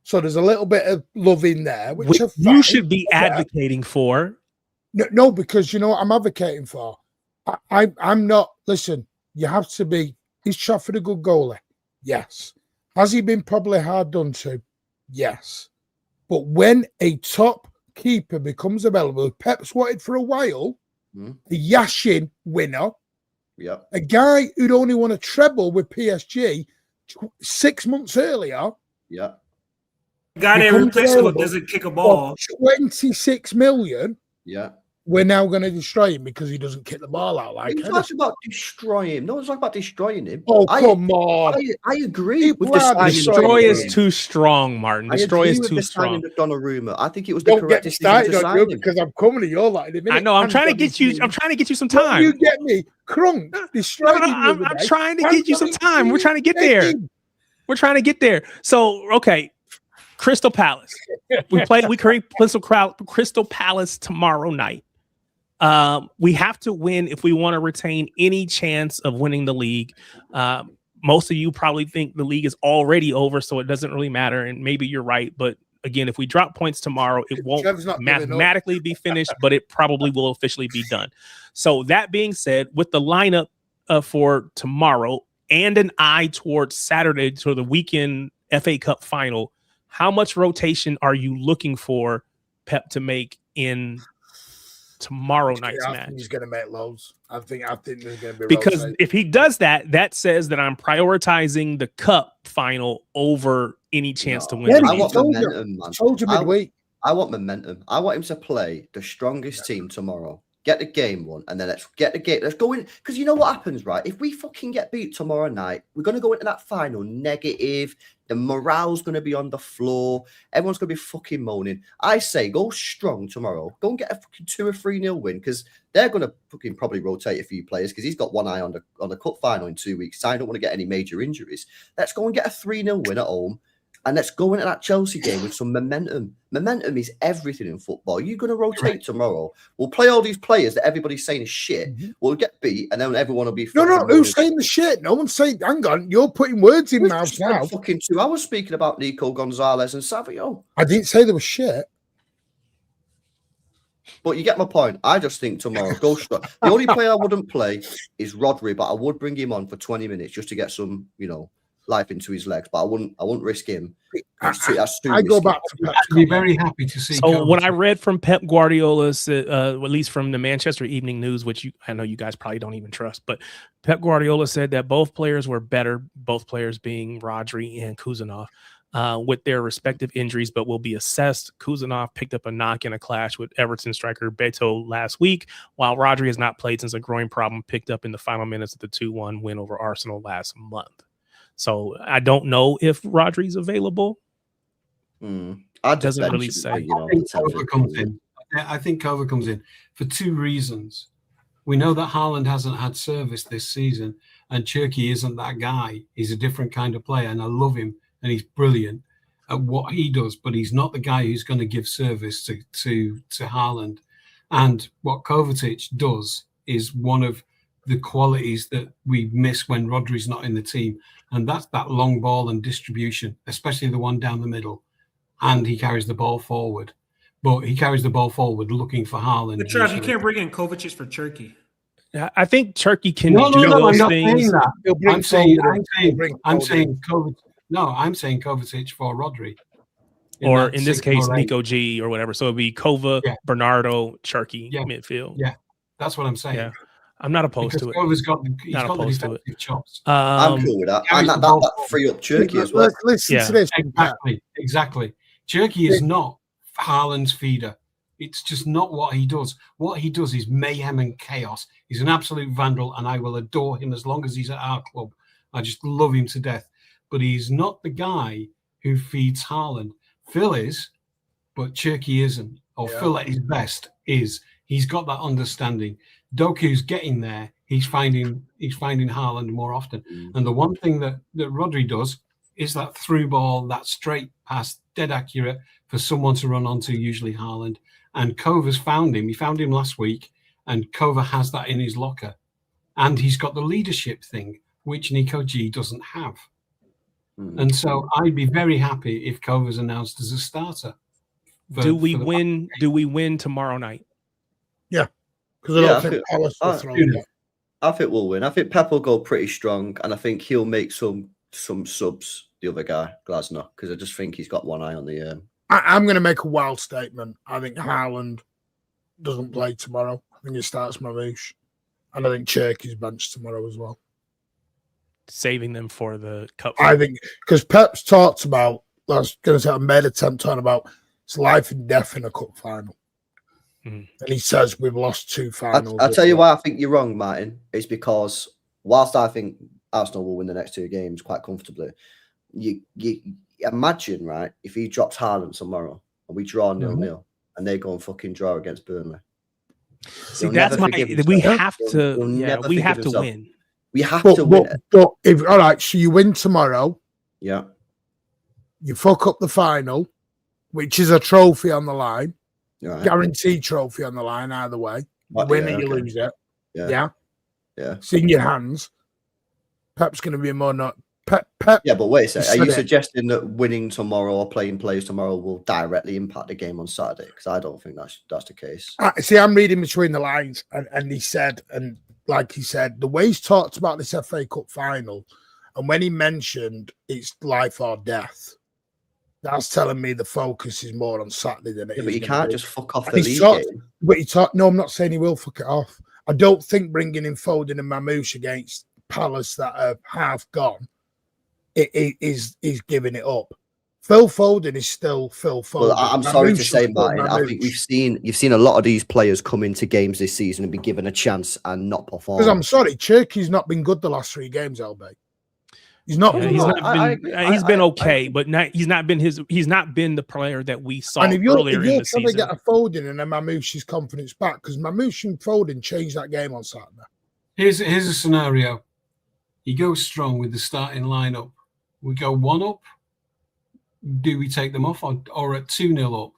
So there's a little bit of love in there, which you should be advocating for. No, because you know what I'm advocating for? I'm not. Listen, you have to be. Is Trafford a good goalie? Yes. Has he been probably hard done to? Yes. But when a top keeper becomes available, Pep's wanted for a while, a Yashin winner, a guy who'd only won a treble with PSG 6 months earlier, guy that replaceable doesn't kick a ball. 26 million. Yeah. We're now going to destroy him because he doesn't kick the ball out like It's not about destroying him. No one's talking about destroying him. Oh, come on. I agree with the signing. Destroy is too strong, Martin. Destroy is too strong. Donnarumma. I think it was the correct get me decision started on you because I'm coming to your line in a minute. I know. I'm trying to get you. I'm trying to get you some time. You get me, Crunk. I'm trying to get you some time. We're trying to get there. We're trying to get there. So, okay, Crystal Palace. We create Crystal Palace tomorrow night. We have to win if we want to retain any chance of winning the league. Most of you probably think the league is already over, so it doesn't really matter. And maybe you're right. But again, if we drop points tomorrow, it won't mathematically be finished, but it probably will officially be done. So that being said, with the lineup for tomorrow and an eye towards Saturday, to the weekend FA Cup final, how much rotation are you looking for Pep to make in tomorrow night's match? He's going to make loads. I think there's going to be because if he does that, that says that I'm prioritizing the cup final over any chance to win. I want momentum, man. I want momentum. I want him to play the strongest team tomorrow. Get the game won, and then let's get the game. Let's go in, because you know what happens, right? If we fucking get beat tomorrow night, we're going to go into that final negative. The morale's going to be on the floor. Everyone's going to be fucking moaning. I say go strong tomorrow. Go and get a fucking 2 or 3-0 win, because they're going to fucking probably rotate a few players, because he's got one eye on the cup final in 2 weeks. So I don't want to get any major injuries. Let's go and get a 3-0 win at home. And let's go into that Chelsea game with some momentum. Momentum is everything in football. You're going to rotate tomorrow. We'll play all these players that everybody's saying is shit. We'll get beat, and then everyone will be... No, who's saying the shit? No one's saying... Hang on, you're putting words in mouths now. Fucking 2 hours speaking about Nico Gonzalez and Savio. I didn't say there was shit. But you get my point. I just think tomorrow, go strong. The only player I wouldn't play is Rodri, but I would bring him on for 20 minutes just to get some, life into his legs, but I wouldn't risk him. I go back to Pep. I'd be very happy to see. So what I read from Pep Guardiola's, at least from the Manchester Evening News, which I know you guys probably don't even trust, but Pep Guardiola said that both players were better, both players being Rodri and Kuzanov, with their respective injuries, but will be assessed. Kuzanov picked up a knock in a clash with Everton striker Beto last week, while Rodri has not played since a groin problem picked up in the final minutes of the 2-1 win over Arsenal last month. So I don't know if Rodri's available. Doesn't really say. I think Kova comes in for 2 reasons. We know that Haaland hasn't had service this season, and Cherki isn't that guy. He's a different kind of player, and I love him, and he's brilliant at what he does, but he's not the guy who's going to give service to Haaland. And what Kovacic does is one of the qualities that we miss when Rodri's not in the team, and that's that long ball and distribution, especially the one down the middle. And he carries the ball forward. But he carries the ball forward looking for Haaland. But Trev, you can't bring in Kovacic for Cherki. I think Cherki can do those I'm things. Not saying that. I'm saying Kovacic. No, I'm saying Kovacic for Rodri. Or in this case, Nico G or whatever. So it'd be Kova, Bernardo, Cherki midfield. Yeah, that's what I'm saying. Yeah. I'm not opposed to it. Kova's got the defensive chops. I'm cool with that. And that free up Cherki as well. Listen to this. Exactly. Cherki is not Haaland's feeder. It's just not what he does. What he does is mayhem and chaos. He's an absolute vandal, and I will adore him as long as he's at our club. I just love him to death. But he's not the guy who feeds Haaland. Phil is, but Cherki isn't. Or Phil at his best is. He's got that understanding. Doku's getting there. He's finding Haaland more often. And the one thing that Rodri does is that through ball, that straight pass, dead accurate for someone to run onto, usually Haaland. And Kova's found him. He found him last week, and Kova has that in his locker. And he's got the leadership thing, which Nico G doesn't have. And so I'd be very happy if Kova's announced as a starter. Do we win tomorrow night? Yeah. Because I don't think Palace will throw it. I think we'll win. I think Pep will go pretty strong, and I think he'll make some subs, the other guy, Glasner, because I just think he's got one eye on the... I'm going to make a wild statement. I think Haaland doesn't play tomorrow. I think he starts Mamouche. And I think Cherki's benched tomorrow as well. Saving them for the cup. I think, because Pep's talked about, I was going to say, I made an attempt on about it's life and death in a cup final. And he says we've lost 2 finals. I'll tell you why I think you're wrong, Martin. It's because whilst I think Arsenal will win the next 2 games quite comfortably, you imagine, right, if he drops Haaland tomorrow and we draw 0-0 and they go and fucking draw against Burnley. See, that's my. We have to. Yeah, we have to win. We have to win it. But if all right, so you win tomorrow. Yeah. You fuck up the final, which is a trophy on the line. Right. Guaranteed trophy on the line either way. You win it, you lose it. Yeah. It's in your hands. Pep's going to be more not. Pep. Yeah, but wait a second. Are you suggesting that winning tomorrow or playing players tomorrow will directly impact the game on Saturday? Because I don't think that's the case. See, I'm reading between the lines, and he said, and like he said, the way he's talked about this FA Cup final, and when he mentioned it's life or death, that's telling me the focus is more on Saturday than it is. But you can't just fuck off and the league game. But no, I'm not saying he will fuck it off. I don't think bringing in Foden and Mamouche against Palace that are half gone is giving it up. Phil Foden is still Phil Foden. Well, I'm sorry to say, Martin, I think you've seen a lot of these players come into games this season and be given a chance and not perform. Because I'm sorry, Cherki's not been good the last 3 games, LB. He's not. He's been okay, but he's not been the player that we saw earlier in the season. If you're trying to get a Foden and a Mamouche's confidence back, because Mamouche and Foden changed that game on Saturday. Here's a scenario. You go strong with the starting lineup. We go 1 up. Do we take them off, or at 2-0 up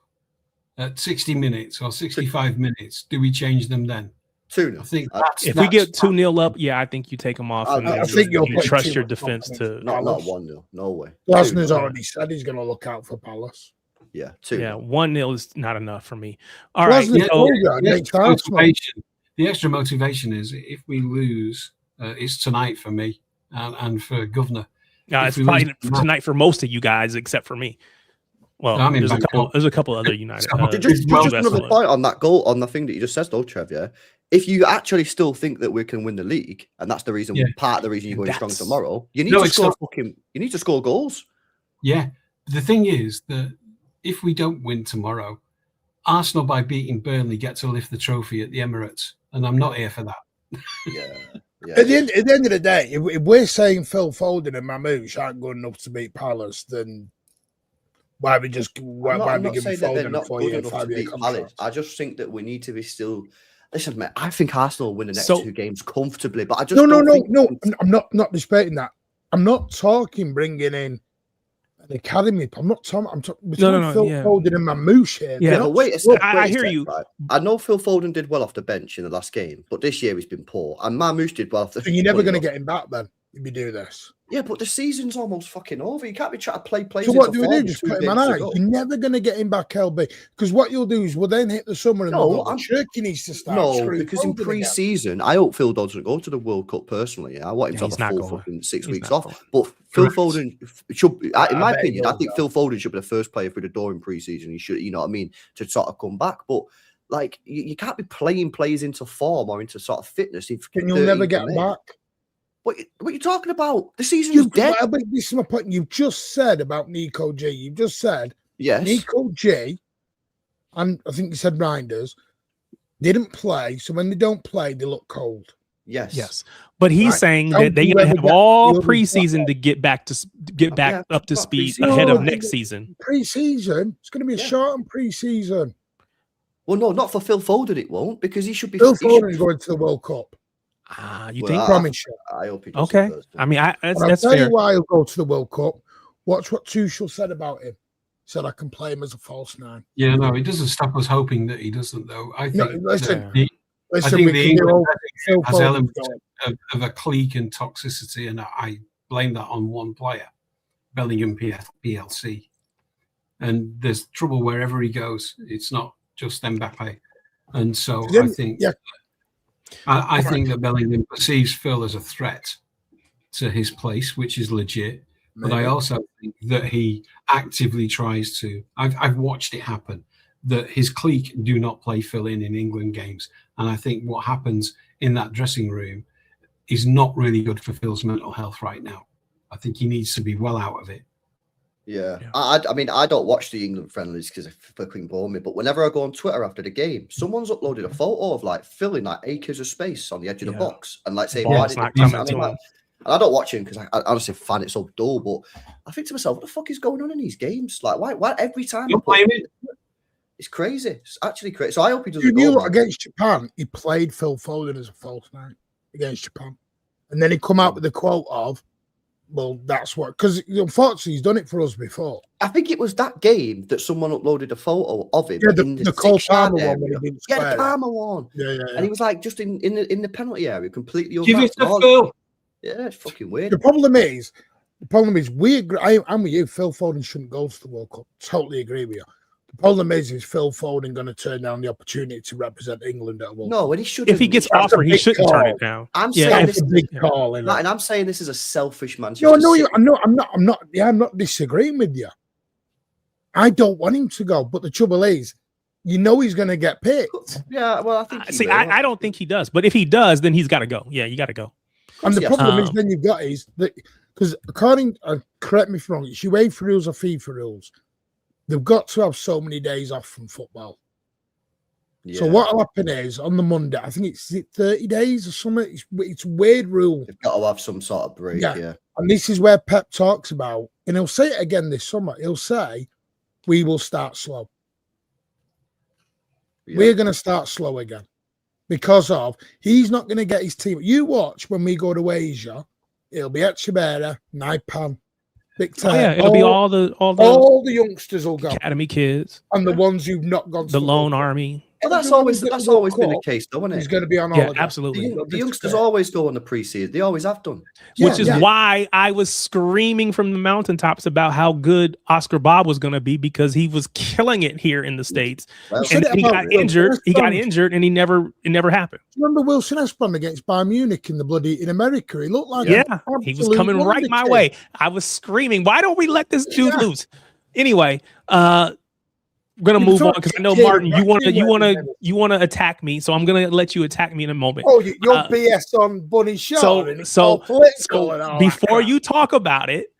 at 60 minutes or 65 minutes? Do we change them then? 2-0. I think if we get 2-0 up, I think you take them off. I think you'll trust your defense to not 1-0. No way. Glasner's already said he's going to look out for Palace. Yeah, 2. Yeah, 1-0 is not enough for me. All right. The extra motivation is if we lose, it's tonight for me and for Governor. It's probably tonight for most of you guys, except for me. Well, there's a couple other United. Just another point on that goal, on the thing that you just said, though, Trev. Yeah, if you actually still think that we can win the league, and that's the reason, part of the reason you're going strong tomorrow, you need to score you need to score goals. Yeah, the thing is that if we don't win tomorrow, Arsenal by beating Burnley get to lift the trophy at the Emirates, and I'm not here for that. Yeah. At the end of the day, if we're saying Phil Foden and Mamouche aren't good enough to beat Palace, then why we give Foden a 4-year, 5-year contract? I just think that we need to be still. Listen, mate, I think Arsenal will win the next 2 games comfortably, but I just no. I'm not disputing that. I'm not talking bringing in an academy. I'm not talking. I'm talking Phil Foden and Mamouche here. Yeah, but wait a second. I hear you. Right? I know Phil Foden did well off the bench in the last game, but this year he's been poor, and Mamouche did well off the. So you're never going to get him back then if you do this. Yeah, but the season's almost fucking over. You can't be trying to play players. So what do we do? Just put him on ice. You're never going to get him back, LB, because what you'll do is we'll then hit the summer and Turkey needs to start. No, because in pre-season, I hope Phil doesn't go to the World Cup personally. I want him to have a full fucking 6 weeks off. But Phil Foden should, in my opinion, I think Phil Foden should be the first player through the door in pre-season. He should, you know what I mean, to sort of come back. But like, you can't be playing players into form or into sort of fitness. And you'll never get him back. What are you talking about? The season's dead. This is my point. You've just said about Nico G. You've just said Nico G, and I think you said Reinders, didn't play. So when they don't play, they look cold. Yes. But he's saying that they're going to have all preseason to get back up to speed ahead of next season. Preseason. It's going to be a shortened preseason. Well, no, not for Phil Foden. It won't, because he should be. Phil Foden is going to the World Cup. You think? Promise you. I hope he does. Okay. I mean, that's I'll tell fair. you why he'll go to the World Cup. Watch what Tuchel said about him. He said I can play him as a false 9. Yeah, no, it doesn't stop us hoping that he doesn't, though. I think. Listen, I think the England has elements of a clique and toxicity, and I blame that on one player, Bellingham PLC. And there's trouble wherever he goes. It's not just Mbappe. And so I think I think that Bellingham perceives Phil as a threat to his place, which is legit. But I also think that he actively tries to. I've watched it happen. That his clique do not play Phil in England games, and I think what happens in that dressing room is not really good for Phil's mental health right now. I think he needs to be well out of it. Yeah. I mean, I don't watch the England friendlies because they fucking bore me. But whenever I go on Twitter after the game, someone's uploaded a photo of like filling like acres of space on the edge of the box and like saying, "Why did it?" And I don't watch him because I honestly find it so dull. But I think to myself, what the fuck is going on in these games? Like, why every time? It's crazy. It's actually crazy. So I hope he doesn't. You knew against Japan, he played Phil Foden as a false 9 against Japan, and then he come out with the quote of, "Well, that's what," because unfortunately he's done it for us before. I think it was that game that someone uploaded a photo of him. Yeah, the Cole Palmer one. When he didn't the Palmer one. Yeah. And he was like just in the penalty area, completely. Give it to Phil. Yeah, it's fucking weird. The problem is I'm with you. Phil Foden shouldn't go to the World Cup. Totally agree with you. The problem is Phil Foden going to turn down the opportunity to represent England at a World Cup? No, and he should. If he gets offered, he shouldn't turn it down. I'm saying this is a big call, and I'm saying this is a selfish man. No, I'm not. Yeah, I'm not disagreeing with you. I don't want him to go, but the trouble is, you know, he's going to get picked. Yeah, well, I think. I don't think he does, but if he does, then he's got to go. Yeah, you got to go. And the problem is, then you've got is that because according, correct me if I'm wrong, it's UEFA rules or FIFA rules. They've got to have so many days off from football. Yeah. So what will happen is on the Monday, I think it's 30 days or something. It's a weird rule. They've got to have some sort of break. Yeah. And this is where Pep talks about, and he'll say it again this summer. He'll say, "We will start slow. Yeah. We're going to start slow again because of he's not going to get his team." You watch when we go to Asia, it'll be Echeverria, Naipan. It'll be all the youngsters will go. Academy kids and the ones who've not gone. The lone army. Well, that's always been the case, though, isn't it? He's going to be on holiday. Absolutely. The youngsters always go on the pre-season. They always have done. Which is why I was screaming from the mountaintops about how good Oscar Bob was going to be because he was killing it here in the States. Well, and he got injured. He got injured, and it never happened. Remember Wilson Espon against Bayern Munich in America? He looked like he was coming right my way. I was screaming, "Why don't we let this dude loose?" Anyway, we're gonna move on because I know Martin, you want to attack me, so I'm gonna let you attack me in a moment. Oh, your BS on Bunny Show. So before you talk about it,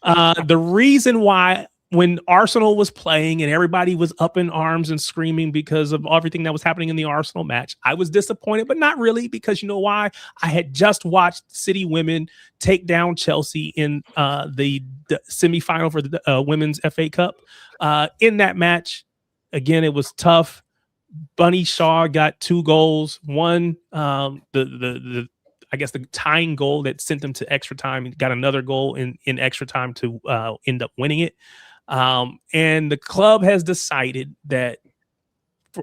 the reason why when Arsenal was playing and everybody was up in arms and screaming because of everything that was happening in the Arsenal match, I was disappointed, but not really, because you know why? I had just watched City women take down Chelsea in the semifinal for the Women's FA Cup. In that match, again, it was tough. Bunny Shaw got 2 goals. One, the I guess the tying goal that sent them to extra time. He got another goal in extra time to end up winning it. And the club has decided that.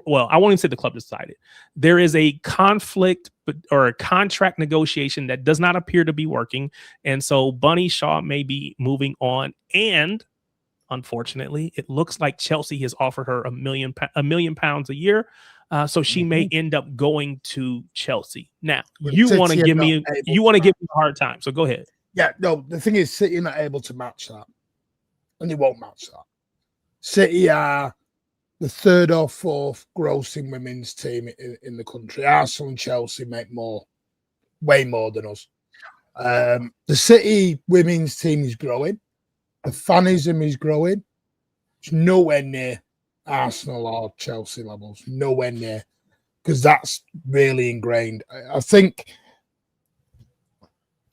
Well, I won't even say the club decided. There is a conflict or a contract negotiation that does not appear to be working. And so Bunny Shaw may be moving on. And unfortunately, it looks like Chelsea has offered her £1 million a year. So she may end up going to Chelsea. Now, you want to give me a hard time. So go ahead. Yeah, no, the thing is, City are not able to match that. And they won't match that. City are the 3rd or 4th grossing women's team in the country. Arsenal and Chelsea make way more than us. The City women's team is growing. The fanism is growing. It's nowhere near Arsenal or Chelsea levels. Nowhere near. Because that's really ingrained. I think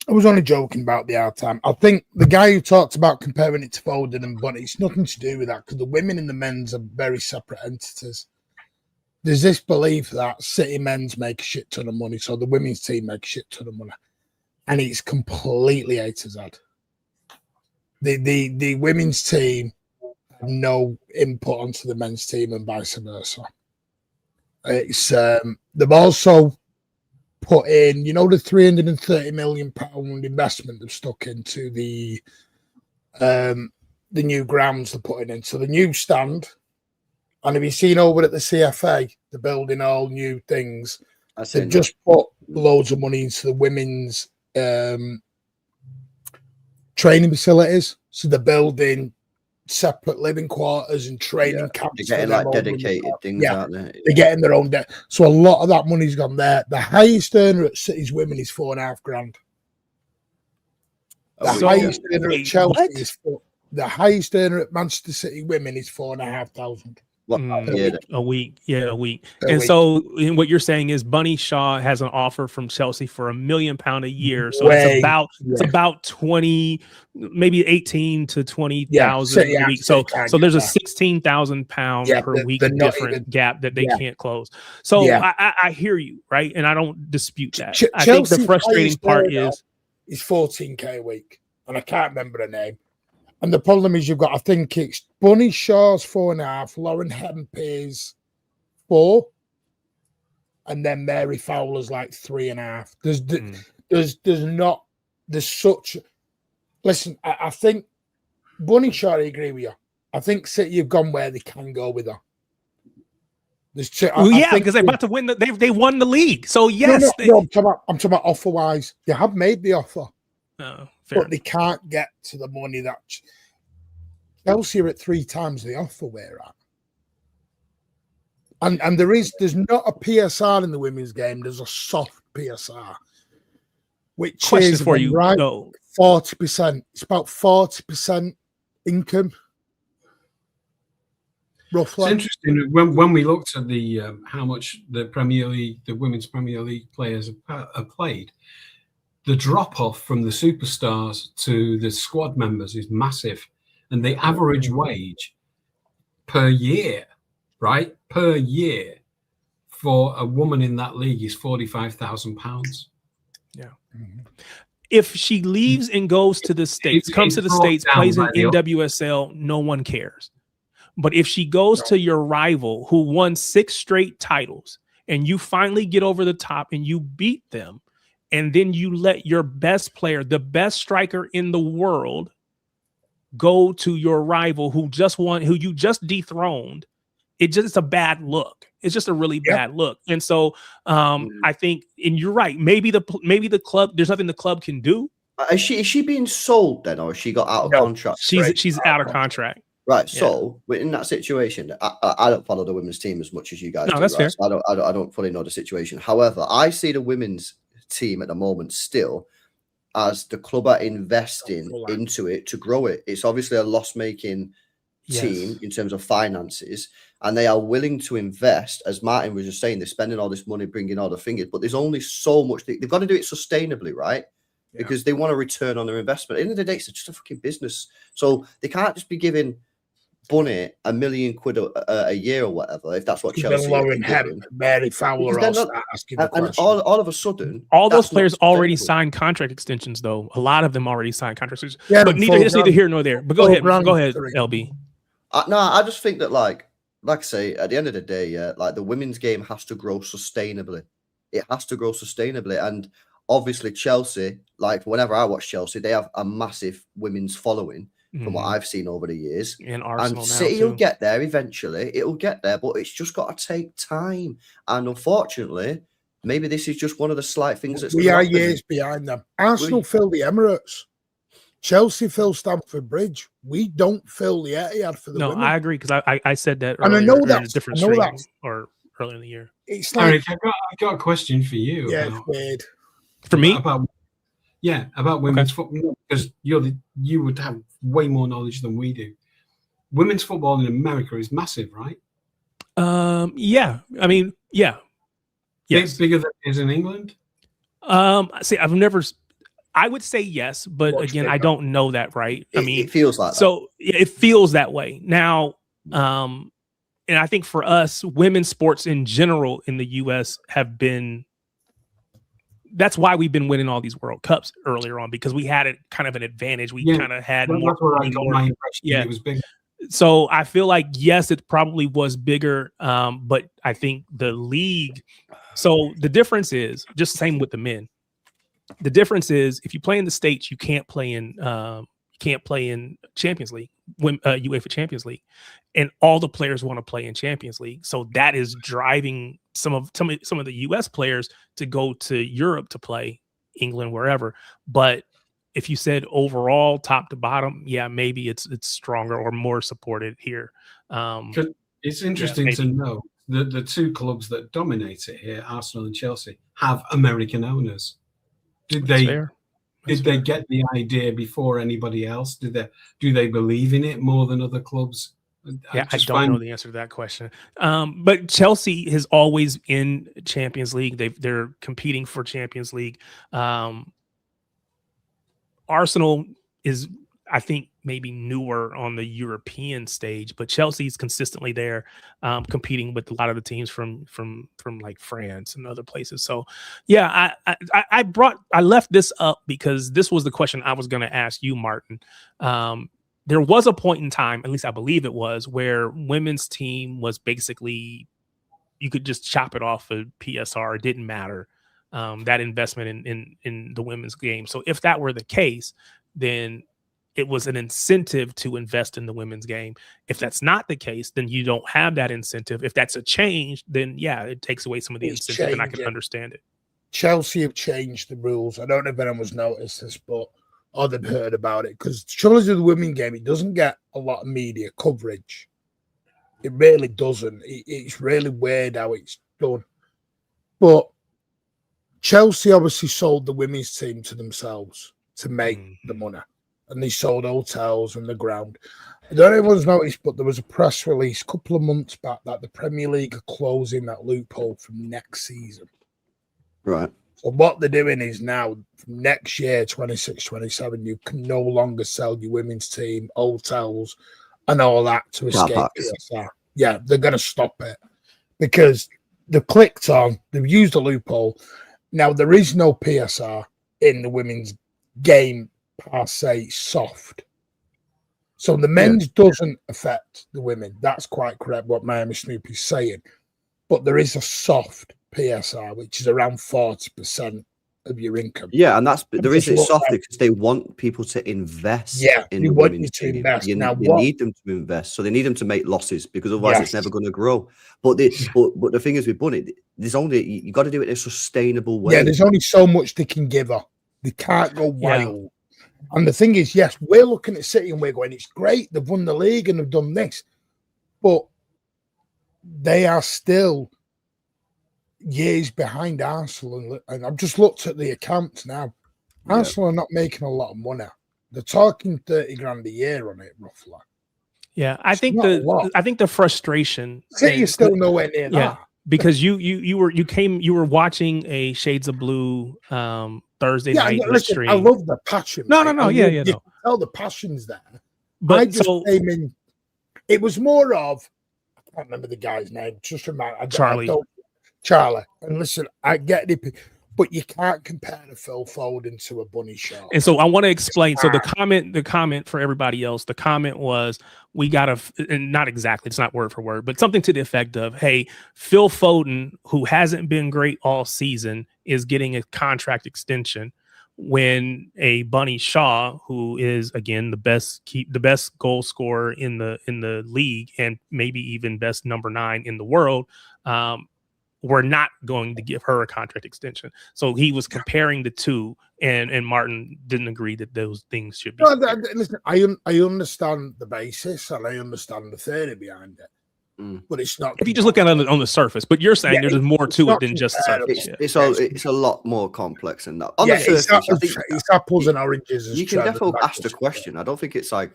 I was only joking about the hard time. I think the guy who talked about comparing it to Foden and Bunny, it's nothing to do with that because the women and the men's are very separate entities. There's this belief that City men's make a shit ton of money, so the women's team make a shit ton of money. And it's completely A to Z. The women's team have no input onto the men's team and vice versa. It's they've also put in, the £330 million investment they've stuck into the new grounds they're putting in. So the new stand, and have you seen over at the CFA, they're building all new things. They've just put loads of money into the women's training facilities. So they're building separate living quarters and training camps. They're getting like dedicated things, aren't they? They're getting their own debt. So a lot of that money's gone there. The highest earner at City's women is $4,500. The highest earner at Chelsea is the highest earner at Manchester City women is $4,500. A week. And so what you're saying is Bunny Shaw has an offer from Chelsea for £1 million a year. So it's about 20, maybe 18 to 20,000 a week. So there's a £16,000 per week different gap that they can't close. So I hear you, right? And I don't dispute that. I think the frustrating part is $14K a week, and I can't remember her name. And the problem is you've got, I think it's Bunny Shaw's 4.5, Lauren Hempey's 4, and then Mary Fowler's like 3.5. There's such. Listen, I think Bunny Shaw, I agree with you. I think City have gone where they can go with her. Because they're about to win. They won the league. So yes, I'm talking about offer wise. They have made the offer. But they can't get to the money that Chelsea are at 3 times the offer we're at. And there's not a PSR in the women's game. There's a soft PSR, which is for you, right, 40%. It's about 40% income, roughly. It's interesting when we looked at the how much the women's Premier League players have played. The drop-off from the superstars to the squad members is massive. And the average wage per year, per year for a woman in that league is £45,000. Yeah. If she leaves and goes to the States, comes to the States, plays in NWSL, no one cares. But if she goes to your rival who won 6 straight titles and you finally get over the top and you beat them, and then you let your best player, the best striker in the world, go to your rival who you just dethroned, it's a bad look. It's just a really bad look. And so I think, and you're right, maybe the club, there's nothing the club can do. Is she being sold then, or has she got out of contract? She's out of contract. Right. So in that situation, I don't follow the women's team as much as you guys do. That's fair. So I don't fully know the situation. However, I see the women's team at the moment still as the club are investing into it to grow it. It's obviously a loss-making team in terms of finances, and they are willing to invest. As Martin was just saying, they're spending all this money, bringing all the fingers, but there's only so much. They've got to do it sustainably, right? Yeah. Because they want a return on their investment. At the end of the day, it's just a fucking business. So they can't just be giving Bunny £1 million a year or whatever, if that's what Chelsea Lauren is Hemp, doing. Mary Fowler all start asking the And question. all of a sudden, all those players already sustainable. signed contract extensions, though. A lot of them already signed contracts. Yeah, but neither here nor there. But go ahead, LB. No, I just think that, like I say, at the end of the day, yeah, like the women's game has to grow sustainably. It has to grow sustainably, and obviously Chelsea, like whenever I watch Chelsea, they have a massive women's following from what I've seen over the years. And Arsenal and City will get there eventually. It will get there, but it's just got to take time. And unfortunately, maybe this is just one of the slight things that's. We are years behind them. Arsenal fill the Emirates. Chelsea fill Stamford Bridge. We don't fill the Etihad for the women. I agree, because I said that earlier, and I know that's different stream or earlier in the year. It's like, Eric, I've got a question for you. Yeah, it's weird. For me? About women's football, because you would have way more knowledge than we do. Women's football in America is massive, right? Yeah. I mean, yeah. Yes. Bigger than it is in England? See, I would say yes, but again, I don't know that, right? I mean, it feels like so that. It feels that way. Now, and I think for us, women's sports in general in the US have been, that's why we've been winning all these World Cups earlier on, because we had it kind of an advantage. We kind of had more. That's where I got my impression. Yeah. It was big. So I feel like, yes, it probably was bigger, but I think the league. So the difference is just the same with the men. The difference is if you play in the States, you can't play in Champions League, UEFA Champions League, and all the players want to play in Champions League. So that is driving some of the US players to go to Europe to play, England, wherever. But if you said overall, top to bottom, yeah, maybe it's stronger or more supported here. It's interesting to know that the two clubs that dominate it here, Arsenal and Chelsea, have American owners. Did they get the idea before anybody else? Do they believe in it more than other clubs? I don't know the answer to that question. But Chelsea has always in Champions League. They're competing for Champions League. Arsenal is, I think, maybe newer on the European stage, but Chelsea's consistently there, competing with a lot of the teams from like France and other places. So, yeah, I left this up because this was the question I was going to ask you, Martin. There was a point in time, at least I believe it was, where women's team was basically, you could just chop it off of PSR. It didn't matter. That investment in the women's game. So if that were the case, then it was an incentive to invest in the women's game. If that's not the case, then you don't have that incentive. If that's a change, then yeah, it takes away some of the incentive, and I can understand it. Chelsea have changed the rules. I don't know if anyone's noticed this, but or they've heard about it, because the trouble with the women's game, it doesn't get a lot of media coverage. It really doesn't. It's really weird how it's done. But Chelsea obviously sold the women's team to themselves to make the money. And they sold hotels and the ground. I don't know if anyone's noticed, but there was a press release a couple of months back that the Premier League are closing that loophole from next season. Right. So what they're doing is now, from next year, 26-27, you can no longer sell your women's team, hotels, and all that to escape PSR. Yeah, they're going to stop it because they've clicked on, they've used a loophole. Now, there is no PSR in the women's game per se soft. So the men's doesn't affect the women. That's quite correct what Miami Snoop is saying. But there is a soft PSR, which is around 40% of your income. Yeah, and there is a soft because they want people to invest in the women's team. You need them to invest. So they need them to make losses because otherwise it's never going to grow. But the thing is with Bunny, you got to do it in a sustainable way. Yeah, there's only so much they can give her. They can't go wild. Yeah. And the thing is, yes, we're looking at City and we're going, it's great, they've won the league and they've done this. But they are still years behind Arsenal. And I've just looked at the accounts now. Arsenal are not making a lot of money. They're talking 30 grand a year on it, roughly. Yeah, I think the frustration. City is still nowhere near that. Because you were watching a Shades of Blue Thursday night stream. I love the passion. No. You can tell the passion's there. But I just came in It was more of, I can't remember the guy's name. Just remember, Charlie. Charlie. And listen, I get it, but you can't compare a Phil Foden to a Bunny Shaw. And so I want to explain. So the comment for everybody else, the comment was, we got to, and not exactly, it's not word for word, but something to the effect of, hey, Phil Foden, who hasn't been great all season, is getting a contract extension, when a Bunny Shaw, who is again the best goal scorer in the league and maybe even best number 9 in the world, we're not going to give her a contract extension. So he was comparing the two, and Martin didn't agree that those things should be. No, listen, I understand the basis and I understand the theory behind it. But it's not. If you just look at it on the surface, but you're saying there's more to it than just the surface. It's a lot more complex than that. On the surface, it's apples and oranges. You can definitely ask the question. I think it's a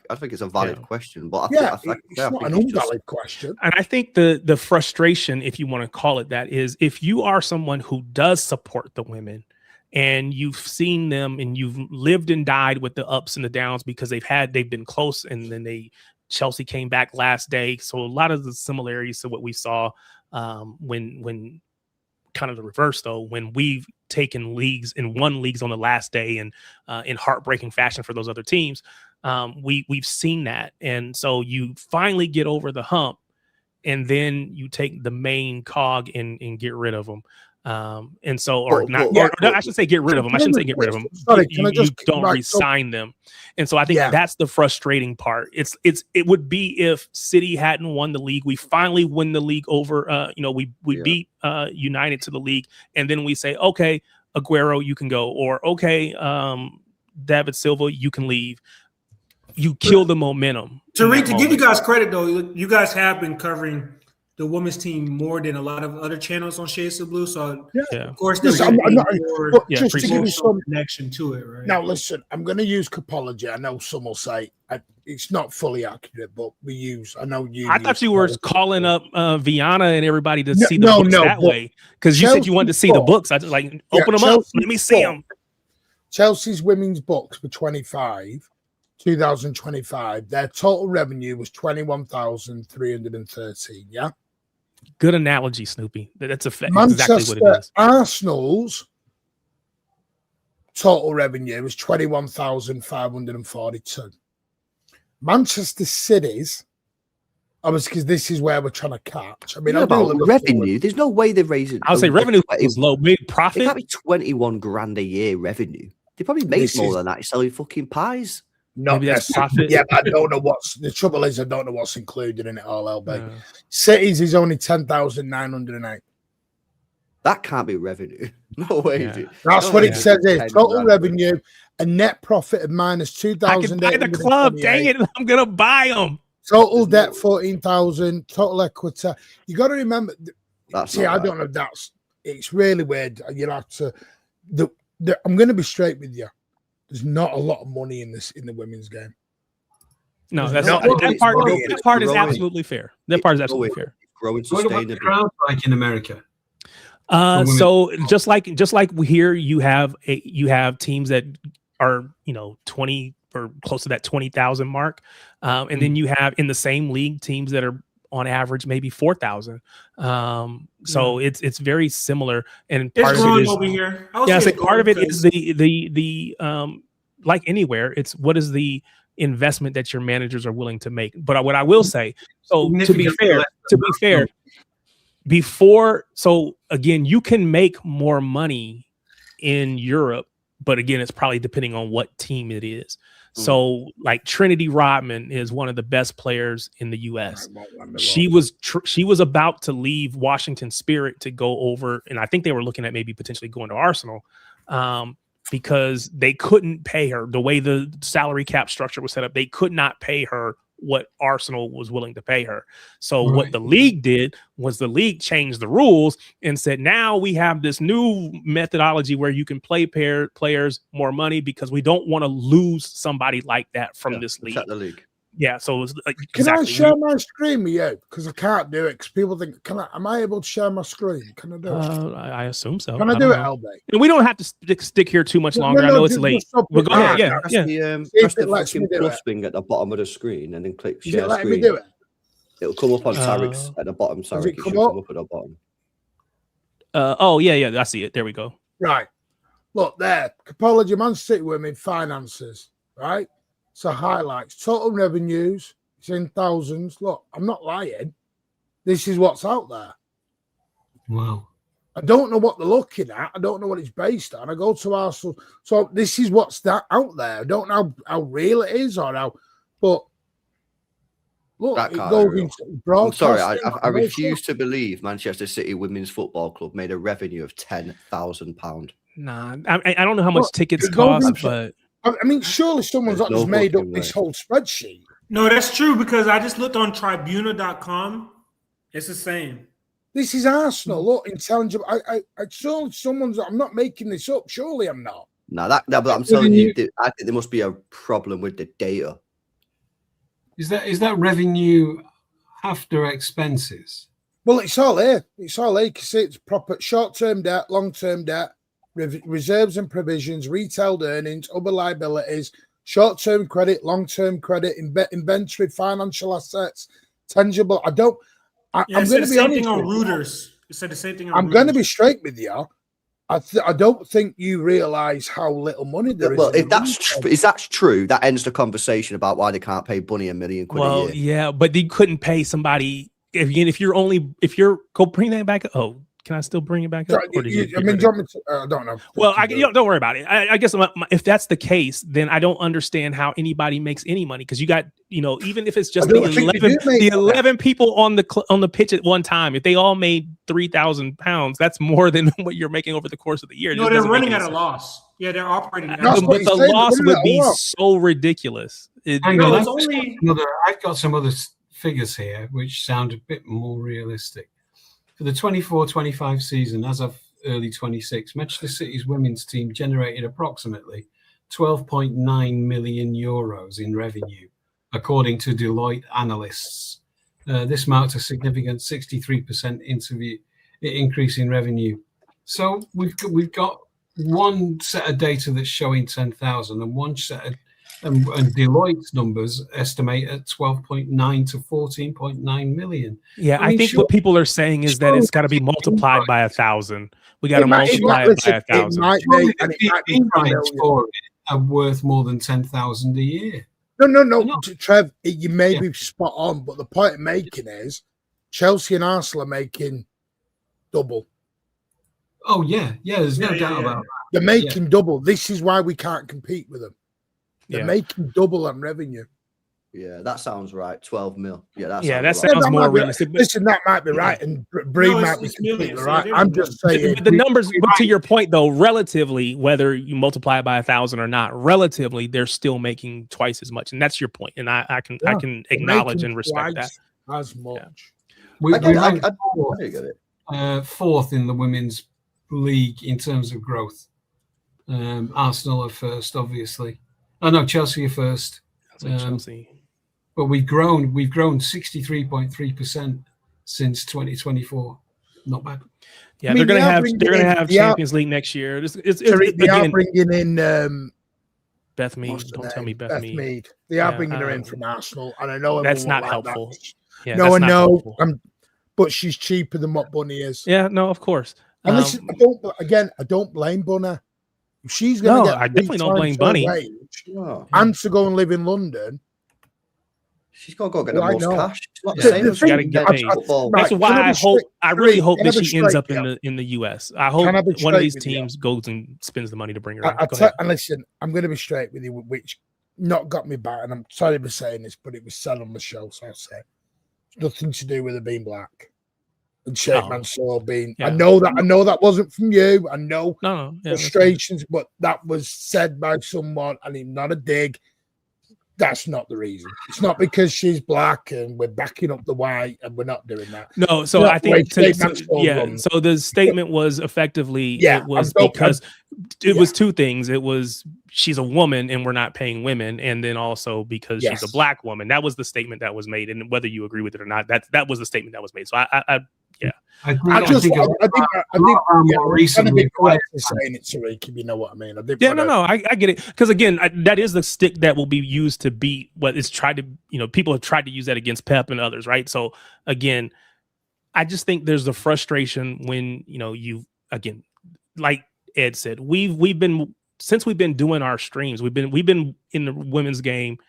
valid question, but I think it's not an invalid question. And I think the frustration, if you want to call it that, is if you are someone who does support the women, and you've seen them and you've lived and died with the ups and the downs because they've been close, and then Chelsea came back last day. So a lot of the similarities to what we saw when kind of the reverse, though, when we've taken leagues and won leagues on the last day and in heartbreaking fashion for those other teams. We've seen that. And so you finally get over the hump, and then you take the main cog and get rid of them. And so, I should say get rid of them. I shouldn't say get rid of them. Sorry, you don't re-sign them. And so I think that's the frustrating part. It would be if City hadn't won the league. We finally win the league over, we beat United to the league. And then we say, okay, Aguero, you can go. Or, okay, David Silva, you can leave. You kill the momentum. Tariq, to give you guys credit, though, you guys have been covering the women's team more than a lot of other channels on Shades of Blue. So, of course, there's just to give you some connection to it, right? Now, listen, I'm going to use Capology. I know some will say it's not fully accurate, but I thought you were calling up Viana and everybody to see the books that way, because you said you wanted to see the books. I just open them up. Let me see them. Chelsea's women's books for 2025, their total revenue was 21,313. Yeah. Good analogy, Snoopy. That's exactly what it is. Arsenal's total revenue was 21,542. Manchester City's, because this is where we're trying to catch. I mean, revenue. There's no way they're raising. I would say revenue is low. Maybe profit. It can't be 21 grand a year revenue. They probably make more than that. You're selling fucking pies. Maybe that's profit. Yeah, but I don't know the trouble is. I don't know what's included in it all, LB. Cities is only 10,908. That can't be revenue. No way. Yeah. That's what it says here. Total revenue, a net profit of minus 2,000. I can buy the club. Dang it! I'm gonna buy them. Total debt 14,000. Total equity. You got to remember. I don't know. It's really weird. You'll have to. I'm going to be straight with you. There's not a lot of money in the women's game. No, that part is absolutely fair. That part is absolutely fair. Growing sustainably. What about the crowd like in America? So just like here, you have teams that are 20 or close to that 20,000 mark, and then you have in the same league teams that are on average maybe 4,000. So it's very similar, and part of it is over here. Part of it is the like anywhere, it's what is the investment that your managers are willing to make. But what I will say, to be fair, so again, you can make more money in Europe, but again, it's probably depending on what team it is. So like Trinity Rodman is one of the best players in the US. She was about to leave Washington Spirit to go over, and I think they were looking at maybe potentially going to Arsenal, because they couldn't pay her the way the salary cap structure was set up. They could not pay her what Arsenal was willing to pay her. So what the league did was the league changed the rules and said, now we have this new methodology where you can play players more money because we don't want to lose somebody like that from this league. The league. Yeah. So it's like, can I share my screen with you? Because I can't do it. Because people think, am I able to share my screen? Can I do it? I assume so. Can I do it, LB? And we don't have to stick here too much longer. I know it's late. We'll go ahead. Press the fucking plus thing at the bottom of the screen and then click share screen. Let me do it. It'll come up on Tarek's at the bottom. Does Tarek, it it come should up? come up at the bottom. Oh yeah, I see it. There we go. Right. Look there. Capology Man City Women finances. Right. So highlights. Total revenues. It's in thousands. Look, I'm not lying. This is what's out there. Wow. I don't know what they're looking at. I don't know what it's based on. I go to Arsenal. So this is what's out there. I don't know how real it is or how, but look, That it can't goes be real. into I'm broadcasting. sorry, I refuse to believe Manchester City Women's Football Club made a revenue of £10,000. Nah, I don't know how much Look, tickets it goes cost, into- but I mean, surely someone's There's not just no made up fucking this way. whole spreadsheet. No, that's true because I just looked on Tribuna.com. It's the same. This is Arsenal. Look, intelligible. I surely someone's. I'm not making this up. Surely I'm not. No, but I'm telling you, I think there must be a problem with the data. Is that revenue after expenses? Well, it's all here. It's all here. You can see it's proper short-term debt, long-term debt, reserves and provisions, retailed earnings, other liabilities, short-term credit, long-term credit, inventory, financial assets, tangible. I'm going to be honest on with you. Reuters. It said the same thing on I'm Reuters. going to be straight with you. I don't think you realise how little money there is. Well, if that's true, that ends the conversation about why they can't pay Bunny $1 million a year. Yeah, but they couldn't pay somebody if you're go bring that back. Oh, can I still bring it back up? Or did you I mean, I don't know. Well, don't worry about it. I guess if that's the case, then I don't understand how anybody makes any money because you got, even if it's just the 11 people on the pitch at one time, if they all made £3,000, that's more than what you're making over the course of the year. No, they're running at a loss. Yeah, they're operating at a loss. But the loss would be so ridiculous. I've got some other figures here which sound a bit more realistic. For the 24-25 season, as of early 26, Manchester City's women's team generated approximately €12.9 million in revenue, according to Deloitte analysts. This marked a significant 63% increase in revenue. So we've got one set of data that's showing 10,000, and one set of and Deloitte's numbers estimate at 12.9 to 14.9 million. Yeah, I think what people are saying is that it's got to be multiplied by 1,000. We got to multiply it by 1,000. For it are worth more than 10,000 a year. No, Trev, you may be spot on, but the point I'm making is Chelsea and Arsenal are making double. Oh yeah, there's no doubt about that. They're making double. This is why we can't compete with them. They're making double on revenue. Yeah, that sounds right. 12 mil. Yeah, that sounds more realistic. Listen, that might be right, and Bree might be completely right. I'm just saying the numbers. But to your point, though, relatively, whether you multiply it by 1,000 or not, relatively, they're still making twice as much, and that's your point. And I can acknowledge and respect that as much. We ranked fourth in the women's league in terms of growth. Arsenal are first, obviously. Oh no, Chelsea are first. Chelsea. But we've grown 63.3% since 2024. Not bad. Yeah, they're gonna have Champions League next year. They are bringing in Beth Mead. Don't tell me Beth Mead. They are bringing her in from Arsenal, and I know that's not helpful. Yeah, no, I know. But she's cheaper than what Bunny is. Yeah, no, of course. And listen, I don't blame Bunny. If she's going to get I definitely don't blame Bunny. And to go and live in London, she's got to go get the most cash. It's not the same. She got to get paid. That's why I really hope that she ends up in the US. I hope one of these teams goes and spends the money to bring her in. And listen, I'm going to be straight with you, which not got me back, and I'm sorry for saying this, but it was said on the show, so I'll say it's nothing to do with her being black. And Sheikh Mansour being, I know that wasn't from you. I know frustrations, but that was said by someone, and it's not a dig. That's not the reason. It's not because she's black and we're backing up the white, and we're not doing that. No, so I think so the statement was effectively because it was two things. It was she's a woman and we're not paying women, and then also because she's a black woman. That was the statement that was made, and whether you agree with it or not, that was the statement that was made. So Yeah. I think I think more recently correct in saying it, Tariq, if you know what I mean. I get it. Because again, that is the stick that will be used to beat what is tried to, people have tried to use that against Pep and others, right? So again, I just think there's the frustration when, again, like Ed said, we've been doing our streams, we've been in the women's game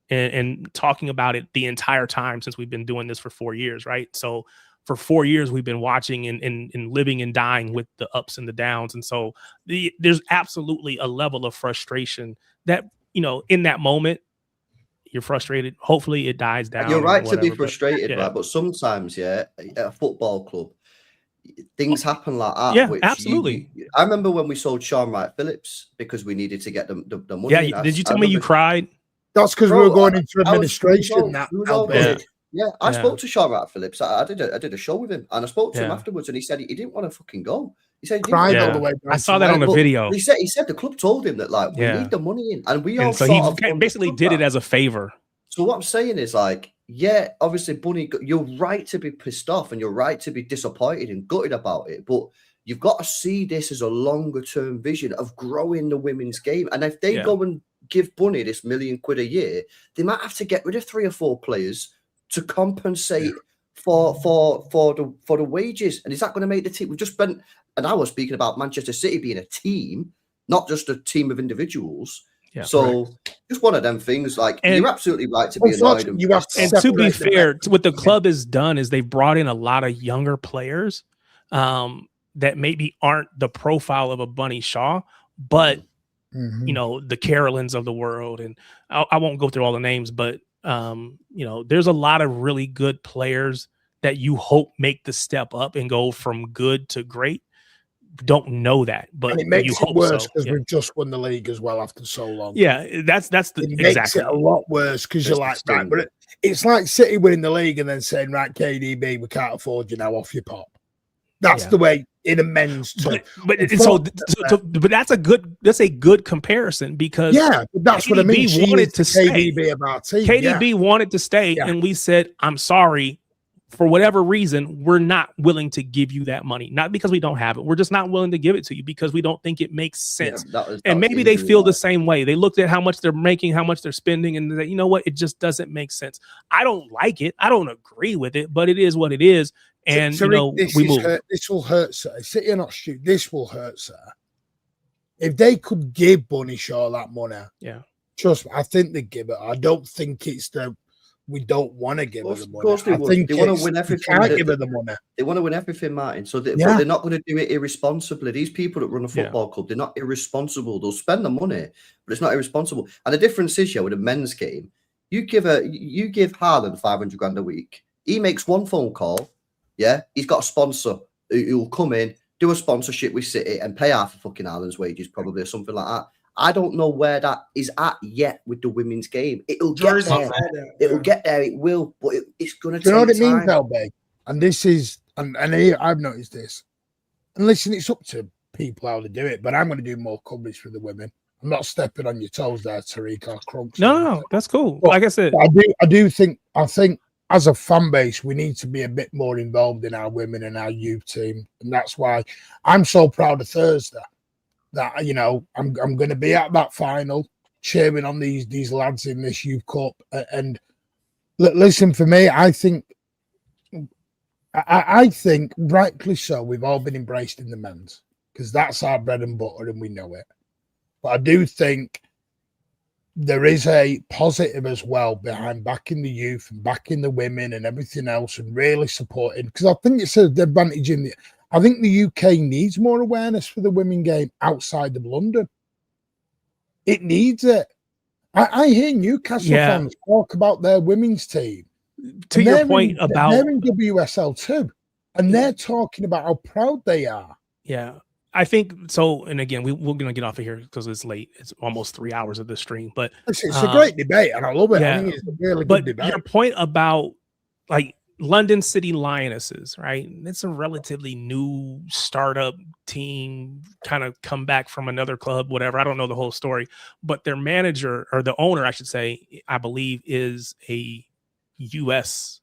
and talking about it the entire time since we've been doing this for 4 years, right? So for 4 years, we've been watching and living and dying with the ups and the downs. And so there's absolutely a level of frustration that, in that moment, you're frustrated. Hopefully it dies down. You're right to be frustrated, right? But sometimes, at a football club, things happen like that. Yeah, absolutely. I remember when we sold Sean Wright Phillips because we needed to get the money. Yeah, did you tell me you cried? That's because we were going into administration. I spoke to Sean Wright Phillips. I did a show with him, and I spoke to him afterwards, and he said he didn't want to fucking go. He said he cried all the way. I saw that on the video. He said the club told him that we need the money in, and we all. So he basically did it as a favor. So what I'm saying is obviously, Bunny, you're right to be pissed off, and you're right to be disappointed and gutted about it, but you've got to see this as a longer term vision of growing the women's game, and if they go and give Bunny this £1 million a year, they might have to get rid of 3 or 4 players to compensate for the wages. And is that going to make the team? We've just spent an hour speaking about Manchester City being a team, not just a team of individuals. Yeah, so just one of them things. And you're absolutely right to be annoyed. And to be fair, what the club has done is they've brought in a lot of younger players that maybe aren't the profile of a Bunny Shaw, but the Carolines of the world, and I won't go through all the names, but there's a lot of really good players that you hope make the step up and go from good to great. Don't know that, but it makes it worse because we've just won the league as well after so long. Yeah, that's it makes it a lot worse because you're like, right, but it's like City winning the league and then saying, right, KDB, we can't afford you now, off your pop. That's the way in a men's team. But that's a good comparison because but that's what I mean. KDB wanted to stay. KDB of our team. KDB wanted to stay, and we said, I'm sorry. For whatever reason, we're not willing to give you that money. Not because we don't have it. We're just not willing to give it to you because we don't think it makes sense. And maybe they feel the same way. They looked at how much they're making, how much they're spending, and they, you know what? It just doesn't make sense. I don't like it. I don't agree with it, but it is what it is. And we move. This will hurt, sir. City are not stupid. This will hurt, sir. If they could give Bunny Shaw that money, trust me, I think they'd give it. I don't think it's we don't want to give her the money. Of course they want to win everything. Can't give her the money. They want to win everything, Martin. So but they're not going to do it irresponsibly. These people that run a football club, they're not irresponsible. They'll spend the money, but it's not irresponsible. And the difference is, with a men's game, you give Haaland 500 grand a week. He makes one phone call. Yeah, he's got a sponsor who'll come in, do a sponsorship with City, and pay half of fucking Haaland's wages, probably, or something like that. I don't know where that is at yet with the women's game. It'll get there. It'll get there. It will, but it's going to take time. Do you know what it means, Elbe? And this is, and I've noticed this. And listen, it's up to people how to do it, but I'm going to do more coverage for the women. I'm not stepping on your toes there, Tariq or Crunks. No, that's cool. But, like I said, I think as a fan base, we need to be a bit more involved in our women and our youth team, and that's why I'm so proud of Thursday. That I'm going to be at that final, cheering on these lads in this youth cup. And listen, for me, I think rightly so. We've all been embraced in the men's because that's our bread and butter, and we know it. But I do think there is a positive as well behind backing the youth and backing the women and everything else, and really supporting, because I think it's an advantage in the. I think the UK needs more awareness for the women game outside of London. It needs it. I hear Newcastle fans talk about their women's team. To your point about they're in WSL too, and they're talking about how proud they are. Yeah, I think so. And again, we're going to get off of here because it's late. It's almost 3 hours of the stream, but it's a great debate, and I love it. I think it's a really good debate. Your point about London City Lionesses, right? It's a relatively new startup team, kind of come back from another club, whatever. I don't know the whole story, but their manager, or the owner, I should say, I believe is a U.S.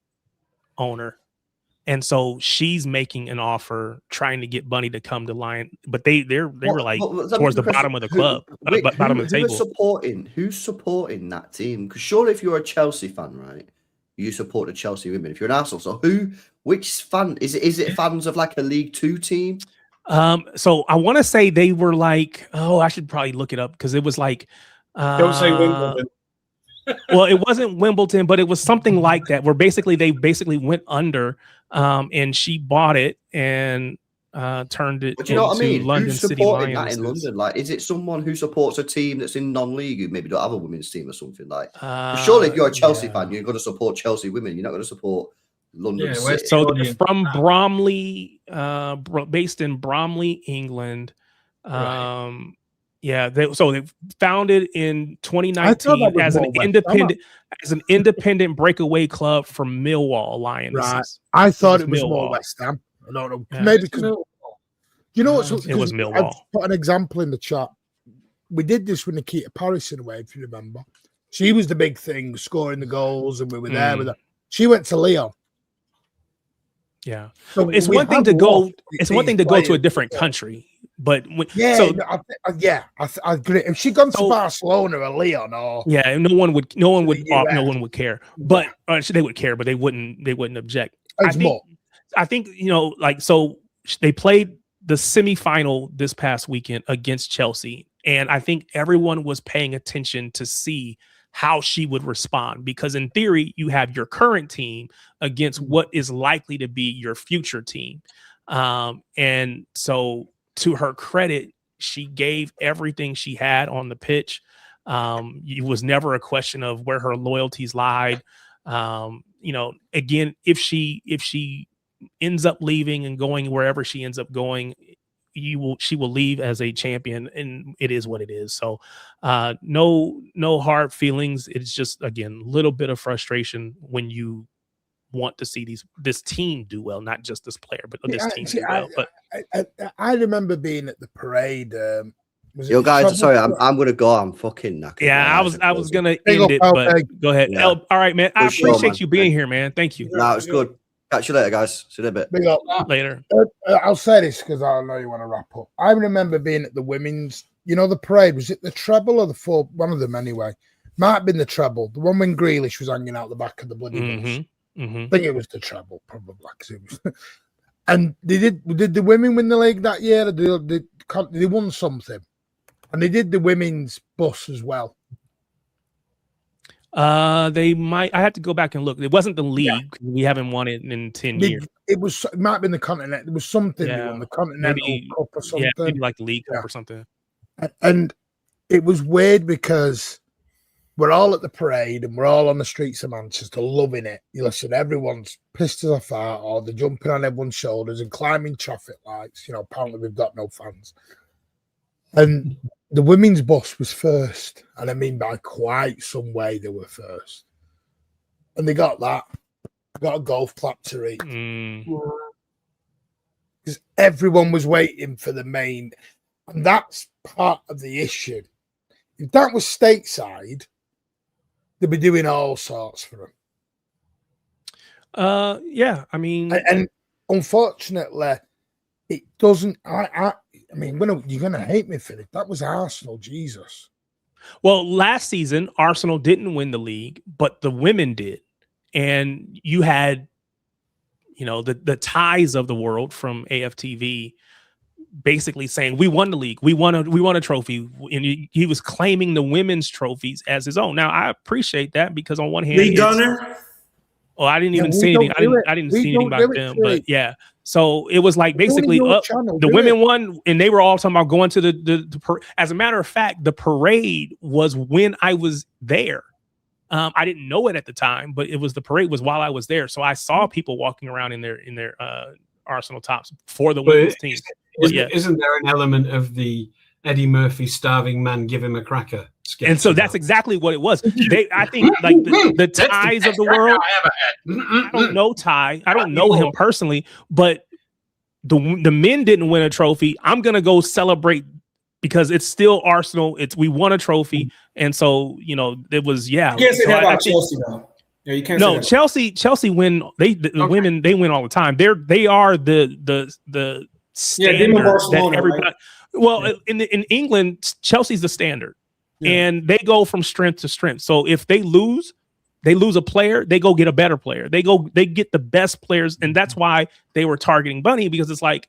owner. And so she's making an offer, trying to get Bunny to come to Lion, but they were like towards the bottom of the club, bottom of the table. Who's supporting that team? Because surely, if you're a Chelsea fan, right, you support the Chelsea women. If you're an Arsenal, so which fan is it? Is it fans of like a League Two team? So I want to say they were like, oh, I should probably look it up because it was like, don't say Wimbledon. Well, it wasn't Wimbledon, but it was something like that, where they went under, and she bought it and turned it into London City Lions. In London, like, is it someone who supports a team that's in non-league who maybe don't have a women's team or something like? Surely, if you're a Chelsea fan, you're going to support Chelsea women. You're not going to support London City. So they're from Bromley, based in Bromley, England. Right. Yeah, they founded in 2019 as an independent breakaway club from Millwall Lionesses. Right. I thought it was more West Ham. I don't know. Yeah. Maybe because you know what? It was Millwall. I'll put an example in the chat. We did this with Nikita Paris in a way, if you remember. She was the big thing, scoring the goals, and we were there with her. She went to Lyon. Yeah, so it's one thing to go. It's one thing to go to a different country, but I agree. If she'd gone to Barcelona or Lyon, or no one would care. But they would care, but they wouldn't object. I think they played the semifinal this past weekend against Chelsea, and I think everyone was paying attention to see how she would respond, because in theory you have your current team against what is likely to be your future team, and so to her credit, she gave everything she had on the pitch. It was never a question of where her loyalties lied. Again, if she ends up leaving and going wherever she ends up going, she will leave as a champion, and it is what it is. So no hard feelings. It's just, again, a little bit of frustration when you want to see this team do well, not just this player, but this team do well. But I remember being at the parade. Yo, guys, sorry, I'm gonna go. I'm fucking knackered. Yeah, I was gonna end it, but go ahead. Yeah. All right, man. I appreciate you being here, man. Thank you. No, it's good. Catch you later, guys. See you in a bit. Later. I'll say this because I know you want to wrap up. I remember being at the women's, the parade. Was it the treble or the four? One of them, anyway. Might have been the treble. The one when Grealish was hanging out the back of the bloody bus. I think it was the treble, probably. It was. And did the women win the league that year? They won something, and they did the women's bus as well. They might. I have to go back and look. It wasn't the league. Yeah. We haven't won it in 10 years. It might have been the continent. It was something. They won the Continental Cup or something. Yeah, maybe like the League Cup or something. And it was weird because we're all at the parade and we're all on the streets of Manchester loving it. You listen, everyone's pissed us off out, or they're jumping on everyone's shoulders and climbing traffic lights. Apparently we've got no fans. And the women's bus was first, and I mean by quite some way they were first. And they got that. Got a golf clap to read. Because everyone was waiting for the main. And that's part of the issue. If that was stateside, they'd be doing all sorts for them. Yeah, I mean... And unfortunately, it doesn't... I mean, you're going to hate me for it. That was Arsenal, Jesus. Well, last season, Arsenal didn't win the league, but the women did. And you had, the ties of the world from AFTV basically saying, we won the league. We won a trophy. And he was claiming the women's trophies as his own. Now, I appreciate that because on one hand... League Gunner? Well, I didn't even see anything. I didn't see anything about them, but yeah. So it was like basically the women won, and they were all talking about going to the as a matter of fact, the parade was when I was there. I didn't know it at the time, but the parade was while I was there. So I saw people walking around in their Arsenal tops for the women's team. Isn't there an element of the Eddie Murphy starving man, give him a cracker? And so that's exactly what it was. I think like the ties of the world. I don't know Ty. I don't know him personally, but the men didn't win a trophy. I'm gonna go celebrate because it's still Arsenal. We won a trophy, and so it was I can't say that about Chelsea though. Yeah, you can't. No, Chelsea win. The women, they win all the time. They are the standard Barcelona, that everybody. right? Well, in England, Chelsea's the standard, and they go from strength to strength. So if they lose a player, they go get a better player. They get the best players, and that's why they were targeting Bunny, because it's like,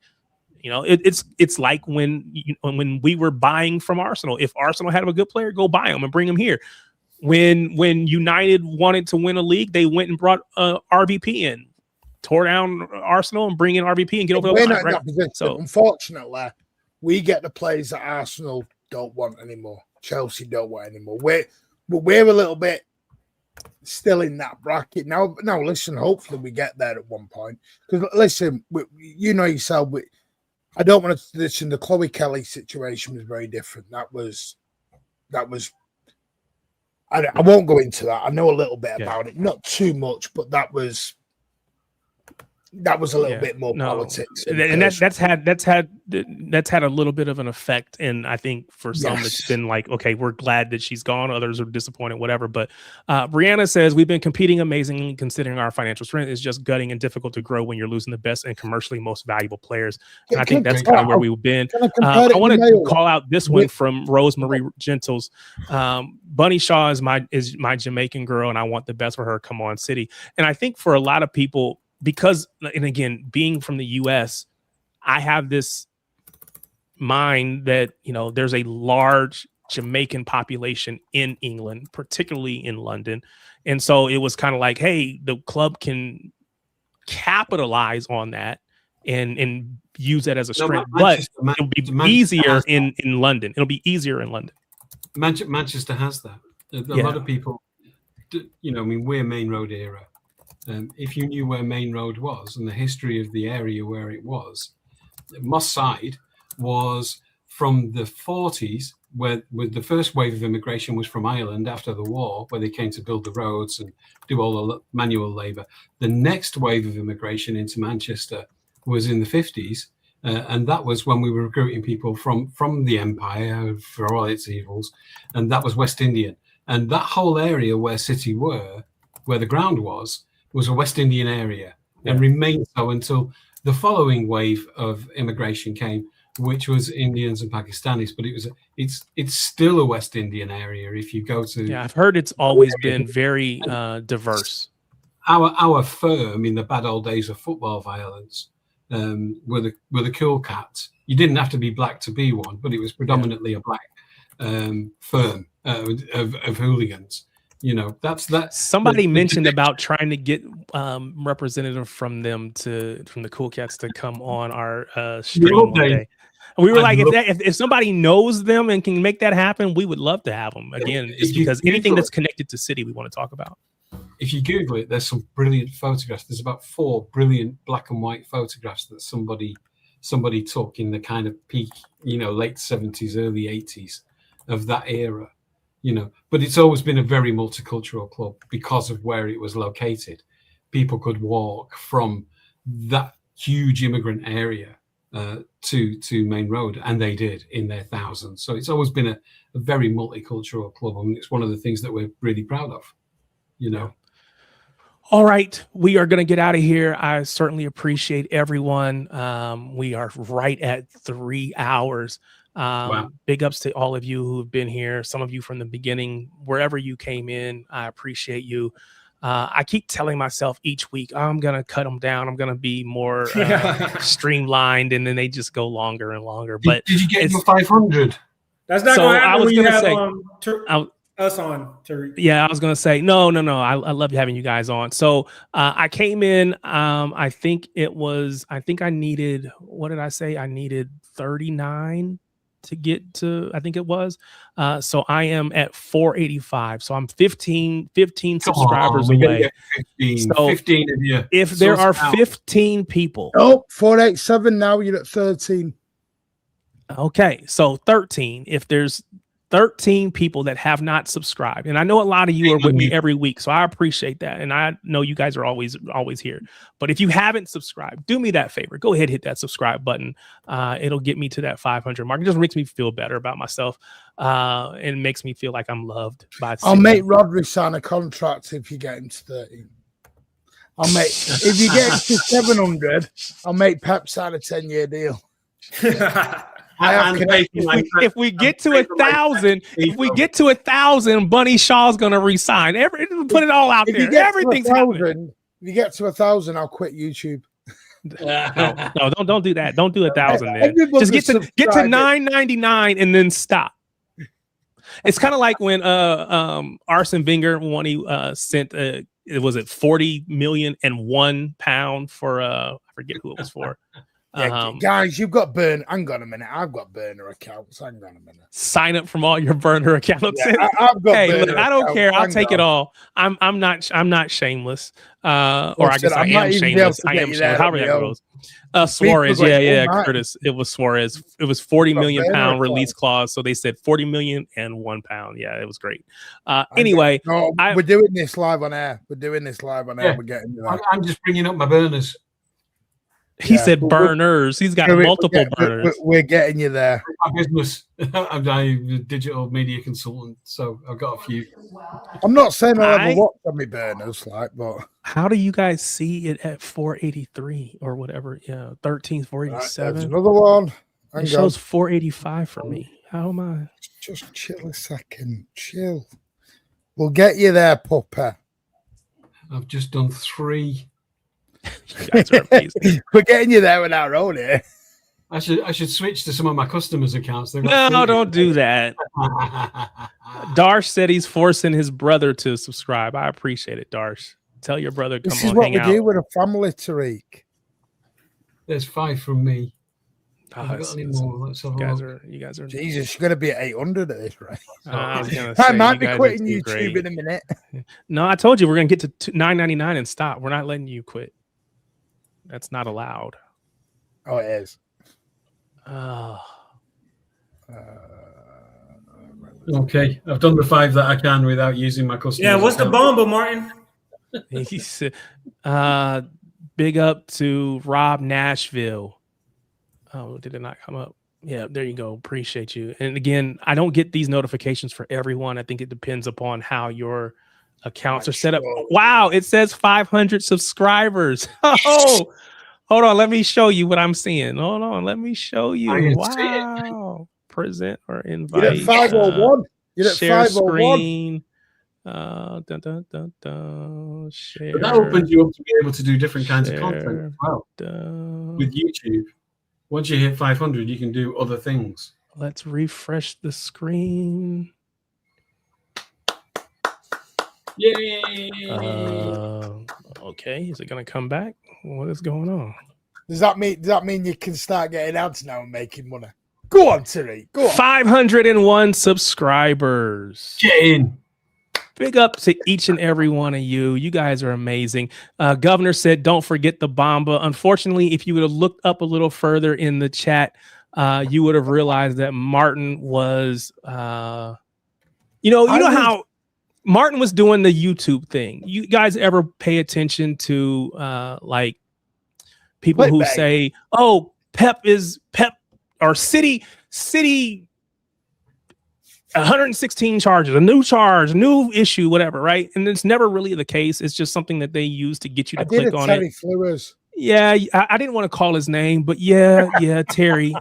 it's like when we were buying from Arsenal. If Arsenal had a good player, go buy him and bring him here. When United wanted to win a league, they went and brought RVP in, tore down Arsenal and bring in RVP and get over the line. Right? So unfortunately, we get the players that Arsenal don't want anymore. Chelsea don't want anymore. We're a little bit still in that bracket now. Listen, hopefully we get there at one point. Because listen, yourself. I don't want to listen. The Chloe Kelly situation was very different. That was. I won't go into that. I know a little bit about it, not too much, but that was a little bit more politics, and that's had a little bit of an effect. And I think for some, it's been like, okay, we're glad that she's gone. Others are disappointed, whatever. But Brianna says we've been competing amazingly considering our financial strength. Is just gutting and difficult to grow when you're losing the best and commercially most valuable players. And I think that's kind of where we've been. I want to call out this one from Rosemary Gentles. Bunny Shaw is my Jamaican girl, and I want the best for her. Come on, City. And I think for a lot of people, because, and again, being from the US, I have this mind that, there's a large Jamaican population in England, particularly in London. And so it was kind of like, hey, the club can capitalize on that and use that as a strength. But it'll be easier in London. It'll be easier in London. Manchester has that. A lot of people, we're Main Road era. If you knew where Main Road was and the history of the area where it was, Moss Side was from the 40s, where with the first wave of immigration was from Ireland after the war, where they came to build the roads and do all the manual labour. The next wave of immigration into Manchester was in the 50s, and that was when we were recruiting people from the Empire for all its evils, and that was West Indian. And that whole area where City were, where the ground was a West Indian area, and remained so until the following wave of immigration came, which was Indians and Pakistanis. But it's still a West Indian area. If you go to, I've heard it's always been very diverse. Our firm in the bad old days of football violence were the cool cats. You didn't have to be black to be one, but it was predominantly a black firm of hooligans. That's that. Somebody mentioned about trying to get representative from the Cool Cats to come on our stream one day. And we were like, if somebody knows them and can make that happen, we would love to have them again. Just because anything that's connected to City, we want to talk about. If you Google it, there's some brilliant photographs. There's about 4 brilliant black and white photographs that somebody took in the kind of peak, late 70s, early 80s of that era. But it's always been a very multicultural club because of where it was located. People could walk from that huge immigrant area to Main Road, and they did in their thousands. So it's always been a very multicultural club, and it's one of the things that we're really proud of. All right, we are going to get out of here. I certainly appreciate everyone. We are right at 3 hours. Wow. Big ups to all of you who have been here. Some of you from the beginning, wherever you came in, I appreciate you. I keep telling myself each week, I'm going to cut them down. I'm going to be more streamlined, and then they just go longer and longer. But did you get your 500? That's not going to happen when you have us on, Tariq. Yeah, I was going to say, no. I love having you guys on. So I came in, I think I needed, what did I say? I needed 39 to get to, I think it was. So I am at 485. So I'm 15 subscribers away. 15 of you. If there are 15 people. Oh, 487 now, you're at 13. Okay, so 13. If there's 13 people that have not subscribed. And I know a lot of you are with me every week, so I appreciate that. And I know you guys are always here. But if you haven't subscribed, do me that favor. Go ahead, hit that subscribe button. It'll get me to that 500 mark. It just makes me feel better about myself. And makes me feel like I'm loved by. I'll make Rodri sign a contract if you get him to 13. I'll make if you get him to 700, I'll make Pep sign a 10-year deal. If we get to 1,000, if we get to 1,000, Bunny Shaw's gonna resign. Put it all out there. Everything's happening. If you get to 1,000, I'll quit YouTube. No, don't do that. Don't do 1,000. Then just get to 999 and then stop. It's kind of like when Arsene Wenger, when he sent was it 40 million and £1 for I forget who it was for. Yeah, guys, you've got burn. Hang on a minute. I've got burner accounts. Hang on a minute. Sign up from all your burner accounts. Yeah, I've got. Hey, look, I don't care. I'll take it all. I'm not shameless. Or I guess I am shameless. I am shameless. However that goes. Suarez, yeah, Curtis. It was Suarez. It was 40 million pound release clause. So they said 40 million and £1. Yeah, it was great. Anyway, we're doing this live on air. We're getting. I'm just bringing up my burners. He said burners. He's got multiple burners. We're getting you there. My business. I'm a digital media consultant, so I've got a few. I'm not saying I'll ever watch on my burners, but how do you guys see it at 483 or whatever? Yeah, 13, 487. There's another one. It shows 485 for me. How am I? Just chill a second. Chill. We'll get you there, Pupper. I've just done 3. You guys are amazing. We're getting you there with our own here. I should switch to some of my customers' accounts. No, don't do that. Darsh said he's forcing his brother to subscribe. I appreciate it, Darsh. Tell your brother come on, hang out. This is what we do with a family, Tariq. There's 5 from me. You guys are. Jesus, you're going to be at 800 at this, right? I might be quitting YouTube in a minute. No, I told you we're going to get to 999 and stop. We're not letting you quit. That's not allowed. Oh, it is. Okay, I've done the 5 that I can without using my customers. Yeah, what's the bomba, Martin? He said, big up to Rob Nashville. Oh, did it not come up? Yeah, there you go. Appreciate you. And again, I don't get these notifications for everyone. I think it depends upon how your accounts are set up. Wow, it says 500 subscribers. Oh, hold on. Let me show you what I'm seeing. Hold on. Let me show you. Wow. Present or invite. You're at 501. You're at share 501. Screen. Share. But that opens you up to be able to do different kinds of content as well. With YouTube, once you hit 500, you can do other things. Let's refresh the screen. Yay! Okay, is it going to come back? What is going on? Does that mean you can start getting ads now and making money? Go on, Tariq. Go on. 501 subscribers. Get in. Big up to each and every one of you. You guys are amazing. Governor said, don't forget the Bomba. Unfortunately, if you would have looked up a little further in the chat, you would have realized that Martin was, you know how Martin was doing the YouTube thing. You guys ever pay attention to like people who say, oh, Pep or City 116 charges, a new charge, a new issue, whatever, right? And it's never really the case. It's just something that they use to get you to click on it. Flores. Yeah, I didn't want to call his name, but yeah, Terry,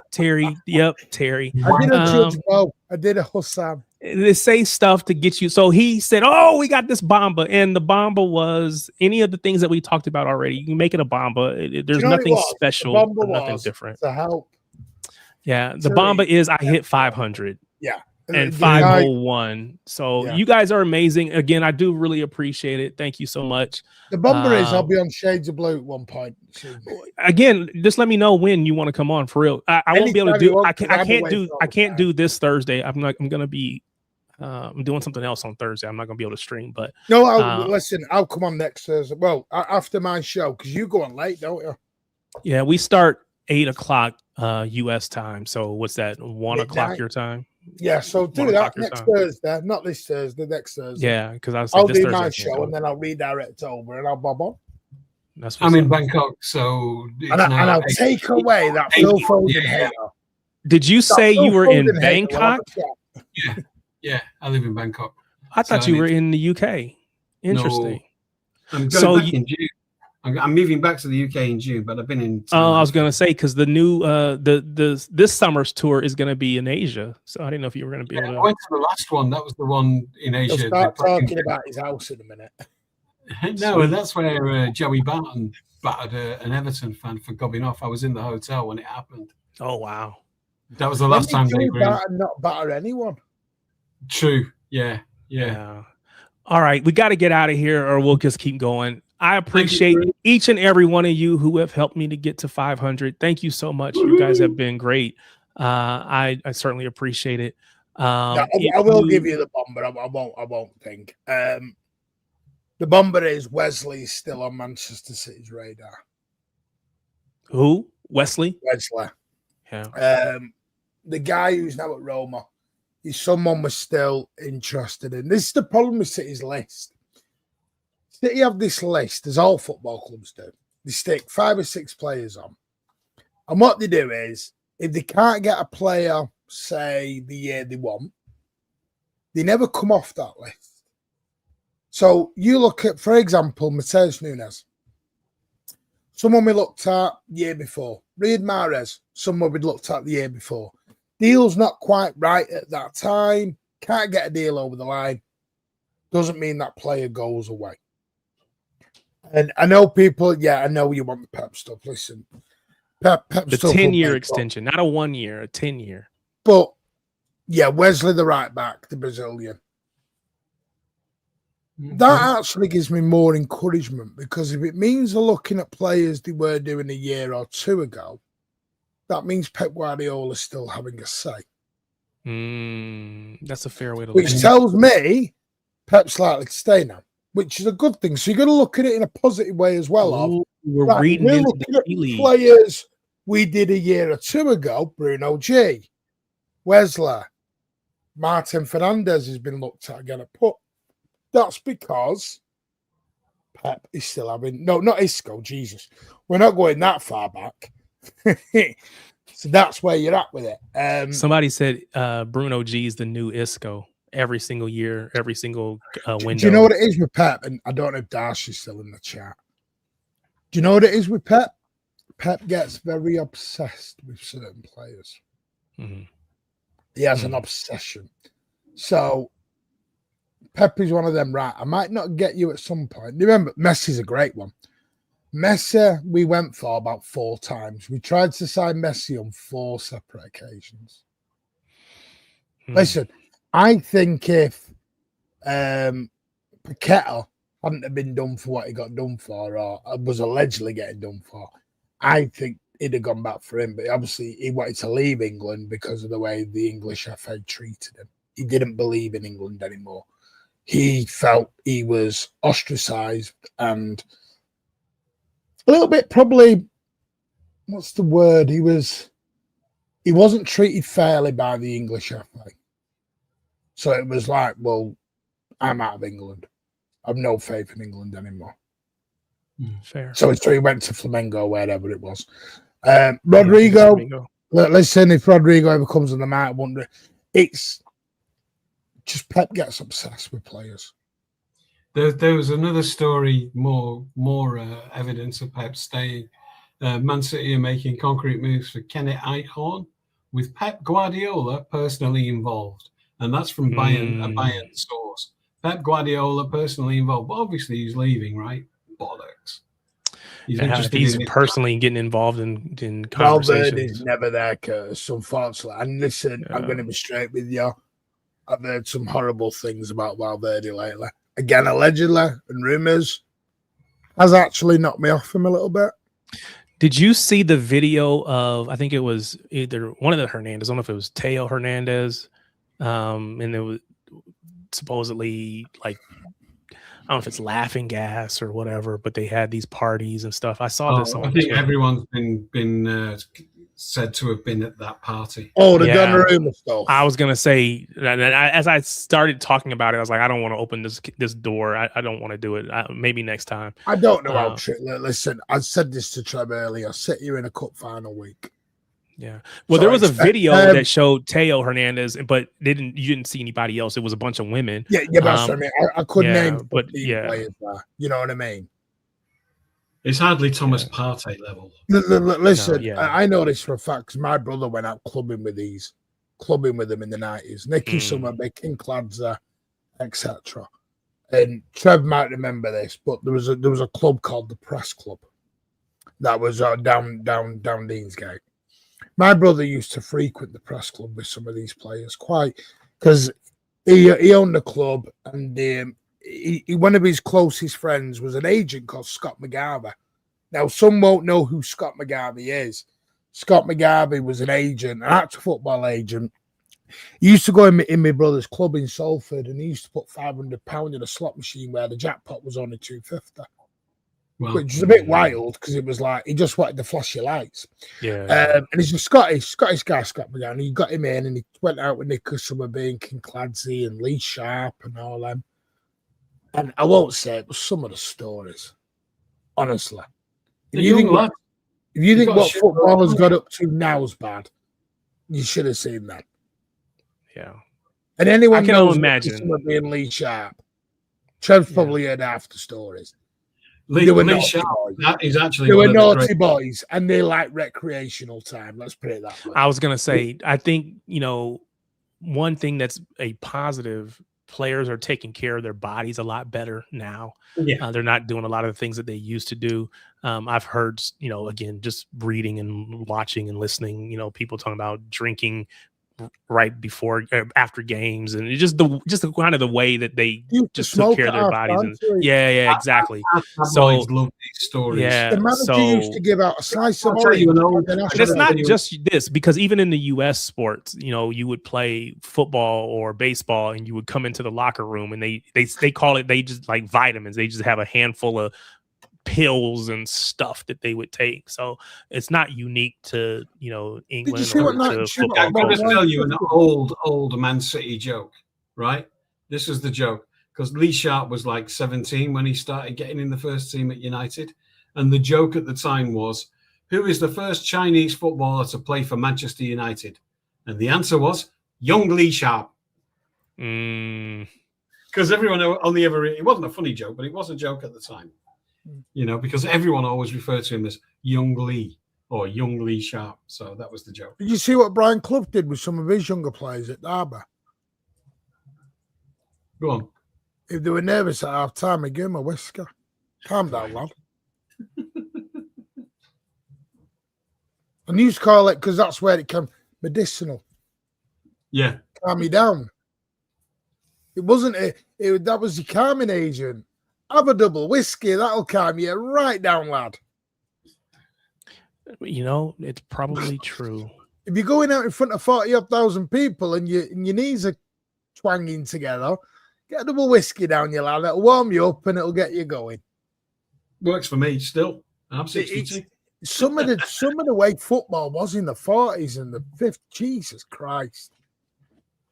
yep, Terry. I did a Judge Bo. I did a Hassan. They say stuff to get you. So he said, oh, we got this Bomba. And the Bomba was any of the things that we talked about already. You can make it a Bomba. There's nothing special, nothing different. To help. Yeah, the Bomba is I hit 500. Yeah. And 501. So you guys are amazing. Again, I do really appreciate it. Thank you so much. The Bomber is I'll be on Shades of Blue at one point. Again, just let me know when you want to come on for real. I won't be able to do. I can't do this Thursday. I'm gonna be. I'm doing something else on Thursday. I'm not gonna be able to stream. But no, listen. I'll come on next Thursday. Well, after my show because you go on late, don't you? Yeah, we start 8 o'clock U.S. time. So what's that? 1 o'clock your time? Yeah, so do that next Thursday, not this Thursday, next Thursday. Yeah, because I'll do my show and then I'll redirect over and I'll bob on. I'm in Bangkok, so and I'll take away that Phil Foden hater. Did you say you were in Bangkok? Yeah, I live in Bangkok. I thought you were in the UK. Interesting. No, I'm going back in June. I'm moving back to the UK in June, but I've been in. Oh, I was going to say because the new this summer's tour is going to be in Asia, so I didn't know if you were going to be able to. I went to the last one. That was the one in Asia. He'll start talking about his house in a minute. No, and that's where Joey Barton battered an Everton fan for gobbing off. I was in the hotel when it happened. Oh wow, that was the last time they were not batter anyone. True. Yeah. All right, we got to get out of here, or we'll just keep going. I appreciate each and every one of you who have helped me to get to 500. Thank you so much. You guys have been great. I certainly appreciate it. I will give you the bomber. I won't think. The bomber is Wesley's still on Manchester City's radar. Who? Wesley? Wesley. Yeah. The guy who's now at Roma, he's someone we're still interested in. This is the problem with City's list. City have this list, as all football clubs do. They stick 5 or 6 players on. And what they do is, if they can't get a player, say, the year they want, they never come off that list. So you look at, for example, Mateus Nunes. Someone we looked at the year before. Riyad Mahrez, someone we'd looked at the year before. Deal's not quite right at that time. Can't get a deal over the line. Doesn't mean that player goes away. And I know people, I know you want the Pep stuff. Listen, Pep the stuff 10-year extension, not a 1 year, a 10-year. But Wesley, the right back, the Brazilian. That actually gives me more encouragement because if it means they're looking at players they were doing a year or 2 ago, that means Pep Guardiola is still having a say. That's a fair way to look at it. Which tells me Pep's likely to stay now, which is a good thing. So you've got to look at it in a positive way as well. We're looking at players we did a year or 2 ago, Bruno G, Wesley, Martin Fernandez has been looked at again at put. That's because Pep is still having not Isco, Jesus. We're not going that far back. So that's where you're at with it. Somebody said Bruno G is the new Isco every single year, every single window. Do you know what it is with Pep? And I don't know if Darcy's still in the chat. Do you know what it is with Pep? Pep gets very obsessed with certain players. Mm-hmm. He has an obsession. So Pep is one of them, right? I might not get you at some point. Remember, Messi's a great one. Messi, we went for about 4 times. We tried to sign Messi on 4 separate occasions. Listen, I think if Paqueta hadn't have been done for what he got done for, or was allegedly getting done for, I think he'd have gone back for him. But obviously, he wanted to leave England because of the way the English FA treated him. He didn't believe in England anymore. He felt he was ostracised and a little bit probably, what's the word? He wasn't treated fairly by the English FA. So it was like, well, I'm out of England. I've no faith in England anymore. Fair. So he went to Flamengo, wherever it was. Rodrigo, listen, if Rodrigo ever comes on the night, I wonder. It's just Pep gets obsessed with players. There was another story, more evidence of Pep staying. Man City are making concrete moves for Kenneth Eichhorn, with Pep Guardiola personally involved, and that's from Bayern, a Bayern source. Pep Guardiola personally involved, but obviously he's leaving, right? Bollocks. He's personally getting involved in conversations. Valverde is never there, Curtis, unfortunately. And listen, I'm going to be straight with you. I've heard some horrible things about Valverde lately. Again, allegedly, and rumours has actually knocked me off him a little bit. Did you see the video of, I think it was either one of the Hernandez, I don't know if it was Teo Hernandez, and it was supposedly like, I don't know if it's laughing gas or whatever, but they had these parties and stuff. I saw this on I think everyone's been said to have been at that party. Oh, the Donnarumma stuff. I was gonna say, as I started talking about it, I was like, I don't want to open this door. I don't want to do it. Maybe next time. I don't know how shit. Listen, I said this to Trev earlier. Sit here in a cup final week. Yeah. Well, there was a video that showed Teo Hernandez, but you didn't see anybody else. It was a bunch of women. Yeah, that's what I mean. I couldn't name players there. You know what I mean? It's hardly Thomas Partey level. Listen, I know this for a fact because my brother went out clubbing with them in the 90s. Nicky Summer, King Cladser, etc. And Trev might remember this, but there was a club called the Press Club that was down Deansgate. My brother used to frequent the Press Club with some of these players because he owned the club, and one of his closest friends was an agent called Scott McGarvey. Now, some won't know who Scott McGarvey is. Scott McGarvey was an agent, an actual football agent. He used to go in my brother's club in Salford, and he used to put £500 in a slot machine where the jackpot was only £250. Wow. Which was a bit wild because it was like he just wanted the flashy lights. Yeah. And he's a Scottish guy, Scott McGarvey. He got him in, and he went out with Nicky Summerby, King Cladser, and Lee Sharp, and all them. And I won't say it, but some of the stories, honestly. If you think what footballers got up to now is bad, you should have seen that. Yeah. And anyone I can only imagine being Lee Sharp. Trev's probably heard half the stories. Lee Sharp, that is actually they were naughty boys, and they like recreational time. Let's put it that way. I was gonna say, I think one thing that's a positive. Players are taking care of their bodies a lot better now. Yeah. They're not doing a lot of the things that they used to do. I've heard, again, just reading and watching and listening, people talking about drinking right before, after games, and just the kind of the way that they just took care of their bodies. And exactly. So love these stories. Yeah, the manager used to give out a slice of orange. And it's not just this, because even in the U.S. sports, you would play football or baseball, and you would come into the locker room, and they call it, they just like vitamins. They just have a handful of pills and stuff that they would take. So it's not unique to England or to football. I'm going to tell you an old Man City joke, right? This is the joke, because Lee Sharp was like 17 when he started getting in the first team at United, and the joke at the time was, who is the first Chinese footballer to play for Manchester United? And the answer was young Lee Sharp. Because everyone only ever, it wasn't a funny joke, but it was a joke at the time. Because everyone always referred to him as Young Lee or Young Lee Sharp. So that was the joke. Did you see what Brian Clough did with some of his younger players at Derby? Go on. If they were nervous at half time, I gave him a whisker. Calm down, lad. And you used to call it, because that's where it came, medicinal. Yeah. Calm me down. It wasn't that was the calming agent. Have a double whiskey, that'll calm you right down, lad. It's probably true. If you're going out in front of 40,000 people and your knees are twanging together, get a double whiskey down your lad. It'll warm you up and it'll get you going. Works for me still. I'm 62. Some of the way football was in the 40s and the 50s. Jesus Christ.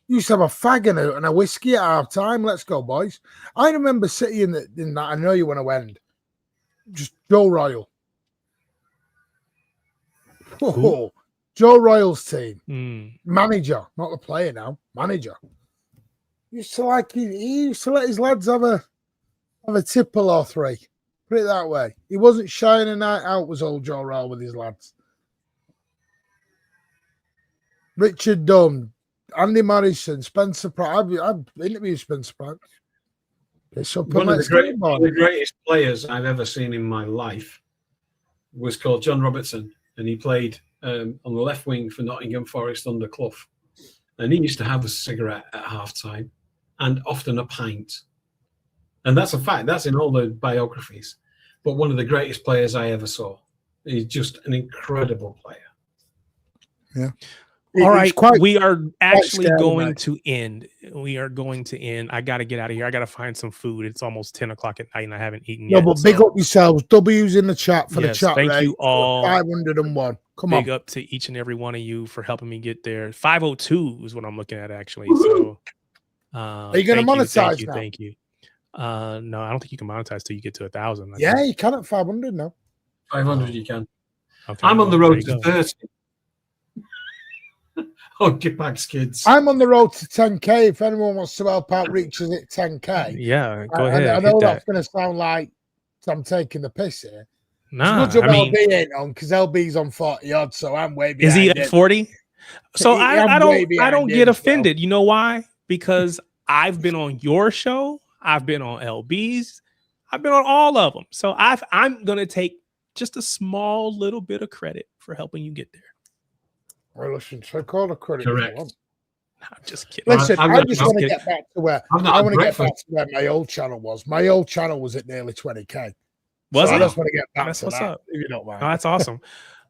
You used to have a fag and a whiskey at half time. Let's go, boys. I remember sitting in that. I know you want to end. Just Joe Royal. Oh, Joe Royal's team. Manager, not the player now. Manager. He used to let his lads have a tipple or three. Put it that way. He wasn't shying a night out, was old Joe Royal with his lads. Richard Dunn. Andy Morrison, Spencer Pratt. I've interviewed Spencer Pratt. One of the greatest players I've ever seen in my life was called John Robertson, and he played on the left wing for Nottingham Forest under Clough. And he used to have a cigarette at half-time and often a pint. And that's a fact. That's in all the biographies. But one of the greatest players I ever saw. He's just an incredible player. Yeah. All right, we are actually going to end. We are going to end. I got to get out of here. I got to find some food. It's almost 10 o'clock at night, and I haven't eaten yet. No, but big up yourselves. W's in the chat for the chat. Thank you all. 501. Come big on. up to each and every one of you for helping me get there. 502 is what I'm looking at, actually. So are you going to monetize now? Thank you. No, I don't think you can monetize till you get to 1,000. Yeah, you can at 500 now. 500 you can. Okay, I'm on the road to go. 30. Oh, get back, kids. I'm on the road to 10K. If anyone wants to help out, reaches at 10K. Yeah, go ahead. I know that's going to sound like I'm taking the piss here. Nah, it's good job LB ain't on because LB's on 40 odd, so I'm way behind. Is he at 40? So I don't get offended. You know why? Because I've been on your show. I've been on LB's. I've been on all of them. So I'm going to take just a small little bit of credit for helping you get there. Well, listen, take all the credit. Correct. I'm just kidding. Listen, I just want to get back to where my old channel was. My old channel was at nearly 20K. Was it? I just want to get back That's to what's that, up. if you don't mind. Oh, that's awesome.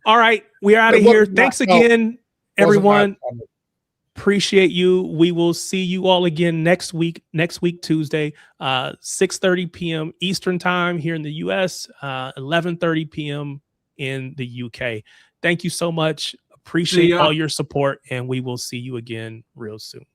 All right, we're out of here. Thanks again, everyone. Appreciate you. We will see you all again next week Tuesday, 6:30 p.m. Eastern time here in the US, 11:30 p.m. in the UK. Thank you so much. Appreciate all your support, and we will see you again real soon.